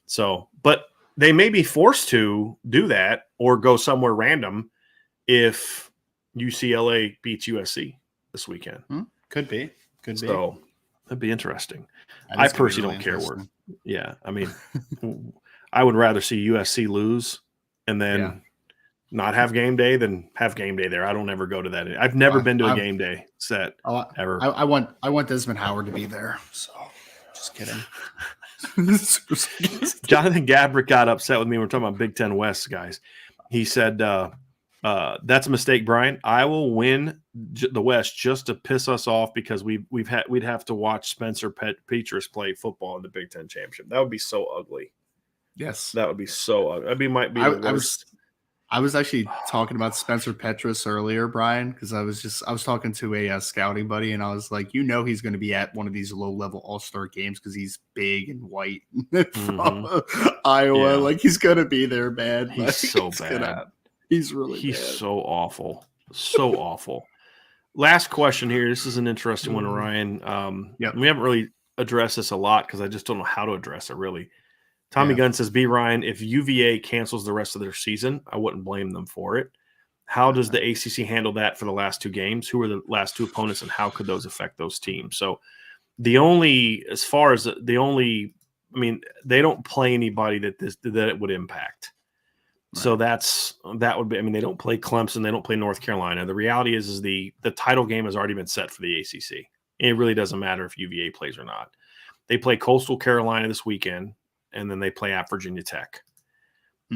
So, but they may be forced to do that or go somewhere random if UCLA beats USC this weekend. Could be. So that'd be interesting. I personally don't care where. Yeah. I mean, I would rather see USC lose and then not have game day than have game day there. I don't ever go to that. I've never been to a game day set ever. I want Desmond Howard to be there. So just kidding. Jonathan Gabrick got upset with me. We're talking about Big Ten West, guys. He said, that's a mistake, Brian. I will win the West just to piss us off because we'd have to watch Spencer Petras play football in the Big Ten championship. That would be so ugly. Yes. That would be so ugly. I mean, might be the worst. I was actually talking about Spencer Petras earlier, Brian, because I was talking to a scouting buddy, and I was like, he's going to be at one of these low-level all-star games because he's big and white from Iowa. Yeah. Like, he's going to be there, man. He's so bad. He's really bad. He's so awful. So awful. Last question here. This is an interesting one, Ryan. We haven't really addressed this a lot because I just don't know how to address it, really. Tommy Gunn says, B. Ryan, if UVA cancels the rest of their season, I wouldn't blame them for it. How does the ACC handle that for the last 2 games? Who are the last 2 opponents, and how could those affect those teams? So they don't play anybody that it would impact. Right. So that would be, they don't play Clemson. They don't play North Carolina. The reality is the title game has already been set for the ACC. It really doesn't matter if UVA plays or not. They play Coastal Carolina this weekend, and then they play at Virginia Tech.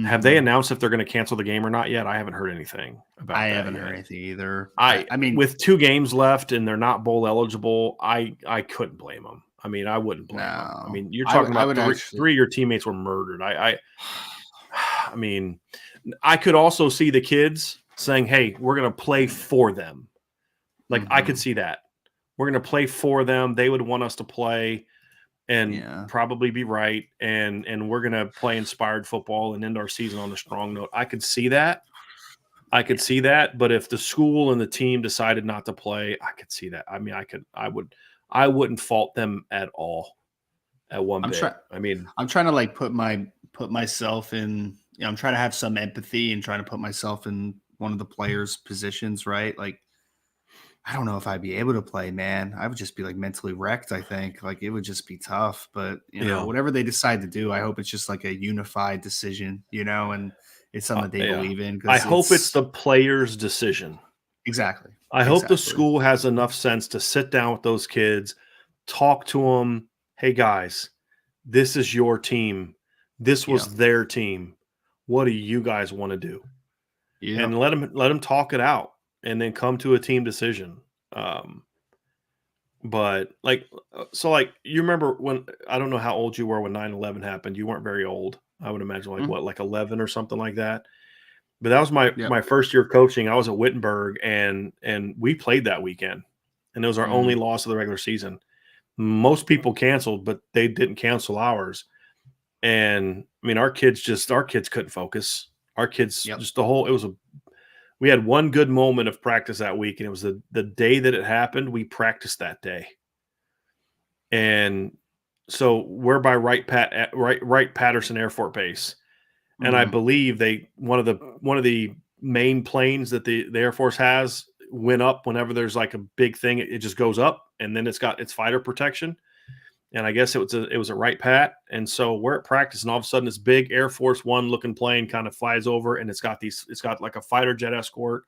Have they announced if they're going to cancel the game or not yet? I haven't heard anything about I that haven't yet. heard anything either. I mean, with 2 games left and they're not bowl eligible, I couldn't blame them. I mean, I wouldn't blame them. I mean, you're talking about three of your teammates were murdered. I mean, I could also see the kids saying, "Hey, we're going to play for them." Like I could see that. We're going to play for them. They would want us to play and probably be right. And we're going to play inspired football and end our season on a strong note. I could see that. See that. But if the school and the team decided not to play, I could see that. I mean, I wouldn't fault them at all at one bit. I'm trying to like put myself in, I'm trying to have some empathy and trying to put myself in one of the players' positions, right? Like, I don't know if I'd be able to play, man. I would just be like mentally wrecked. I think like it would just be tough, but you know, whatever they decide to do, I hope it's just like a unified decision, and it's something they believe in. I hope it's the player's decision. Exactly. I hope the school has enough sense to sit down with those kids, talk to them. Hey guys, this is your team. This was their team. What do you guys want to do? And let them talk it out. And then come to a team decision. But you remember when, I don't know how old you were when 9/11 happened. You weren't very old. I would imagine like 11 or something like that. But that was my first year of coaching. I was at Wittenberg and we played that weekend. And it was our only loss of the regular season. Most people canceled, but they didn't cancel ours. And I mean, our kids couldn't focus. Our kids we had one good moment of practice that week, and it was the day that it happened. We practiced that day, and so we're by Wright Patterson Air Force Base, and I believe one of the main planes that the Air Force has went up whenever there's like a big thing. It just goes up, and then it's got its fighter protection. And I guess it was a Wright Pat. And so we're at practice, and all of a sudden this big Air Force One looking plane kind of flies over, and it's got like a fighter jet escort.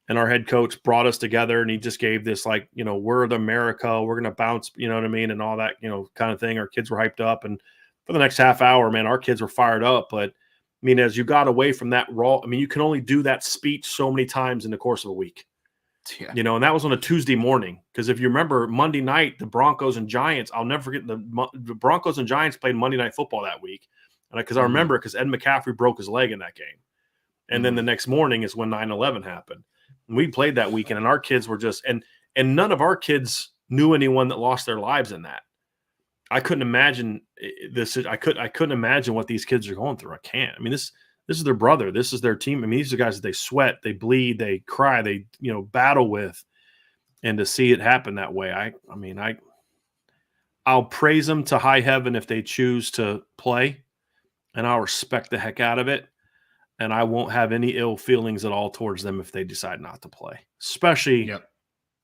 And our head coach brought us together, and he just gave this like, we're the America, we're gonna bounce, you know what I mean, and all that, kind of thing. Our kids were hyped up, and for the next half hour, man, our kids were fired up. But I mean, as you got away from that you can only do that speech so many times in the course of a week. Yeah. And that was on a Tuesday morning. Because if you remember Monday night, the Broncos and Giants, I'll never forget the Broncos and Giants played Monday Night Football that week. And because I remember because Ed McCaffrey broke his leg in that game. And then the next morning is when 9/11 happened. And we played that weekend, and our kids were just and none of our kids knew anyone that lost their lives in that. I couldn't imagine this. I couldn't imagine what these kids are going through. I can't. I mean, this is their brother. This is their team. I mean, these are guys that they sweat, they bleed, they cry, they battle with, and to see it happen that way, I'll praise them to high heaven if they choose to play, and I'll respect the heck out of it, and I won't have any ill feelings at all towards them if they decide not to play, especially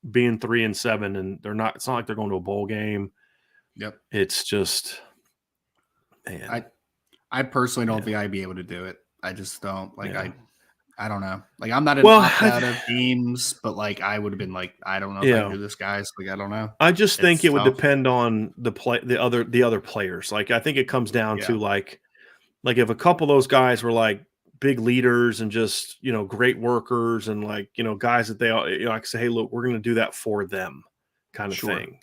being 3-7, and they're not. It's not like they're going to a bowl game. Yep, it's just, man. I personally don't think I'd be able to do it. I just don't I don't know. Like I'm not out of teams, but like I would have been like, I don't know if I can do this, guys. Like I don't know. I just think it would depend on the other players. Like I think it comes down to like if a couple of those guys were like big leaders and just great workers and like guys that they I could say, hey, look, we're going to do that for them, kind of thing.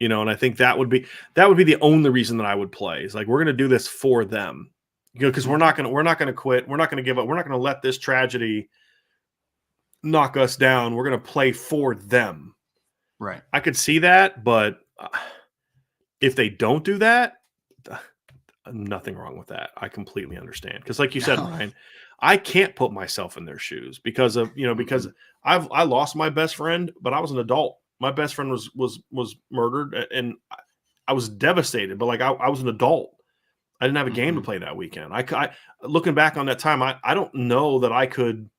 And I think that would be the only reason that I would play is like, we're going to do this for them, because we're not going to quit. We're not going to give up. We're not going to let this tragedy knock us down. We're going to play for them. Right. I could see that, but if they don't do that, nothing wrong with that. I completely understand. Because like you said, Ryan, I can't put myself in their shoes because of, because I lost my best friend, but I was an adult. My best friend was murdered, and I was devastated. But like I was an adult. I didn't have a game to play that weekend. I looking back on that time, I don't know that I could.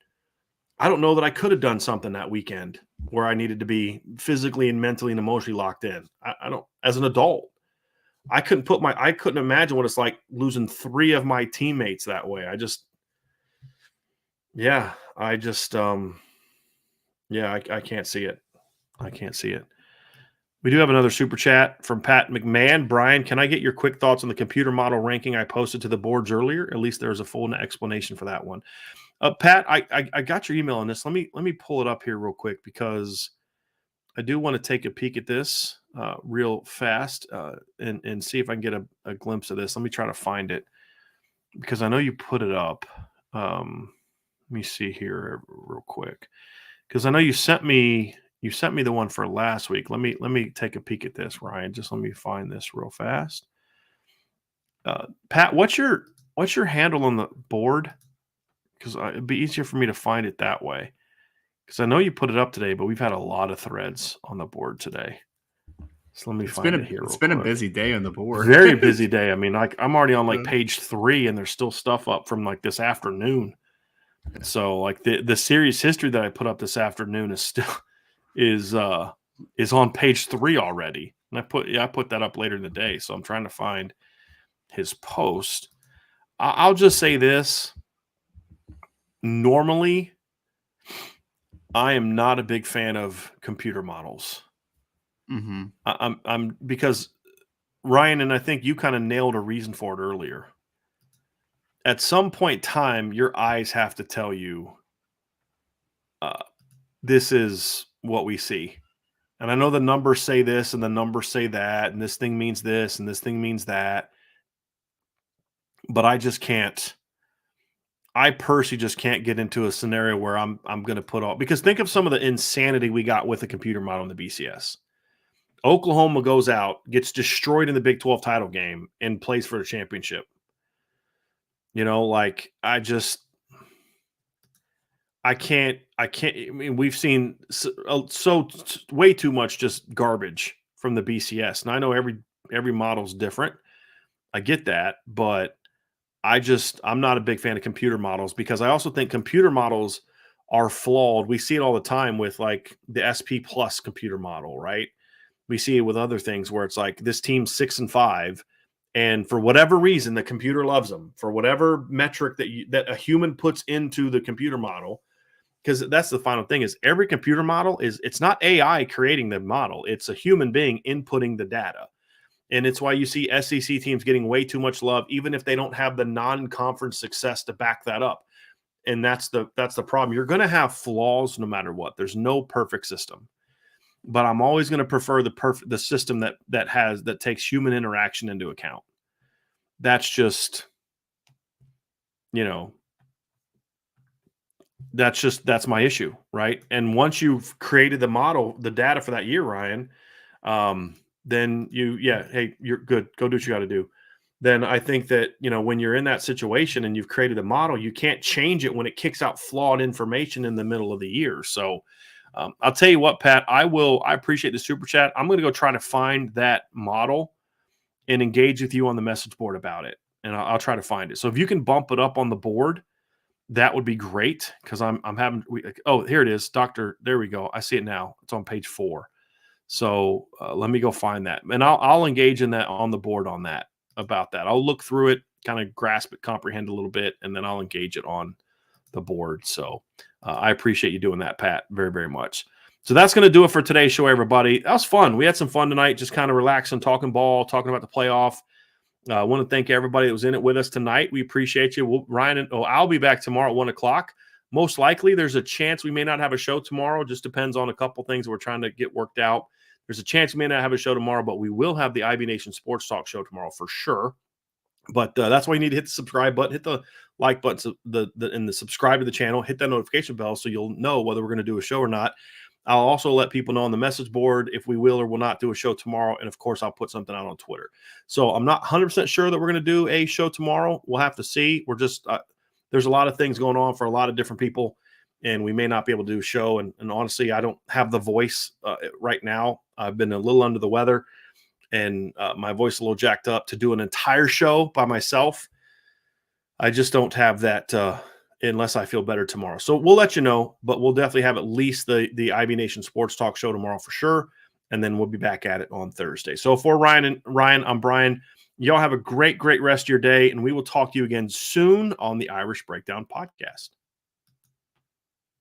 I don't know that I could have done something that weekend where I needed to be physically and mentally and emotionally locked in. I don't. As an adult, I couldn't imagine what it's like losing 3 of my teammates that way. I can't see it. I can't see it. We do have another super chat from Pat McMahon. Brian, can I get your quick thoughts on the computer model ranking I posted to the boards earlier? At least there's a full explanation for that one. Pat, I got your email on this. Let me pull it up here real quick because I do want to take a peek at this real fast and see if I can get a glimpse of this. Let me try to find it because I know you put it up. Let me see here real quick because I know you sent me the one for last week. Let me take a peek at this, Ryan. Just let me find this real fast. Pat, what's your handle on the board? Because it'd be easier for me to find it that way. Because I know you put it up today, but we've had a lot of threads on the board today. So let me find it here. It's been a busy day on the board. Very busy day. I mean, like I'm already on like page 3, and there's still stuff up from like this afternoon. So like the series history that I put up this afternoon is still is on page 3 already. And I put that up later in the day. So I'm trying to find his post. I'll just say this. Normally, I am not a big fan of computer models. Mm-hmm. I'm because Ryan, and I think you kind of nailed a reason for it earlier. At some point in time, your eyes have to tell you this is what we see. And I know the numbers say this and the numbers say that, and this thing means this and this thing means that. But I just can't. I personally just can't get into a scenario where I'm going to put all, because think of some of the insanity we got with the computer model in the BCS. Oklahoma goes out, gets destroyed in the Big 12 title game, and plays for the championship. You know, like I can't. I mean, we've seen so way too much just garbage from the BCS, and I know every model's different. I get that, but I'm not a big fan of computer models because I also think computer models are flawed. We see it all the time with like the SP Plus computer model, right? We see it with other things where it's like this team's 6-5, and for whatever reason, the computer loves them for whatever metric that a human puts into the computer model. Because that's the final thing is every computer model it's not AI creating the model. It's a human being inputting the data. And it's why you see SEC teams getting way too much love, even if they don't have the non-conference success to back that up. And that's the problem. You're going to have flaws no matter what. There's no perfect system. But I'm always going to prefer the system that takes human interaction into account. That's just, that's my issue, right? And once you've created the model, the data for that year, Ryan, then hey, you're good. Go do what you got to do. Then I think that, when you're in that situation and you've created a model, you can't change it when it kicks out flawed information in the middle of the year. So I'll tell you what, Pat, I appreciate the super chat. I'm going to go try to find that model and engage with you on the message board about it. And I'll try to find it. So if you can bump it up on the board, that would be great. Cause here it is. There we go. I see it now. It's on page 4. So let me go find that, and I'll engage in that on the board on that about that. I'll look through it, kind of grasp it, comprehend a little bit, and then I'll engage it on the board. So I appreciate you doing that, Pat, very, very much. So that's going to do it for today's show, everybody. That was fun. We had some fun tonight, just kind of relaxing, talking ball, talking about the playoff. I want to thank everybody that was in it with us tonight. We appreciate you. I'll be back tomorrow at 1 o'clock. Most likely, there's a chance we may not have a show tomorrow. Just depends on a couple things we're trying to get worked out. There's a chance we may not have a show tomorrow, but we will have the IB Nation Sports Talk show tomorrow for sure. But that's why you need to hit the subscribe button, hit the like button, and the subscribe to the channel, hit that notification bell so you'll know whether we're going to do a show or not. I'll also let people know on the message board if we will or will not do a show tomorrow. And, of course, I'll put something out on Twitter. So I'm not 100% sure that we're going to do a show tomorrow. We'll have to see. We're just there's a lot of things going on for a lot of different people, and we may not be able to do a show. And honestly, I don't have the voice right now. I've been a little under the weather, and my voice is a little jacked up to do an entire show by myself. I just don't have that unless I feel better tomorrow. So we'll let you know, but we'll definitely have at least the IB Nation Sports Talk show tomorrow for sure, and then we'll be back at it on Thursday. So for Ryan, I'm Brian. Y'all have a great, great rest of your day, and we will talk to you again soon on the Irish Breakdown podcast.